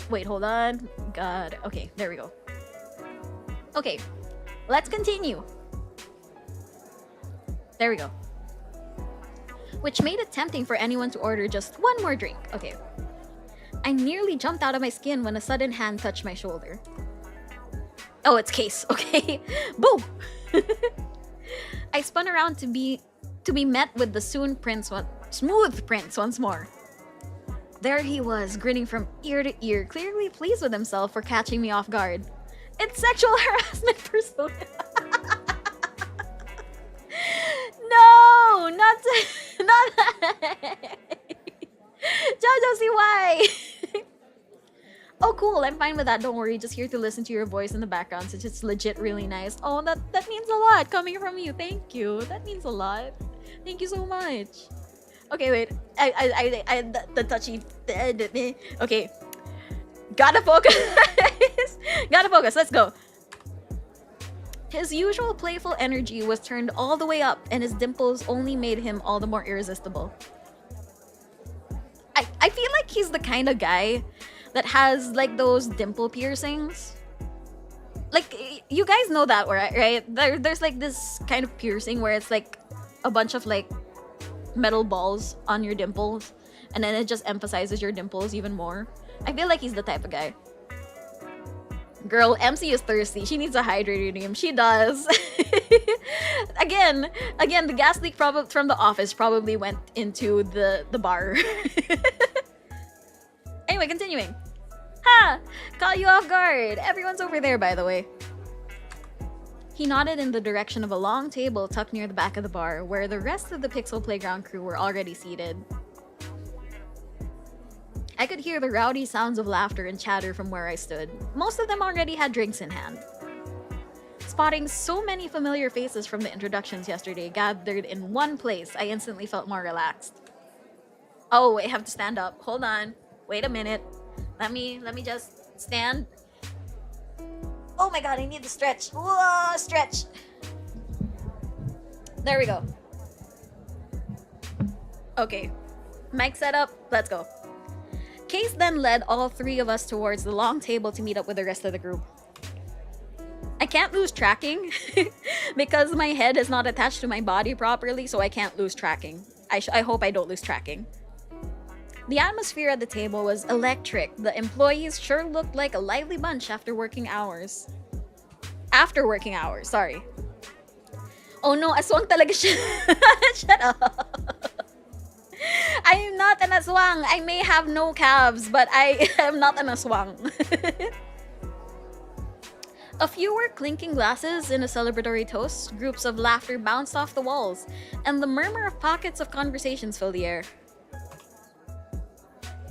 Wait, hold on. God. Okay, there we go. Okay, let's continue. There we go. Which made it tempting for anyone to order just one more drink. Okay. I nearly jumped out of my skin when a sudden hand touched my shoulder. Oh, it's Case. Okay. Boom! I spun around to be met with the smooth prince once more. There he was, grinning from ear to ear, clearly pleased with himself for catching me off guard. It's sexual harassment persona. No, not that. Jojo, see why? Oh, cool. I'm fine with that. Don't worry. Just here to listen to your voice in the background, since it's legit really nice. Oh, that means a lot coming from you. Thank you. That means a lot. Thank you so much. Okay, wait. The touchy. Okay. Gotta focus. Gotta focus. Let's go. His usual playful energy was turned all the way up, and his dimples only made him all the more irresistible. I feel like he's the kind of guy that has like those dimple piercings. Like, you guys know that, right? There's like this kind of piercing where it's like a bunch of like metal balls on your dimples, and then it just emphasizes your dimples even more. I feel like he's the type of guy. Girl, MC is thirsty. She needs a hydrating. She does. Again, the gas leak from the office probably went into the bar. Anyway, continuing. Ha! Caught you off guard. Everyone's over there, by the way. He nodded in the direction of a long table tucked near the back of the bar, where the rest of the Pixel Playground crew were already seated. I could hear the rowdy sounds of laughter and chatter from where I stood. Most of them already had drinks in hand. Spotting so many familiar faces from the introductions yesterday gathered in one place, I instantly felt more relaxed. Oh, I have to stand up. Hold on. Wait a minute. Let me just stand. Oh my god, I need to stretch. Whoa, stretch. There we go. Okay. Mic set up. Let's go. Case then led all three of us towards the long table to meet up with the rest of the group. I can't lose tracking because my head is not attached to my body properly, so I can't lose tracking. I hope I don't lose tracking. The atmosphere at the table was electric. The employees sure looked like a lively bunch after working hours. Sorry. Oh no, aswang talaga siya. Shut up. I am not an aswang. I may have no calves, but I am not an aswang. A few were clinking glasses in a celebratory toast, groups of laughter bounced off the walls, and the murmur of pockets of conversations filled the air.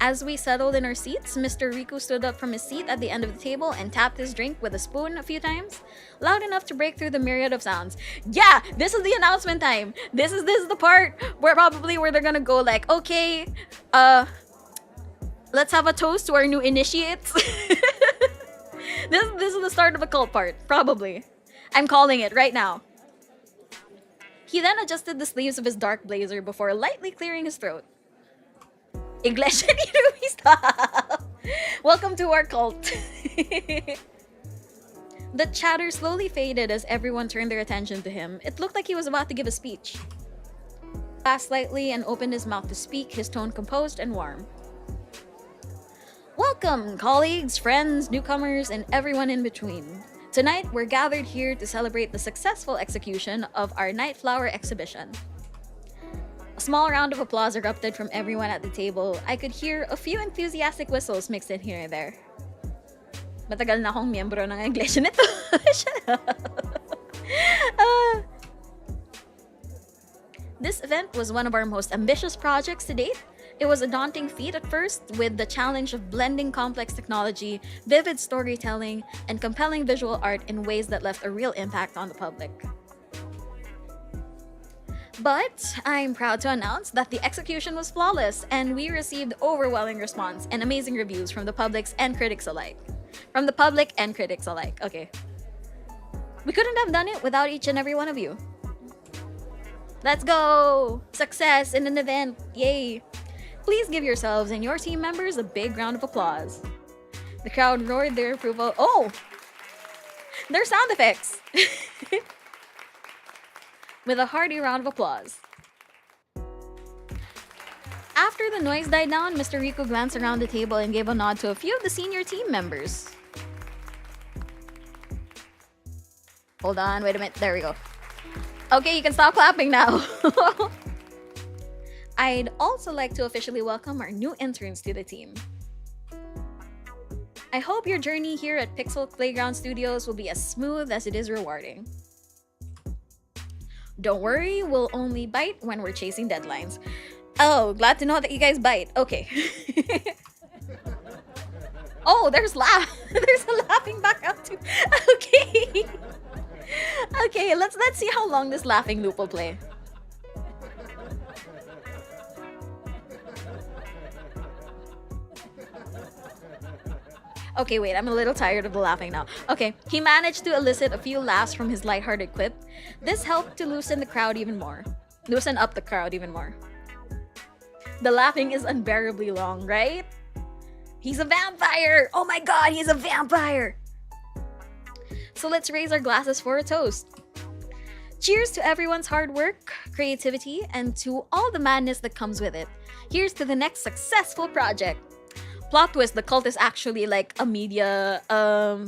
As we settled in our seats, Mr. Riku stood up from his seat at the end of the table and tapped his drink with a spoon a few times, loud enough to break through the myriad of sounds. Yeah, this is the announcement time. This is the part where they're gonna go like, okay, let's have a toast to our new initiates. This is the start of a cult part, probably. I'm calling it right now. He then adjusted the sleeves of his dark blazer before lightly clearing his throat. Iglesia ni Ruby, stop! Welcome to our cult. The chatter slowly faded as everyone turned their attention to him. It looked like he was about to give a speech. He laughed slightly and opened his mouth to speak, his tone composed and warm. Welcome, colleagues, friends, newcomers, and everyone in between. Tonight, we're gathered here to celebrate the successful execution of our Night Flower exhibition. A small round of applause erupted from everyone at the table. I could hear a few enthusiastic whistles mixed in here and there. Matagal na akong miyembro ng iglesia nito. Shut up. This event was one of our most ambitious projects to date. It was a daunting feat at first, with the challenge of blending complex technology, vivid storytelling, and compelling visual art in ways that left a real impact on the public. But I'm proud to announce that the execution was flawless, and we received overwhelming response and amazing reviews from the public and critics alike. From the public and critics alike. Okay. We couldn't have done it without each and every one of you. Let's go! Success in an event! Yay! Please give yourselves and your team members a big round of applause. The crowd roared their approval. Oh! Their sound effects! With a hearty round of applause. After the noise died down, Mr. Rico glanced around the table and gave a nod to a few of the senior team members. Hold on, wait a minute. There we go. Okay, you can stop clapping now. I'd also like to officially welcome our new interns to the team. I hope your journey here at Pixel Playground Studios will be as smooth as it is rewarding. Don't worry, we'll only bite when we're chasing deadlines. Oh, glad to know that you guys bite. Okay. Oh, there's there's a laughing back up too. Okay. Okay, let's see how long this laughing loop will play. Okay, wait, I'm a little tired of the laughing now. Okay, he managed to elicit a few laughs from his lighthearted quip. This helped to loosen up the crowd even more. The laughing is unbearably long, right? He's a vampire! Oh my god, he's a vampire! So let's raise our glasses for a toast. Cheers to everyone's hard work, creativity, and to all the madness that comes with it. Here's to the next successful project. Plot twist, the cult is actually like a media... I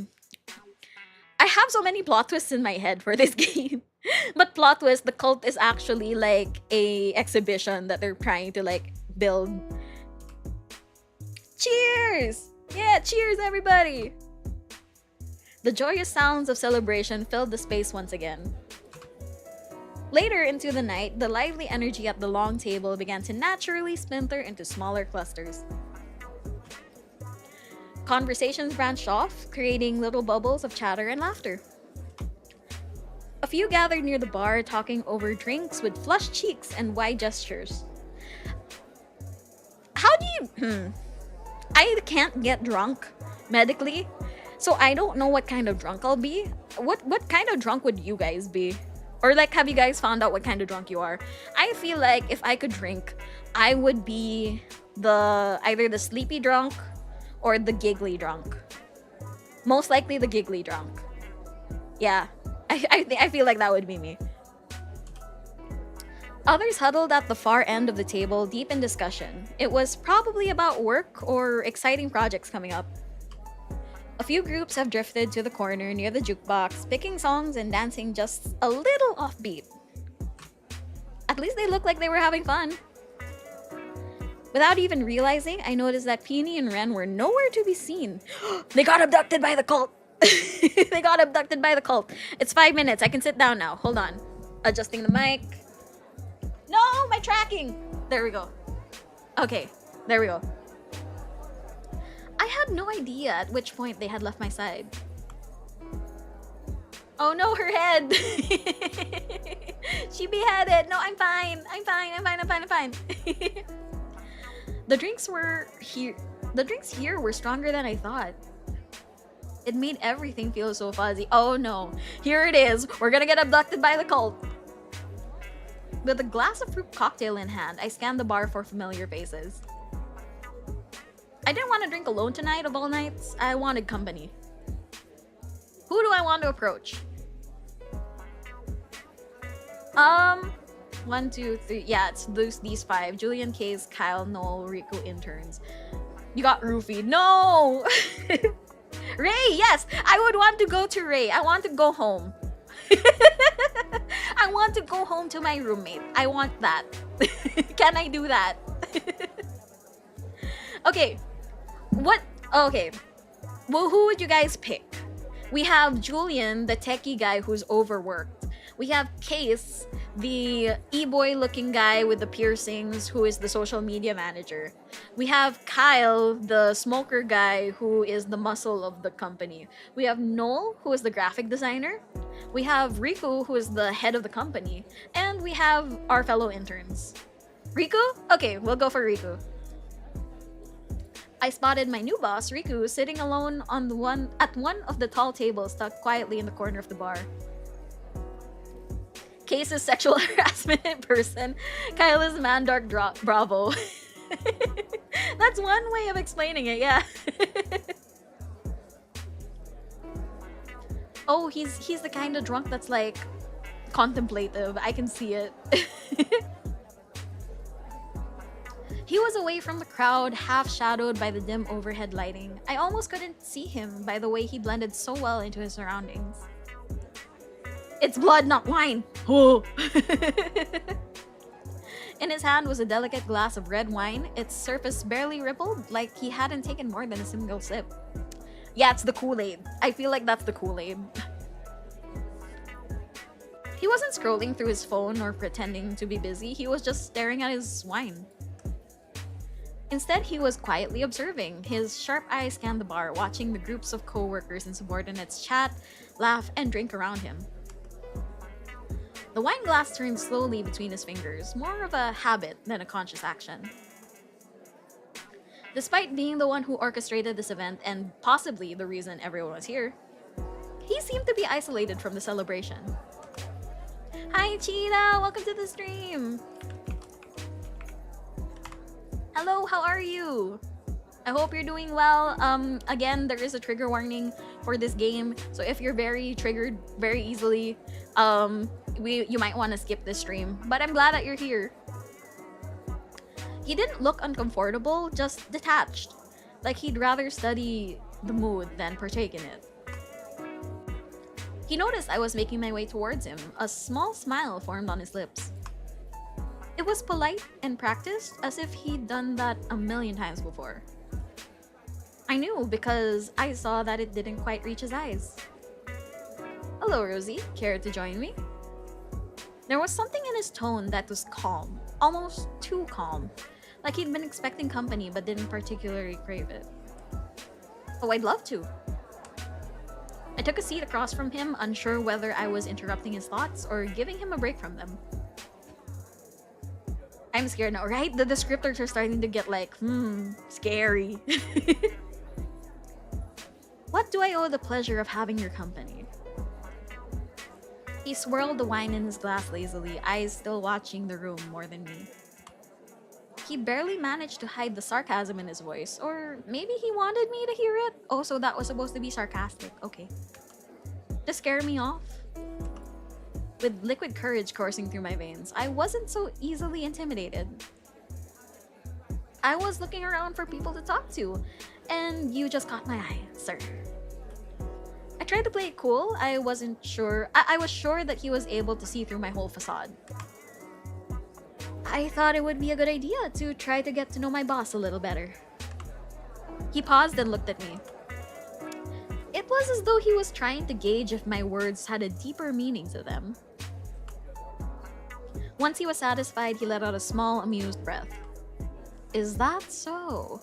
have so many plot twists in my head for this game. But plot twist, the cult is actually like a exhibition that they're trying to like build. Cheers! Yeah, cheers everybody! The joyous sounds of celebration filled the space once again. Later into the night, the lively energy at the long table began to naturally splinter into smaller clusters. Conversations branched off, creating little bubbles of chatter and laughter. A few gathered near the bar, talking over drinks with flushed cheeks and wide gestures. How do you... I can't get drunk medically, so I don't know what kind of drunk I'll be. What kind of drunk would you guys be? Or like, have you guys found out what kind of drunk you are? I feel like if I could drink, I would be either the sleepy drunk or the giggly drunk. Most likely the giggly drunk. Yeah, I feel like that would be me. Others huddled at the far end of the table, deep in discussion. It was probably about work or exciting projects coming up. A few groups have drifted to the corner near the jukebox, picking songs and dancing just a little offbeat. At least they looked like they were having fun. Without even realizing, I noticed that Peony and Ren were nowhere to be seen. They got abducted by the cult! They got abducted by the cult. It's 5 minutes. I can sit down now. Hold on. Adjusting the mic. No, my tracking! There we go. Okay, there we go. I had no idea at which point they had left my side. Oh no, her head! She beheaded! No, I'm fine! I'm fine. The drinks here were stronger than I thought. It made everything feel so fuzzy. Oh no, here it is! We're gonna get abducted by the cult! With a glass of fruit cocktail in hand, I scanned the bar for familiar faces. I didn't want to drink alone tonight of all nights. I wanted company. Who do I want to approach? 1, 2, 3. Yeah, it's these 5. Julian, Case, Kyle, Noel, Rico, interns. You got roofied. No! Ray, yes! I would want to go to Ray. I want to go home. I want to go home to my roommate. I want that. Can I do that? Okay. What? Okay. Well, who would you guys pick? We have Julian, the techie guy who's overworked. We have Case, the e-boy looking guy with the piercings who is the social media manager. We have Kyle, the smoker guy who is the muscle of the company. We have Noel, who is the graphic designer. We have Riku, who is the head of the company. And we have our fellow interns. Riku? Okay, we'll go for Riku. I spotted my new boss, Riku, sitting alone on at one of the tall tables tucked quietly in the corner of the bar. Case is sexual harassment in person. Kyle is Mandark Bravo. That's one way of explaining it, yeah. Oh, he's the kind of drunk that's like contemplative. I can see it. He was away from the crowd, half shadowed by the dim overhead lighting. I almost couldn't see him by the way he blended so well into his surroundings. It's blood, not wine. Oh. In his hand was a delicate glass of red wine, its surface barely rippled, like he hadn't taken more than a single sip. Yeah, it's the Kool-Aid. I feel like that's the Kool-Aid. He wasn't scrolling through his phone or pretending to be busy, he was just staring at his wine. Instead, he was quietly observing. His sharp eyes scanned the bar, watching the groups of co-workers and subordinates chat, laugh, and drink around him. The wine glass turned slowly between his fingers, more of a habit than a conscious action. Despite being the one who orchestrated this event and possibly the reason everyone was here, he seemed to be isolated from the celebration. Hi, Cheetah! Welcome to the stream! Hello, how are you? I hope you're doing well. Again, there is a trigger warning for this game, so if you're very triggered very easily, you might want to skip this stream. But I'm glad that you're here. He didn't look uncomfortable, just detached. Like he'd rather study the mood than partake in it. He noticed I was making my way towards him. A small smile formed on his lips. It was polite and practiced, as if he'd done that a million times before. I knew because I saw that it didn't quite reach his eyes. Hello, Rosie. Care to join me? There was something in his tone that was calm, almost too calm, like he'd been expecting company but didn't particularly crave it. Oh, I'd love to. I took a seat across from him, unsure whether I was interrupting his thoughts or giving him a break from them. I'm scared now, right? The descriptors are starting to get like, scary. What do I owe the pleasure of having your company? He swirled the wine in his glass lazily, eyes still watching the room more than me. He barely managed to hide the sarcasm in his voice, or maybe he wanted me to hear it? Oh, so that was supposed to be sarcastic, okay. To scare me off? With liquid courage coursing through my veins, I wasn't so easily intimidated. I was looking around for people to talk to, and you just caught my eye, sir. I tried to play it cool. I wasn't sure. I was sure that he was able to see through my whole facade. I thought it would be a good idea to try to get to know my boss a little better. He paused and looked at me. It was as though he was trying to gauge if my words had a deeper meaning to them. Once he was satisfied, he let out a small, amused breath. Is that so?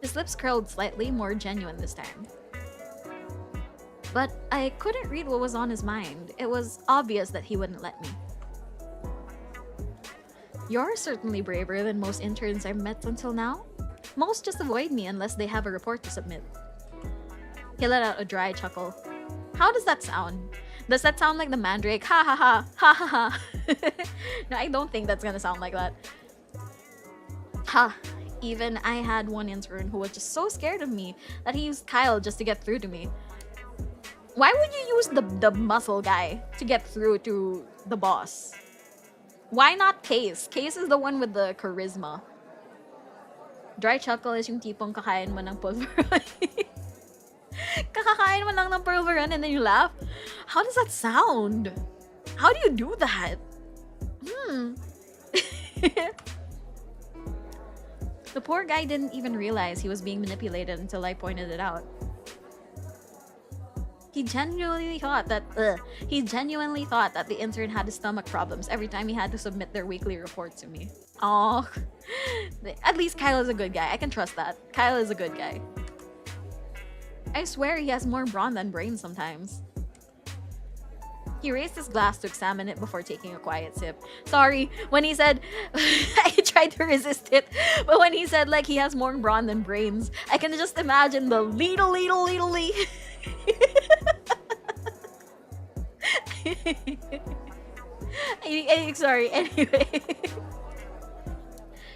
His lips curled slightly, more genuine this time. But I couldn't read what was on his mind. It was obvious that he wouldn't let me. You're certainly braver than most interns I've met until now. Most just avoid me unless they have a report to submit. He let out a dry chuckle. How does that sound? Does that sound like the Mandrake? Ha ha ha, ha ha ha. No, I don't think that's gonna sound like that. Ha, even I had one intern who was just so scared of me that he used Kyle just to get through to me. Why would you use the muscle guy to get through to the boss? Why not Case? Case is the one with the charisma. Dry chuckle is yung tipong kakain mo ng pulveron. Kakakain mo lang ng pulveron and then you laugh? How does that sound? How do you do that? The poor guy didn't even realize he was being manipulated until I pointed it out. He genuinely thought that the intern had stomach problems every time he had to submit their weekly report to me. Oh, at least Kyle is a good guy. I can trust that. Kyle is a good guy. I swear he has more brawn than brain sometimes. He raised his glass to examine it before taking a quiet sip. Sorry, when he said, I tried to resist it, but when he said like he has more brawn than brains, I can just imagine the little. Sorry, anyway.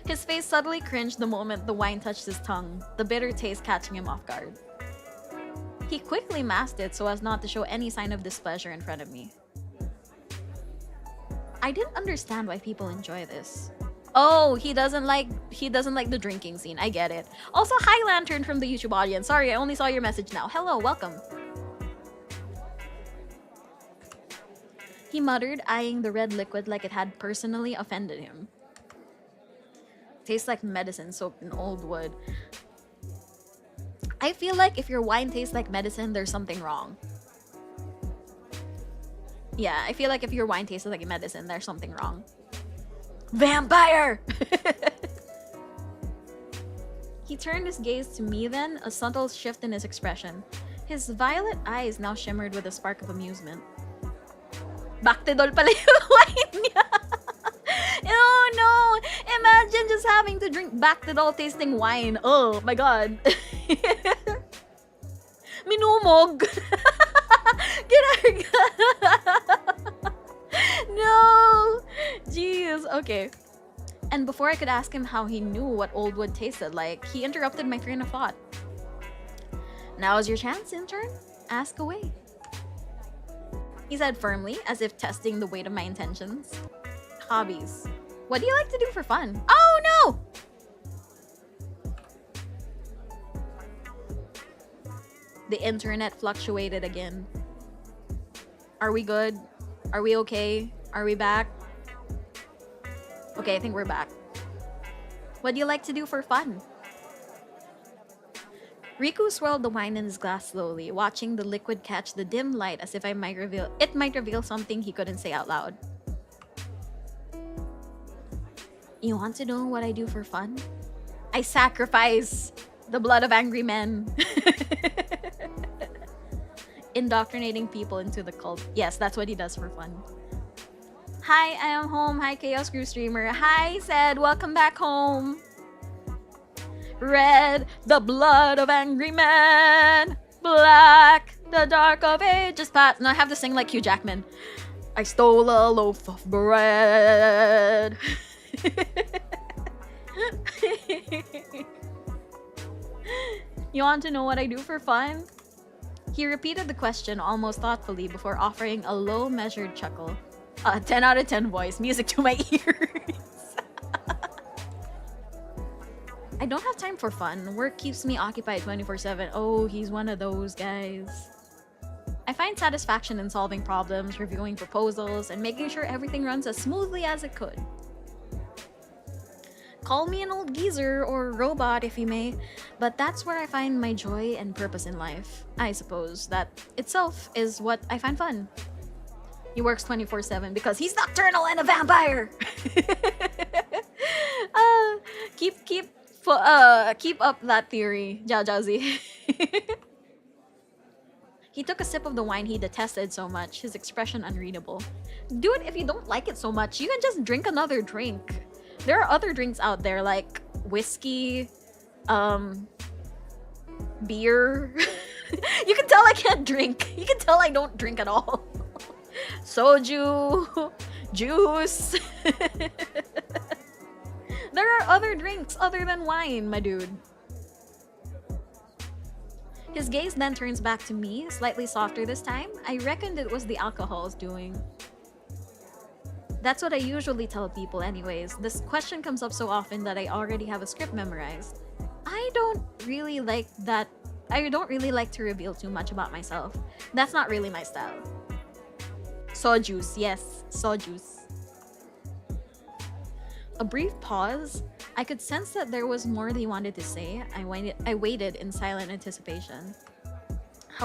His face suddenly cringed the moment the wine touched his tongue, the bitter taste catching him off guard. He quickly masked it so as not to show any sign of displeasure in front of me. I didn't understand why people enjoy this. Oh, he doesn't like the drinking scene. I get it. Also, hi Lantern from the YouTube audience. Sorry, I only saw your message now. Hello, welcome. He muttered, eyeing the red liquid like it had personally offended him. Tastes like medicine soaked in old wood. I feel like if your wine tastes like medicine, there's something wrong. Yeah, I feel like if your wine tastes like medicine, there's something wrong. Vampire! He turned his gaze to me then, a subtle shift in his expression. His violet eyes now shimmered with a spark of amusement. Baktidol pala yung wine niya! Oh no! Imagine just having to drink Baktidol tasting wine. Oh my god. Minumog! No! Jeez, okay. And before I could ask him how he knew what old wood tasted like, he interrupted my train of thought. Now's your chance, intern. Ask away. He said firmly, as if testing the weight of my intentions. Hobbies. What do you like to do for fun? Oh no! The internet fluctuated again. Are we good? Are we okay? Are we back? Okay, I think we're back. What do you like to do for fun? Riku swirled the wine in his glass slowly, watching the liquid catch the dim light as if it might reveal something he couldn't say out loud. You want to know what I do for fun? I sacrifice the blood of angry men. Indoctrinating people into the cult. Yes, that's what he does for fun. Hi, I am home. Hi, Chaos Crew Streamer. Hi, Zed. Welcome back home. Red, the blood of angry men. Black, the dark of ages past. No, I have to sing like Hugh Jackman. I stole a loaf of bread. You want to know what I do for fun? He repeated the question almost thoughtfully before offering a low, measured chuckle. 10 out of 10 voice, music to my ears. I don't have time for fun. Work keeps me occupied 24/7. Oh, he's one of those guys. I find satisfaction in solving problems, reviewing proposals, and making sure everything runs as smoothly as it could. Call me an old geezer or robot if you may, but that's where I find my joy and purpose in life. I suppose that itself is what I find fun. He works 24/7 because he's nocturnal and a vampire. Keep up that theory, Jajazi. He took a sip of the wine he detested so much, his expression unreadable. Dude, if you don't like it so much, you can just drink another drink. There are other drinks out there like whiskey, beer. You can tell I can't drink. You can tell I don't drink at all. Soju, juice. There are other drinks other than wine, my dude. His gaze then turns back to me, slightly softer this time. I reckoned it was the alcohol's doing. That's what I usually tell people anyways. This question comes up so often that I already have a script memorized. I don't really like to reveal too much about myself. That's not really my style. Saw juice, yes, saw juice. A brief pause. I could sense that there was more that he wanted to say. I waited in silent anticipation.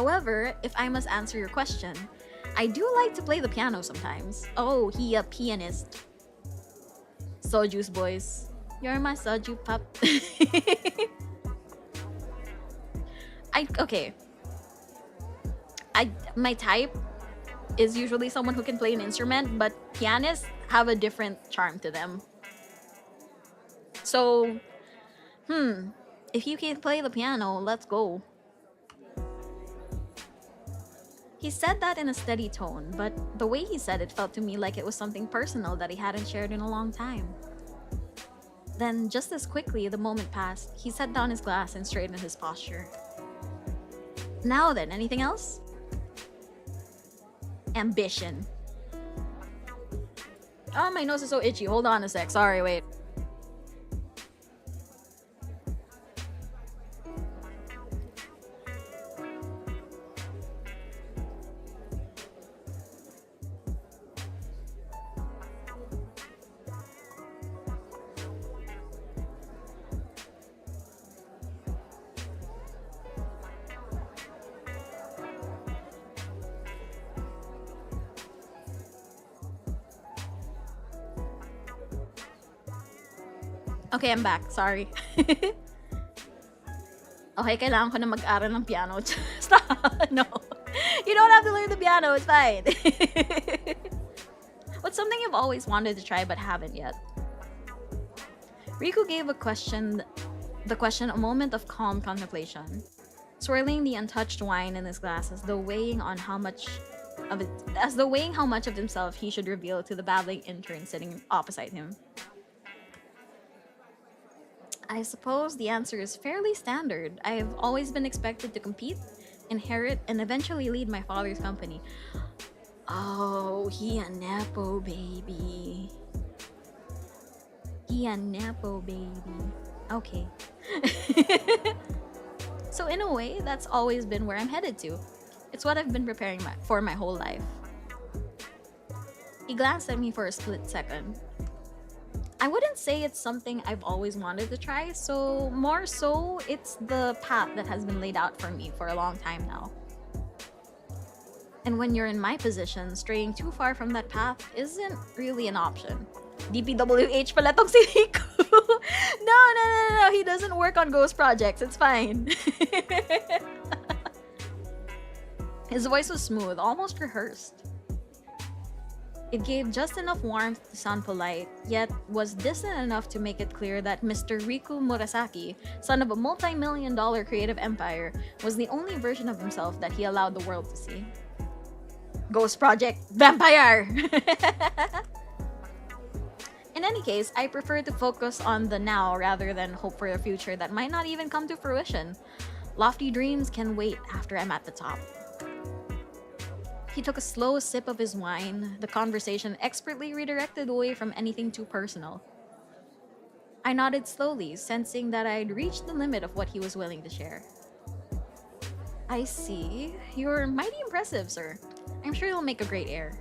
However, if I must answer your question, I do like to play the piano sometimes. Oh, he a pianist. Soju's boys. You're my soju pup. Okay. My type is usually someone who can play an instrument, but pianists have a different charm to them. So, if you can play the piano, let's go. He said that in a steady tone, but the way he said it felt to me like it was something personal that he hadn't shared in a long time. Then, just as quickly, the moment passed, he set down his glass and straightened his posture. Now then, anything else? Ambition. Oh, my nose is so itchy. Hold on a sec. Sorry, wait. Okay, I'm back. Sorry. Okay, kailangan ko na mag-aral ng piano. Stop! No. You don't have to learn the piano. It's fine. What's something you've always wanted to try but haven't yet? Riku gave the question a moment of calm contemplation, swirling the untouched wine in his glass as though weighing how much of himself he should reveal to the babbling intern sitting opposite him. I suppose the answer is fairly standard. I've always been expected to compete, inherit, and eventually lead my father's company. Oh, he a Nepo baby. He a Nepo baby. Okay. So in a way, that's always been where I'm headed to. It's what I've been preparing for my whole life. He glanced at me for a split second. I wouldn't say it's something I've always wanted to try, so more so, it's the path that has been laid out for me for a long time now. And when you're in my position, straying too far from that path isn't really an option. DPWH pala tong si Riku. No, he doesn't work on ghost projects, it's fine. His voice was smooth, almost rehearsed. It gave just enough warmth to sound polite, yet was distant enough to make it clear that Mr. Riku Murasaki, son of a multi-million-dollar creative empire, was the only version of himself that he allowed the world to see. Ghost Project Vampire! In any case, I prefer to focus on the now rather than hope for a future that might not even come to fruition. Lofty dreams can wait after I'm at the top. He took a slow sip of his wine, the conversation expertly redirected away from anything too personal. I nodded slowly, sensing that I'd reached the limit of what he was willing to share. I see. You're mighty impressive, sir. I'm sure you'll make a great heir.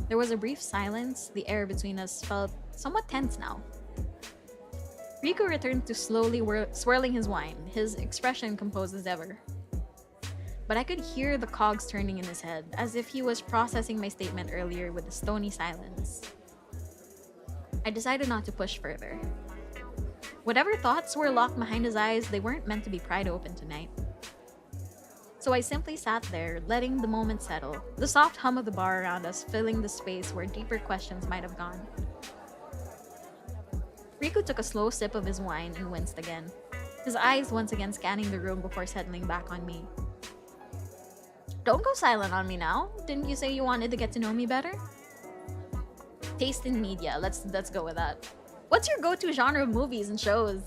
There was a brief silence. The air between us felt somewhat tense now. Riku returned to slowly swirling his wine, his expression composed as ever. But I could hear the cogs turning in his head, as if he was processing my statement earlier with a stony silence. I decided not to push further. Whatever thoughts were locked behind his eyes, they weren't meant to be pried open tonight. So I simply sat there, letting the moment settle, the soft hum of the bar around us filling the space where deeper questions might have gone. Riku took a slow sip of his wine and winced again, his eyes once again scanning the room before settling back on me. Don't go silent on me now. Didn't you say you wanted to get to know me better? Taste in media. Let's go with that. What's your go-to genre of movies and shows?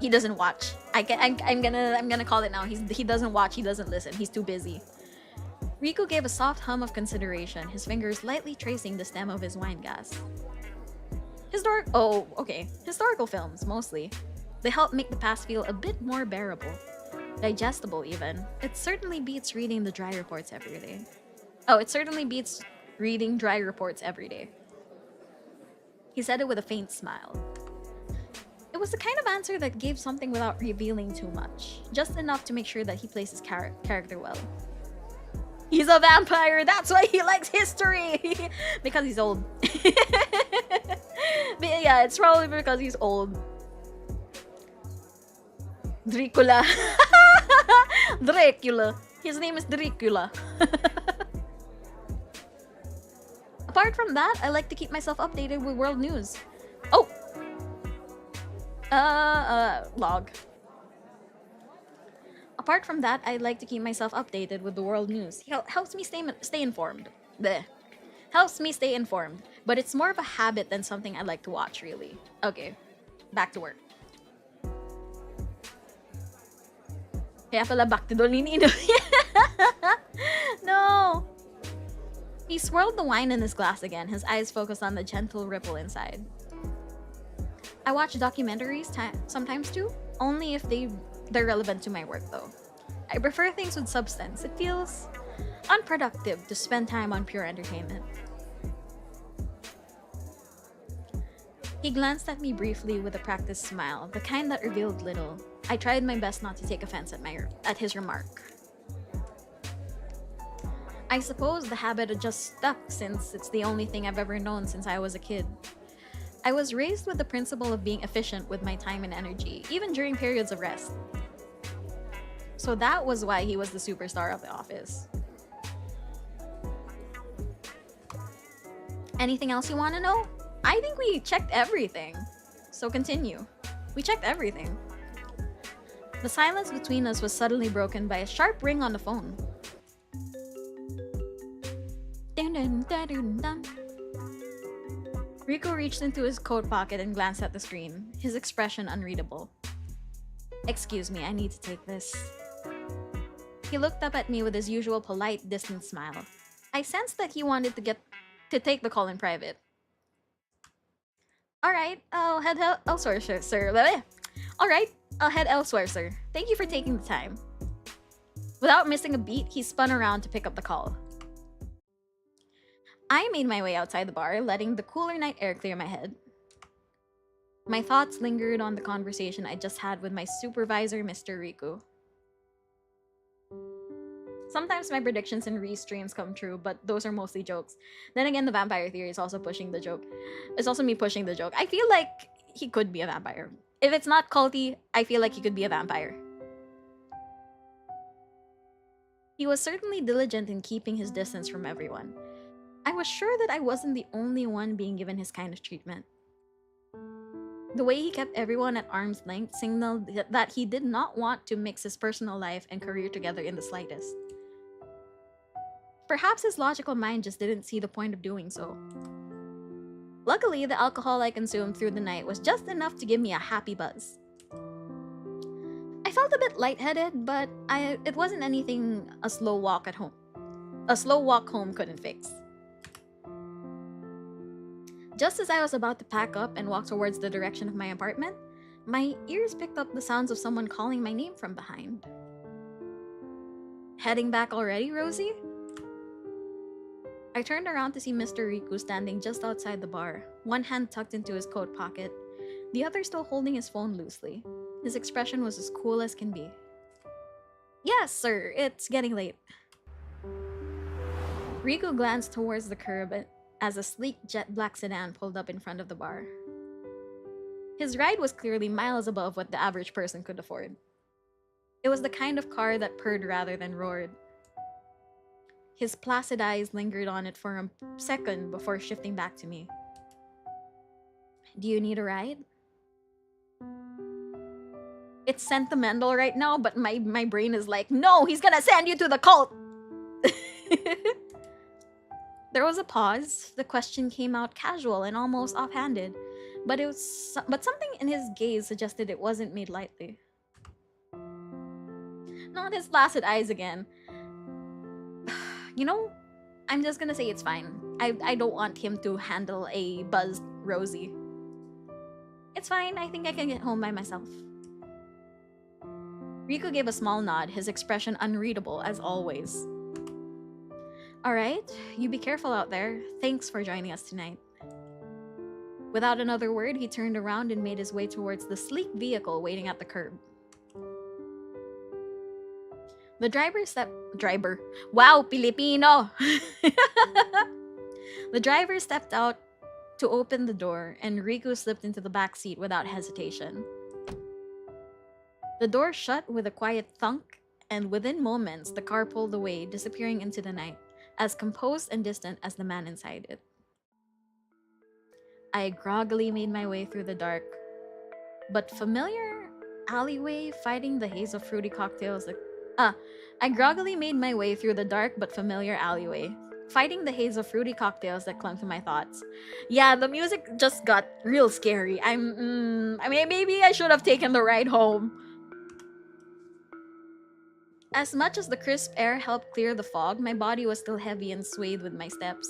He doesn't watch. I'm gonna call it now. He doesn't watch. He doesn't listen. He's too busy. Riku gave a soft hum of consideration, his fingers lightly tracing the stem of his wine glass. Historical films mostly. They help make the past feel a bit more bearable. Digestible even. It certainly beats reading the dry reports every day. He said it with a faint smile. It It was the kind of answer that gave something without revealing too much. Just enough to make sure that he plays his character well. He's a vampire! That's why he likes history! Because he's old. But yeah, it's probably because he's old. Dracula. Dracula. His name is Dracula. Apart from that, I like to keep myself updated with world news. Oh! Log. Apart from that, I like to keep myself updated with the world news. Helps me stay informed. Bleh. Helps me stay informed. But it's more of a habit than something I like to watch, really. Okay, back to work. Kaya pala back to Dolinino. No! He swirled the wine in his glass again, his eyes focused on the gentle ripple inside. I watch documentaries sometimes too, only if they're relevant to my work though. I prefer things with substance. It feels unproductive to spend time on pure entertainment. He glanced at me briefly with a practiced smile, the kind that revealed little. I tried my best not to take offense at his remark. I suppose the habit just stuck since it's the only thing I've ever known since I was a kid. I was raised with the principle of being efficient with my time and energy, even during periods of rest. So that was why he was the superstar of the office. Anything else you want to know? I think we checked everything. So continue. We checked everything. The silence between us was suddenly broken by a sharp ring on the phone. Dun, dun, dun, dun, dun. Rico reached into his coat pocket and glanced at the screen, his expression unreadable. Excuse me, I need to take this. He looked up at me with his usual polite, distant smile. I sensed that he wanted to take the call in private. Alright, I'll head elsewhere, sir. Alright, I'll head elsewhere, sir. Thank you for taking the time. Without missing a beat, he spun around to pick up the call. I made my way outside the bar, letting the cooler night air clear my head. My thoughts lingered on the conversation I just had with my supervisor, Mr. Riku. Sometimes my predictions and restreams come true, but those are mostly jokes. Then again, the vampire theory is also pushing the joke. It's also me pushing the joke. I feel like he could be a vampire. If it's not culty, I feel like he could be a vampire. He was certainly diligent in keeping his distance from everyone. I was sure that I wasn't the only one being given his kind of treatment. The way he kept everyone at arm's length signaled that he did not want to mix his personal life and career together in the slightest. Perhaps his logical mind just didn't see the point of doing so. Luckily, the alcohol I consumed through the night was just enough to give me a happy buzz. I felt a bit lightheaded, but it wasn't anything a slow walk home couldn't fix. Just as I was about to pack up and walk towards the direction of my apartment, my ears picked up the sounds of someone calling my name from behind. Heading back already, Rosie? I turned around to see Mr. Riku standing just outside the bar, one hand tucked into his coat pocket, the other still holding his phone loosely. His expression was as cool as can be. Yes, sir, it's getting late. Riku glanced towards the curb as a sleek jet black sedan pulled up in front of the bar. His ride was clearly miles above what the average person could afford. It was the kind of car that purred rather than roared. His placid eyes lingered on it for a second before shifting back to me. Do you need a ride? It's sentimental right now, but my brain is like, no, he's gonna send you to the cult! There was a pause. The question came out casual and almost offhanded, but something in his gaze suggested it wasn't made lightly. Not his placid eyes again. You know, I'm just gonna say it's fine. I don't want him to handle a buzzed Rosie. It's fine, I think I can get home by myself. Riku gave a small nod, his expression unreadable as always. Alright, you be careful out there. Thanks for joining us tonight. Without another word, he turned around and made his way towards the sleek vehicle waiting at the curb. The driver. Wow, Filipino! The driver stepped out to open the door, and Riku slipped into the back seat without hesitation. The door shut with a quiet thunk, and within moments, the car pulled away, disappearing into the night, as composed and distant as the man inside it. I groggily made my way through the dark, but familiar alleyway, fighting the haze of fruity cocktails that I groggily made my way through the dark but familiar alleyway, fighting the haze of fruity cocktails that clung to my thoughts. Yeah, the music just got real scary. I mean, maybe I should have taken the ride home. As much as the crisp air helped clear the fog, my body was still heavy and swayed with my steps.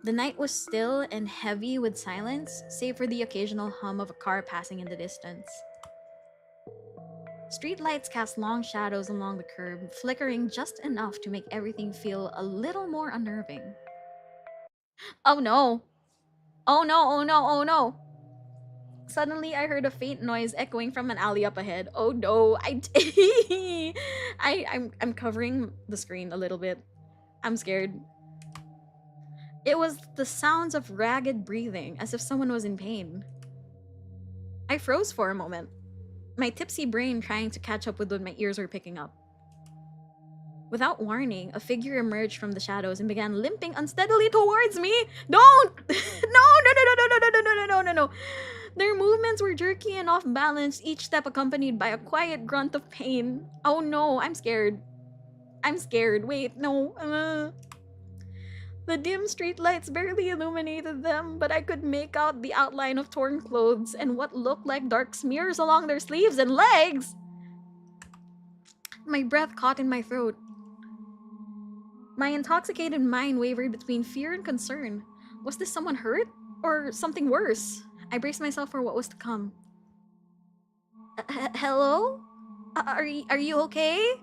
The night was still and heavy with silence, save for the occasional hum of a car passing in the distance. Streetlights cast long shadows along the curb, flickering just enough to make everything feel a little more unnerving. Oh no! Oh no, oh no, oh no! Suddenly, I heard a faint noise echoing from an alley up ahead. Oh no! I'm covering the screen a little bit. I'm scared. It was the sounds of ragged breathing, as if someone was in pain. I froze for a moment, my tipsy brain trying to catch up with what my ears were picking up. Without warning, a figure emerged from the shadows and began limping unsteadily towards me. Don't! No. Their movements were jerky and off balance, each step accompanied by a quiet grunt of pain. Oh no, I'm scared. I'm scared. Wait, no. The dim streetlights barely illuminated them, but I could make out the outline of torn clothes and what looked like dark smears along their sleeves and legs. My breath caught in my throat. My intoxicated mind wavered between fear and concern. Was this someone hurt? Or something worse? I braced myself for what was to come. Hello? Are you okay?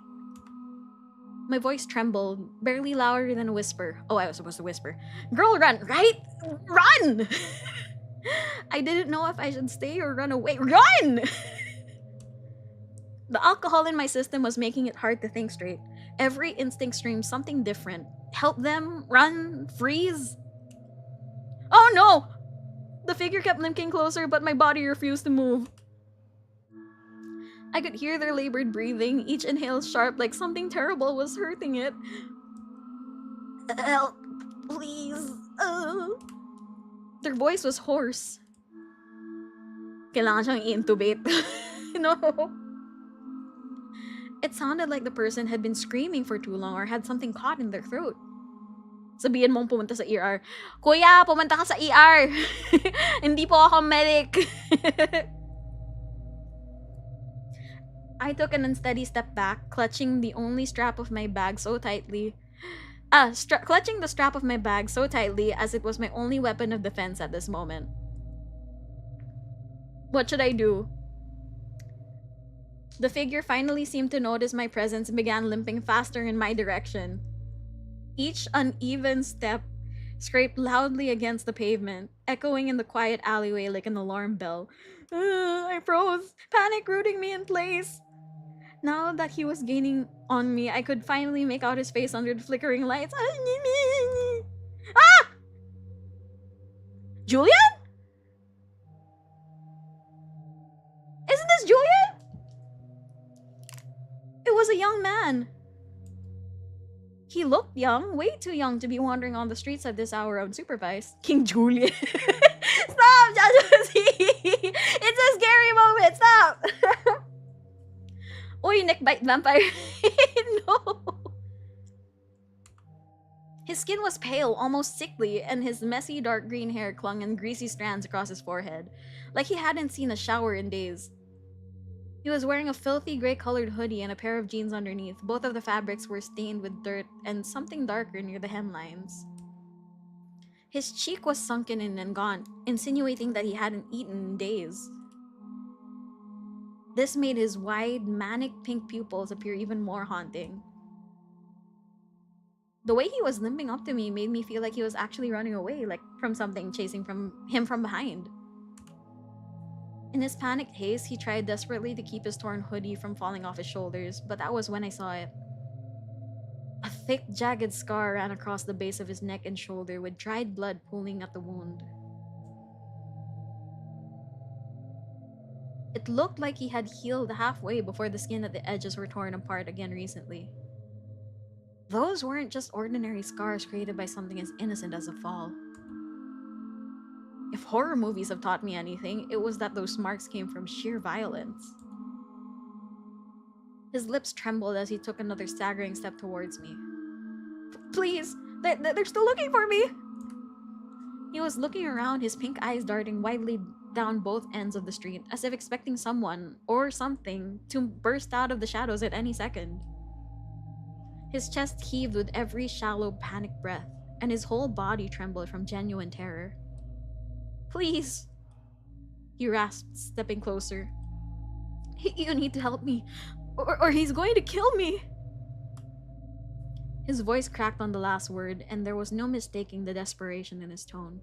My voice trembled, barely louder than a whisper. Oh, I was supposed to whisper. Girl, run, right? Run! I didn't know if I should stay or run away. Run! The alcohol in my system was making it hard to think straight. Every instinct screamed something different. Help them, run, freeze. Oh no! The figure kept limping closer, but my body refused to move. I could hear their labored breathing, each inhale sharp like something terrible was hurting it. Help, please. Their voice was hoarse. Kailangan siyang i-intubate. No. It sounded like the person had been screaming for too long or had something caught in their throat. Sabihin mong pumunta sa ER. Kuya, pumunta ka sa ER. Hindi po ako medic. I took an unsteady step back, clutching the strap of my bag so tightly as it was my only weapon of defense at this moment. What should I do? The figure finally seemed to notice my presence and began limping faster in my direction. Each uneven step scraped loudly against the pavement, echoing in the quiet alleyway like an alarm bell. I froze, panic rooting me in place. Now that he was gaining on me, I could finally make out his face under the flickering lights. Ah! Julian? Isn't this Julian? It was a young man. He looked young, way too young to be wandering on the streets at this hour unsupervised. King Julian. Stop, Josie! It's a scary moment, stop! Oy, neckbite vampire. No. His skin was pale, almost sickly, and his messy dark green hair clung in greasy strands across his forehead, like he hadn't seen a shower in days. He was wearing a filthy gray-colored hoodie and a pair of jeans underneath. Both of the fabrics were stained with dirt and something darker near the hemlines. His cheek was sunken in and gaunt, insinuating that he hadn't eaten in days. This made his wide, manic pink pupils appear even more haunting. The way he was limping up to me made me feel like he was actually running away, like from something chasing him from behind. In his panicked haste, he tried desperately to keep his torn hoodie from falling off his shoulders, but that was when I saw it. A thick, jagged scar ran across the base of his neck and shoulder, with dried blood pooling at the wound. It looked like he had healed halfway before the skin at the edges were torn apart again recently. Those weren't just ordinary scars created by something as innocent as a fall. If horror movies have taught me anything, it was that those marks came from sheer violence. His lips trembled as he took another staggering step towards me. Please! They're still looking for me! He was looking around, his pink eyes darting widely down both ends of the street, as if expecting someone, or something, to burst out of the shadows at any second. His chest heaved with every shallow, panicked breath, and his whole body trembled from genuine terror. Please! He rasped, stepping closer. You need to help me, or he's going to kill me! His voice cracked on the last word, and there was no mistaking the desperation in his tone.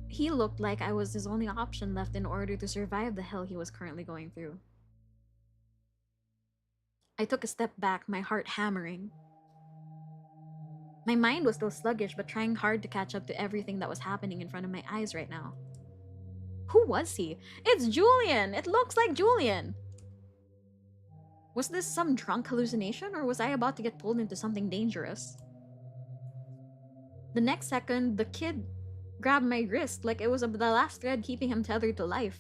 He looked like I was his only option left in order to survive the hell he was currently going through. I took a step back, my heart hammering. My mind was still sluggish, but trying hard to catch up to everything that was happening in front of my eyes right now. Who was he? It's Julian! It looks like Julian! Was this some drunk hallucination, or was I about to get pulled into something dangerous? The next second, the kid grabbed my wrist like it was the last thread keeping him tethered to life.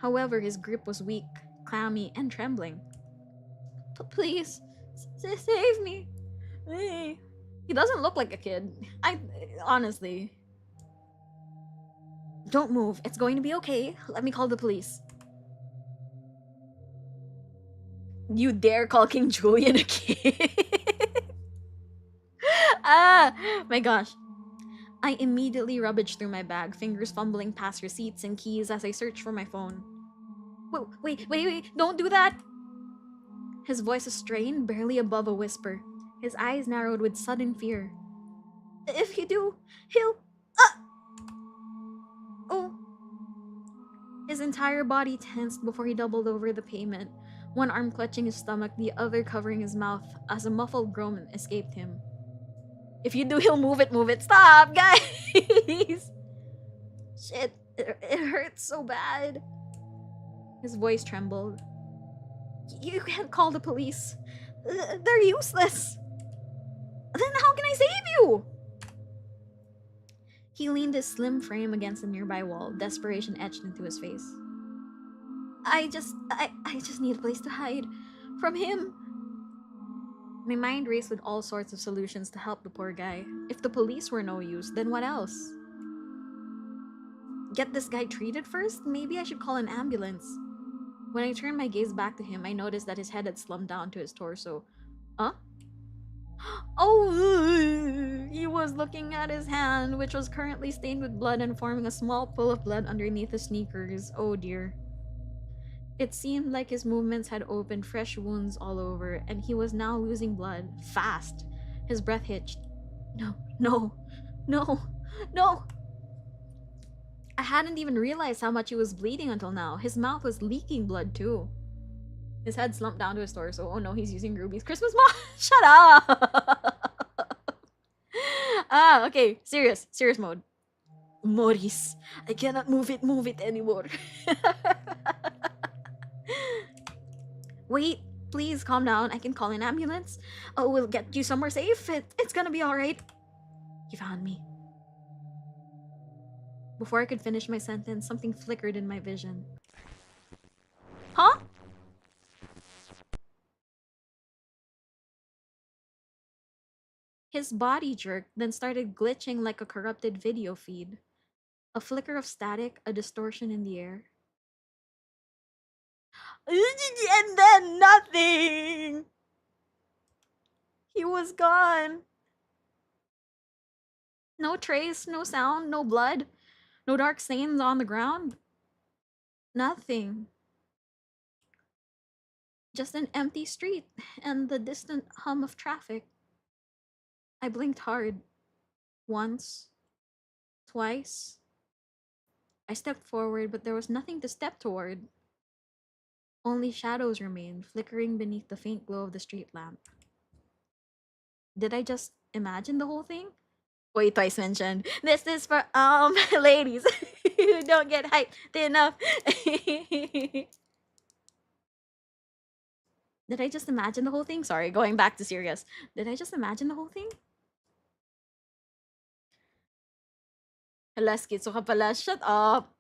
However, his grip was weak, clammy, and trembling. Please, save me. He doesn't look like a kid. Honestly. Don't move. It's going to be okay. Let me call the police. You dare call King Julian a kid? Ah, my gosh. I immediately rummaged through my bag, fingers fumbling past receipts and keys as I searched for my phone. Wait, don't do that! His voice was strained, barely above a whisper. His eyes narrowed with sudden fear. If you do, he'll... Oh! His entire body tensed before he doubled over the pavement, one arm clutching his stomach, the other covering his mouth as a muffled groan escaped him. If you do, he'll move it. Stop, guys! Shit, it hurts so bad. His voice trembled. You can't call the police. They're useless. Then how can I save you? He leaned his slim frame against a nearby wall, desperation etched into his face. I just need a place to hide. From him. My mind raced with all sorts of solutions to help the poor guy. If the police were no use, then what else? Get this guy treated first? Maybe I should call an ambulance. When I turned my gaze back to him, I noticed that his head had slumped down to his torso. Huh? Oh! He was looking at his hand, which was currently stained with blood and forming a small pool of blood underneath his sneakers. Oh dear. It seemed like his movements had opened fresh wounds all over, and he was now losing blood. Fast. His breath hitched. No. I hadn't even realized how much he was bleeding until now. His mouth was leaking blood too. His head slumped down to his torso. Oh no, he's using Ruby's Christmas mom. Shut up! Okay. Serious mode. Maurice, I cannot move it anymore. Wait, please calm down. I can call an ambulance. Oh, we'll get you somewhere safe. It's gonna be alright. He found me. Before I could finish my sentence, something flickered in my vision. Huh? His body jerked, then started glitching like a corrupted video feed. A flicker of static, a distortion in the air. And then nothing! He was gone. No trace, no sound, no blood, no dark stains on the ground. Nothing. Just an empty street and the distant hum of traffic. I blinked hard. Once, twice. I stepped forward, but there was nothing to step toward. Only shadows remained, flickering beneath the faint glow of the street lamp. Did I just imagine the whole thing? Wait, twice mentioned. This is for ladies who don't get hyped enough. Did I just imagine the whole thing? Sorry, going back to serious. Did I just imagine the whole thing? Hala, schizo ka pala. Shut up.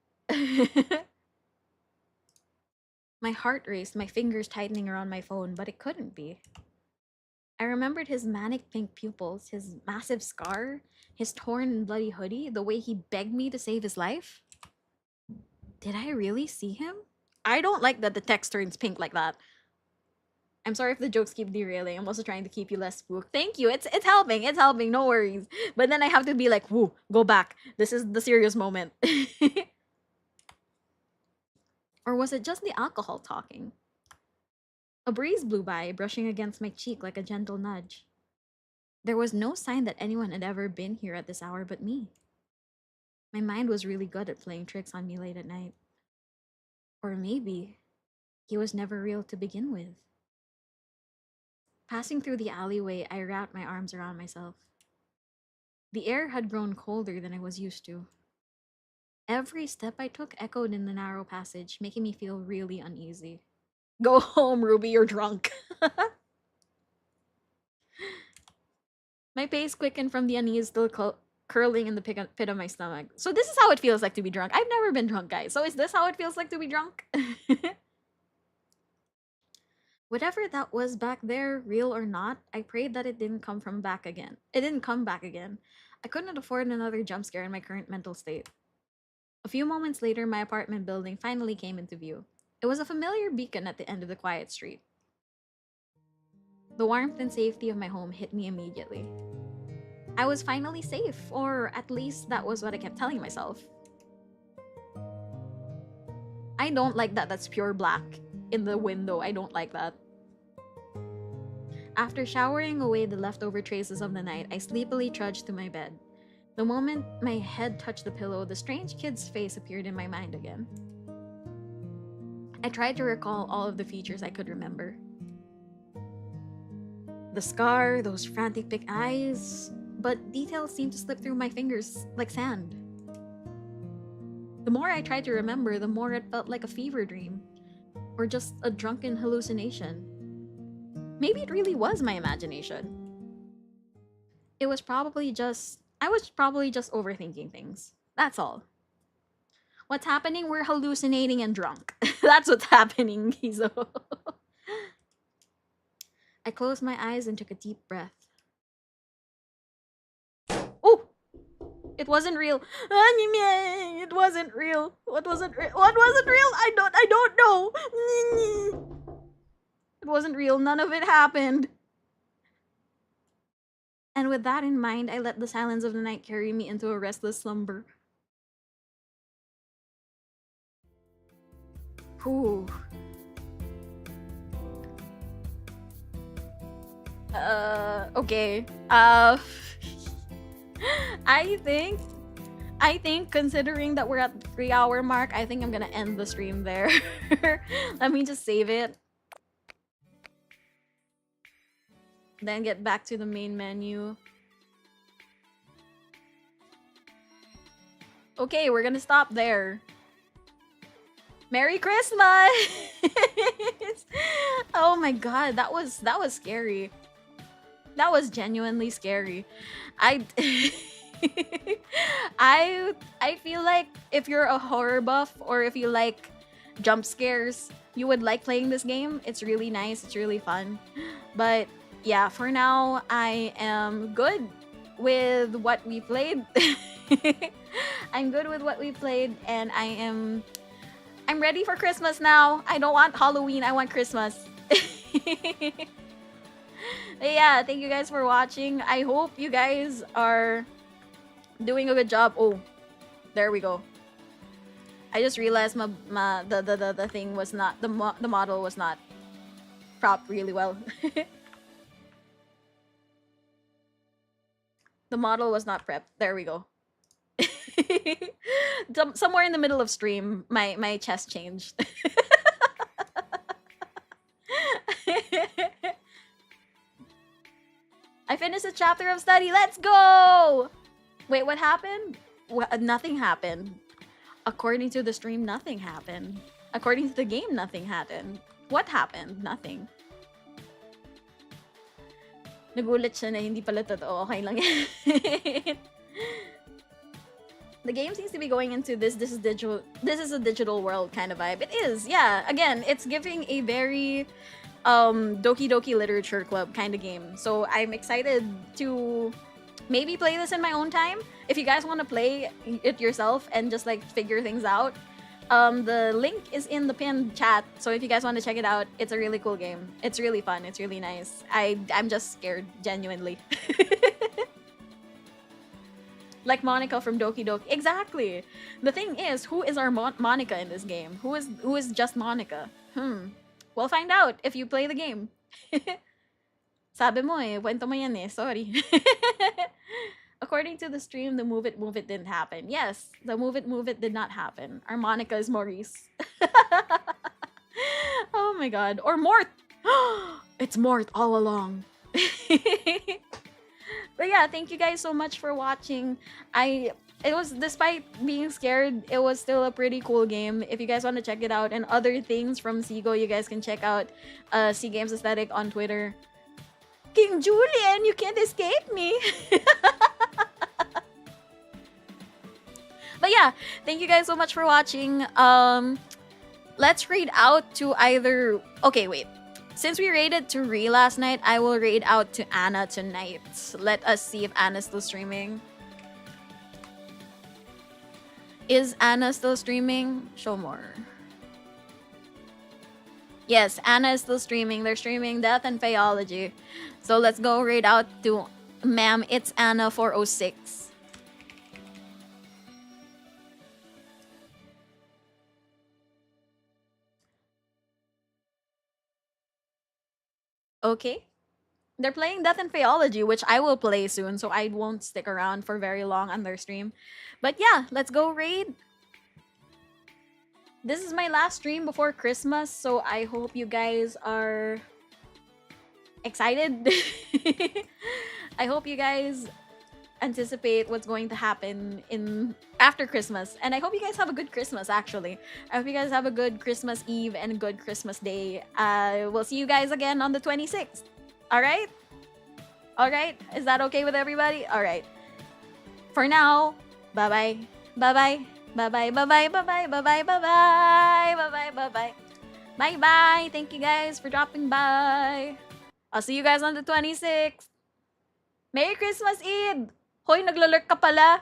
My heart raced, my fingers tightening around my phone, but it couldn't be. I remembered his manic pink pupils, his massive scar, his torn and bloody hoodie, the way he begged me to save his life. Did I really see him? I don't like that the text turns pink like that. I'm sorry if the jokes keep derailing. I'm also trying to keep you less spooked. Thank you. It's helping. It's helping. No worries. But then I have to be like, woo, go back. This is the serious moment. Or was it just the alcohol talking? A breeze blew by, brushing against my cheek like a gentle nudge. There was no sign that anyone had ever been here at this hour but me. My mind was really good at playing tricks on me late at night. Or maybe he was never real to begin with. Passing through the alleyway, I wrapped my arms around myself. The air had grown colder than I was used to. Every step I took echoed in the narrow passage, making me feel really uneasy. Go home, Ruby, you're drunk. My pace quickened from the unease still curling in the pit of my stomach. So this is how it feels like to be drunk. I've never been drunk, guys. So is this how it feels like to be drunk? Whatever that was back there, real or not, I prayed that it didn't come back again. It didn't come back again. I couldn't afford another jump scare in my current mental state. A few moments later, my apartment building finally came into view. It was a familiar beacon at the end of the quiet street. The warmth and safety of my home hit me immediately. I was finally safe, or at least that was what I kept telling myself. I don't like that that's pure black in the window. I don't like that. After showering away the leftover traces of the night, I sleepily trudged to my bed. The moment my head touched the pillow, the strange kid's face appeared in my mind again. I tried to recall all of the features I could remember. The scar, those frantic big eyes, but details seemed to slip through my fingers like sand. The more I tried to remember, the more it felt like a fever dream, or just a drunken hallucination. Maybe it really was my imagination. I was probably just overthinking things. That's all. What's happening? We're hallucinating and drunk. That's what's happening, Gizo. I closed my eyes and took a deep breath. Oh! It wasn't real. It wasn't real. What wasn't real? What wasn't real? I don't know. It wasn't real. None of it happened. And with that in mind, I let the silence of the night carry me into a restless slumber. Whew. Okay. I think considering that we're at the 3-hour mark, I think I'm gonna end the stream there. Let me just save it. Then get back to the main menu. Okay, we're gonna stop there. Merry Christmas! Oh my god, that was scary. That was genuinely scary. I feel like if you're a horror buff or if you like jump scares, you would like playing this game. It's really nice, it's really fun. But yeah, for now, I am good with what we played. I'm good with what we played, and I'm ready for Christmas now. I don't want Halloween, I want Christmas. But yeah, thank you guys for watching. I hope you guys are doing a good job. Oh, there we go. I just realized the thing was not the model was not prop really well. The model was not prepped. There we go. Somewhere in the middle of stream, my chest changed. I finished a chapter of study. Let's go! Wait, what happened? Nothing happened. According to the stream, nothing happened. According to the game, nothing happened. What happened? Nothing. Nagulat siya na hindi pala totoo. Okay lang yan. The game seems to be going into this is a digital world kind of vibe. It is, yeah. Again, it's giving a very Doki Doki Literature Club kind of game. So I'm excited to maybe play this in my own time. If you guys want to play it yourself and just like figure things out, the link is in the pinned chat. So if you guys want to check it out, it's a really cool game. It's really fun. It's really nice. I'm just scared, genuinely. Like Monica from Doki Doki. Exactly. The thing is, who is our Monica in this game? Who is just Monica? We'll find out if you play the game. Sabi mo eh, kwento mo yan eh. Sorry. According to the stream, the move it didn't happen. Yes, the move it did not happen. Our Monica is Maurice. Oh my god. Or Mort. It's Mort all along. But yeah, thank you guys so much for watching. It was, despite being scared, it was still a pretty cool game. If you guys want to check it out and other things from Seago, you guys can check out C Games Aesthetic on Twitter. King Julian, you can't escape me. But yeah, thank you guys so much for watching. Let's raid out to either... Okay, wait. Since we raided to Ree last night, I will raid out to Anna tonight. Let us see if Anna's still streaming. Is Anna still streaming? Show more. Yes, Anna is still streaming. They're streaming Death and Phaeology. So let's go raid out to Ma'am, it's Anna 406. Okay. They're playing Death and Phaeology, which I will play soon, so I won't stick around for very long on their stream. But yeah, let's go raid. This is my last stream before Christmas, so I hope you guys are excited. I hope you guys anticipate what's going to happen in after Christmas, and I hope you guys have a good Christmas. Actually, I hope you guys have a good Christmas Eve and a good Christmas Day. We'll see you guys again on the 26th. All right, is that okay with everybody? All right, for now, bye bye, bye bye, bye bye, bye bye, bye bye, bye bye, bye bye, bye bye, bye bye, bye bye. Thank you guys for dropping by. I'll see you guys on the 26th. Merry Christmas Eve! Hoy, naglalurk ka pala.